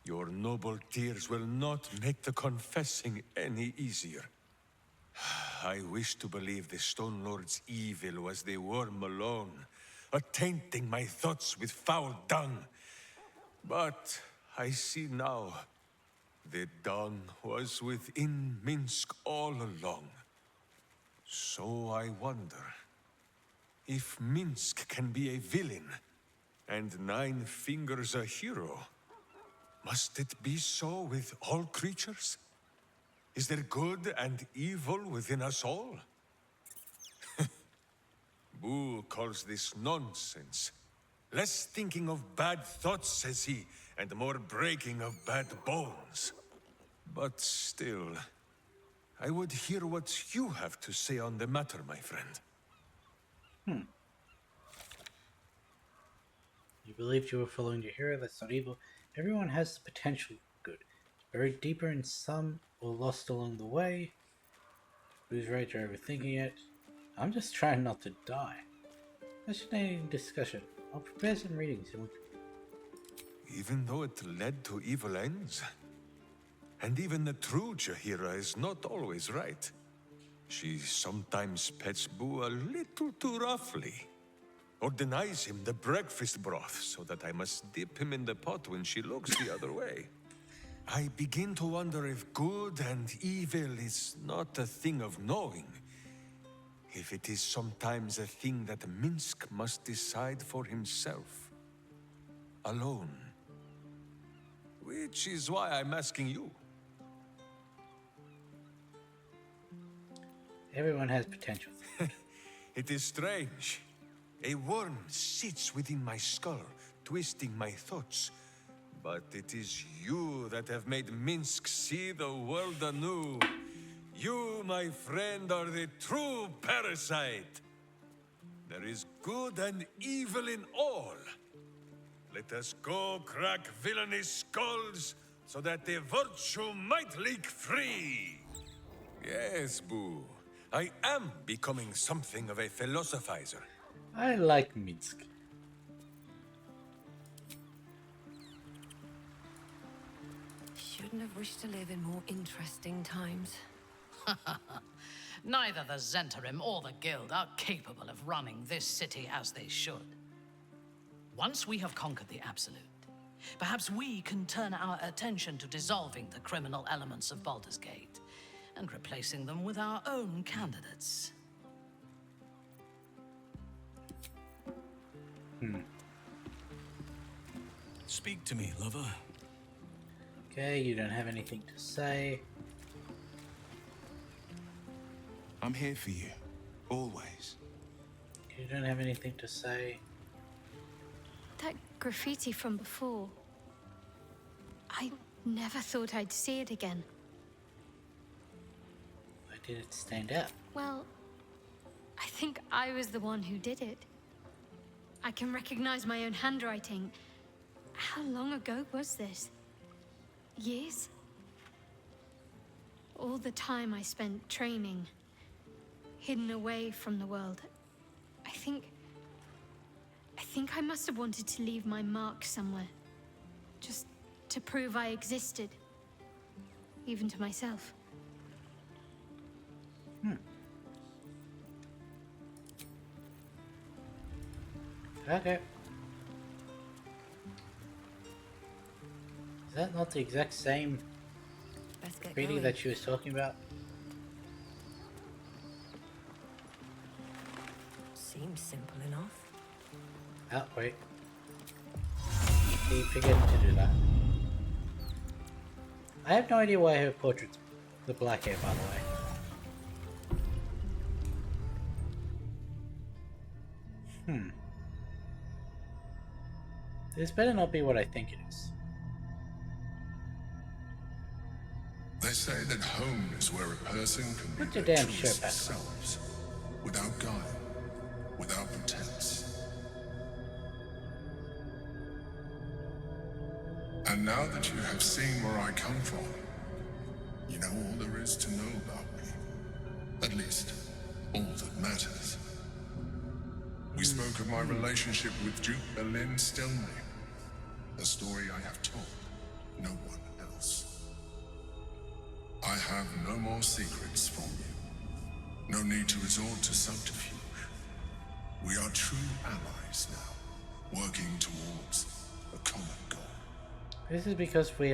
Your noble tears will not make the confessing any easier. I wish to believe the Stone Lord's evil was the worm alone, tainting my thoughts with foul dung. But I see now, the dung was within Minsk all along. So I wonder, if Minsk can be a villain, and Nine Fingers a hero, must it be so with all creatures? Is there good and evil within us all? Boo calls this nonsense. Less thinking of bad thoughts, says he, and more breaking of bad bones. But still, I would hear what you have to say on the matter, my friend. You believed you were following your hero, that's not evil. Everyone has the potential for good. Buried deeper in some or lost along the way. Who's right, you're overthinking it. I'm just trying not to die. Fascinating discussion. I'll prepare some readings and Even though it led to evil ends? And even the true Jahira is not always right. She sometimes pets Boo a little too roughly. Or denies him the breakfast broth so that I must dip him in the pot when she looks the other way. I begin to wonder if good and evil is not a thing of knowing. If it is sometimes a thing that Minsk must decide for himself. Alone. Which is why I'm asking you. Everyone has potential. It is strange. A worm sits within my skull, twisting my thoughts. But it is you that have made Minsk see the world anew. You, my friend, are the true parasite. There is good and evil in all. Let us go crack villainous skulls, so that the virtue might leak free. Yes, Boo. I am becoming something of a philosophizer. I like Minsk. Shouldn't have wished to live in more interesting times. Neither the Zentarim or the Guild are capable of running this city as they should. Once we have conquered the Absolute, perhaps we can turn our attention to dissolving the criminal elements of Baldur's Gate and replacing them with our own candidates. Speak to me, lover. Okay, you don't have anything to say. I'm here for you. Always. You don't have anything to say. That graffiti from before. I never thought I'd see it again. Why did it stand out? Well, I think I was the one who did it. I can recognize my own handwriting. How long ago was this? Years? All the time I spent training, hidden away from the world. I think I must have wanted to leave my mark somewhere. Just to prove I existed. Even to myself. Okay. Is that not the exact same Let's get graffiti going. that she was talking about? Seems simple enough. Oh, wait. Keep forgetting to do that. I have no idea why her portrait's the black hair, by the way. This better not be what I think it is. They say that home is where a person can Put be your their damn truest shirt back on. selves, without guile, without pretense. And now that you have seen where I come from, you know all there is to know about me. At least, all that matters. We spoke of my relationship with Duke Berlin Stilney. A story I have told no one else. I have no more secrets from you. No need to resort to subterfuge. We are true allies now, working towards a common goal. This is because we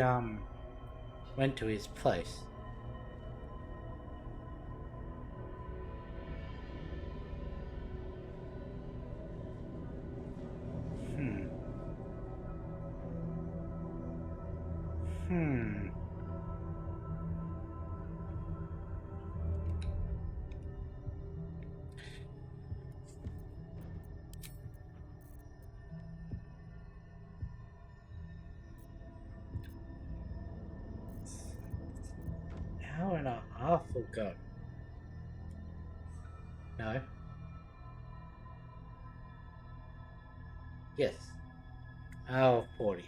went to his place. Hour and a half ago. No. Yes. Hour 40.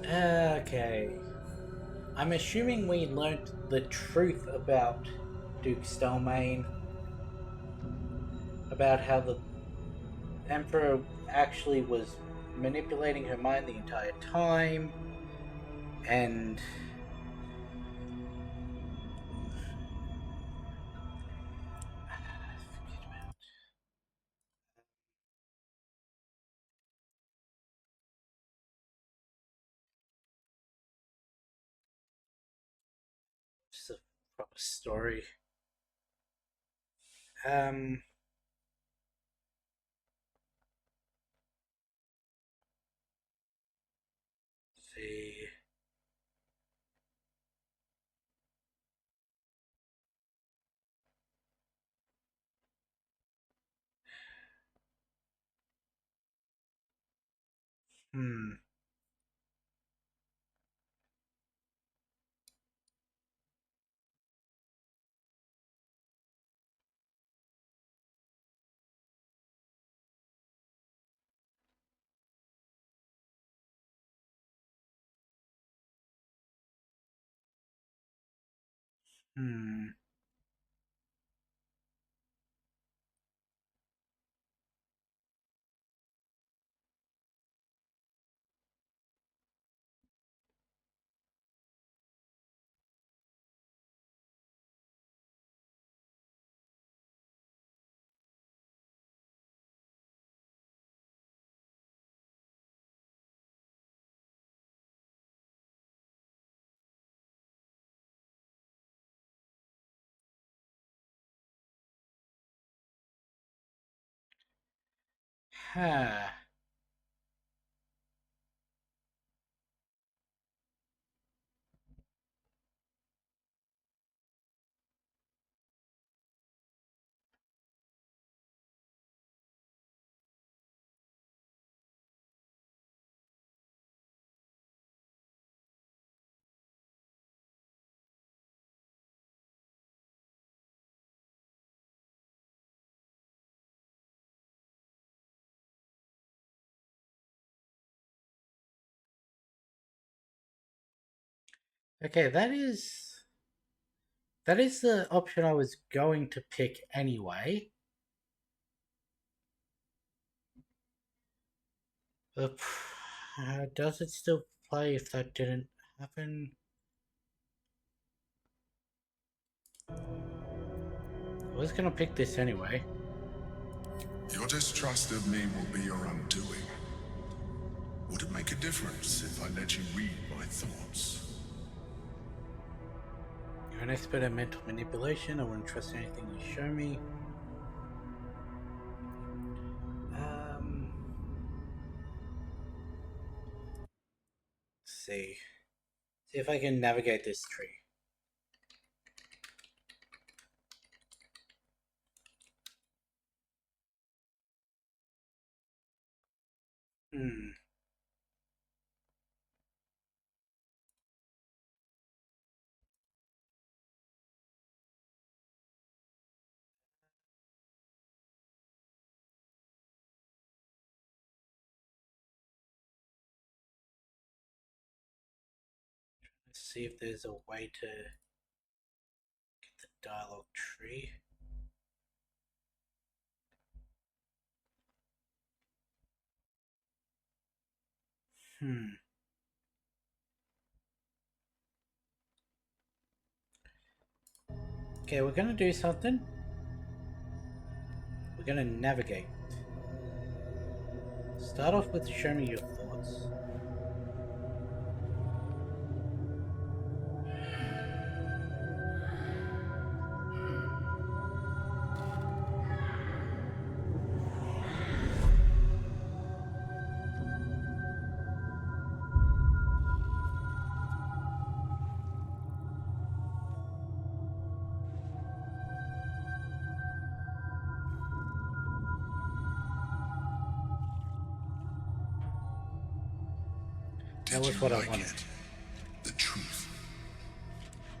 Okay. I'm assuming we learnt the truth about Duke Stelmane. About how the Emperor actually was manipulating her mind the entire time. And just a proper story. Hmm. Hmm. Huh. Okay, that is the option I was going to pick anyway. But does it still play if that didn't happen? I was gonna pick this anyway. Your distrust of me will be your undoing. Would it make a difference if I let you read my thoughts? You're an expert at mental manipulation. I wouldn't trust anything you show me. Let's see. See if I can navigate this tree. Hmm. Let's see if there's a way to get the dialogue tree. Hmm. Okay, we're gonna do something. We're gonna navigate. Start off with show me your thoughts. That was what I wanted. The truth.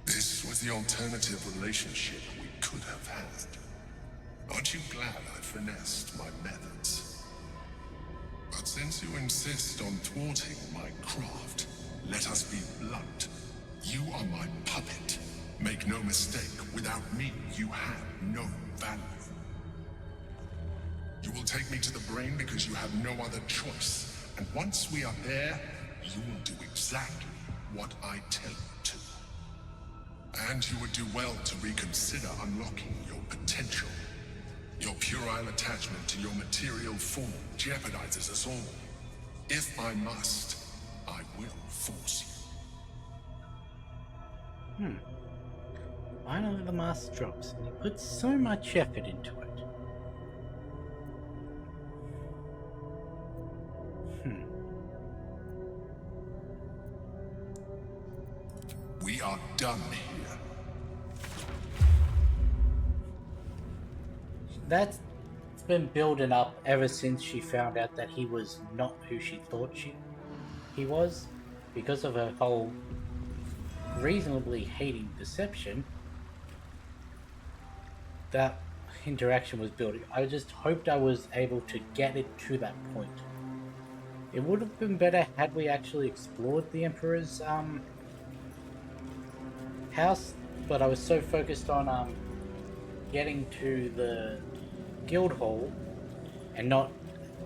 This was the alternative relationship we could have had. Aren't you glad I finessed my methods? But since you insist on thwarting my craft, let us be blunt. You are my puppet. Make no mistake, without me, you have no value. You will take me to the brain because you have no other choice. And once we are there, you will do exactly what I tell you to. And you would do well to reconsider unlocking your potential. Your puerile attachment to your material form jeopardizes us all. If I must, I will force you. Finally the mask drops, and he puts so much effort into it. We are done here. That's been building up ever since she found out that he was not who she thought he was, because of her whole reasonably hating deception. That interaction was building. I just hoped I was able to get it to that point. It would have been better had we actually explored the Emperor's house, but I was so focused on getting to the guild hall and not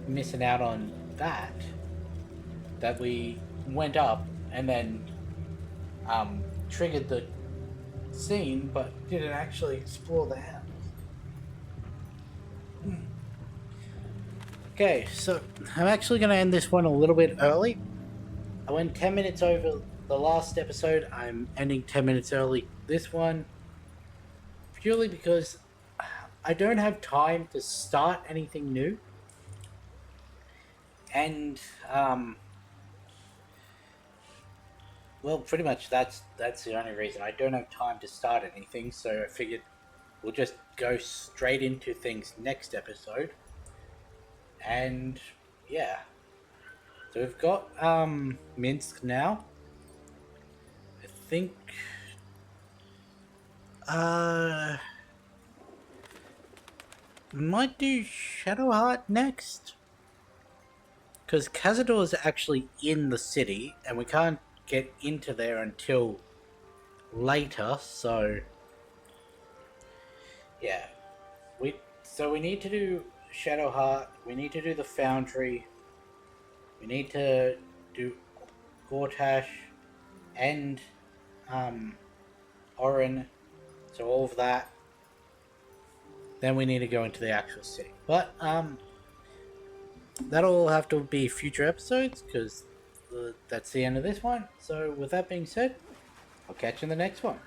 missing out on that we went up and then triggered the scene, but didn't actually explore the house. Okay, so I'm actually going to end this one a little bit early. I went 10 minutes over the last episode. I'm ending 10 minutes early this one, purely because I don't have time to start anything new. And, well, pretty much that's the only reason. I don't have time to start anything, so I figured we'll just go straight into things next episode. And, yeah. So we've got, Minsk now. I think, might do Shadowheart next. Because Cazador is actually in the city, and we can't get into there until later, so... Yeah. So we need to do Shadowheart, we need to do the Foundry, we need to do Gortash, and, Orin, so all of that. Then we need to go into the actual city. But, that'll have to be future episodes, because that's the end of this one. So with that being said, I'll catch you in the next one.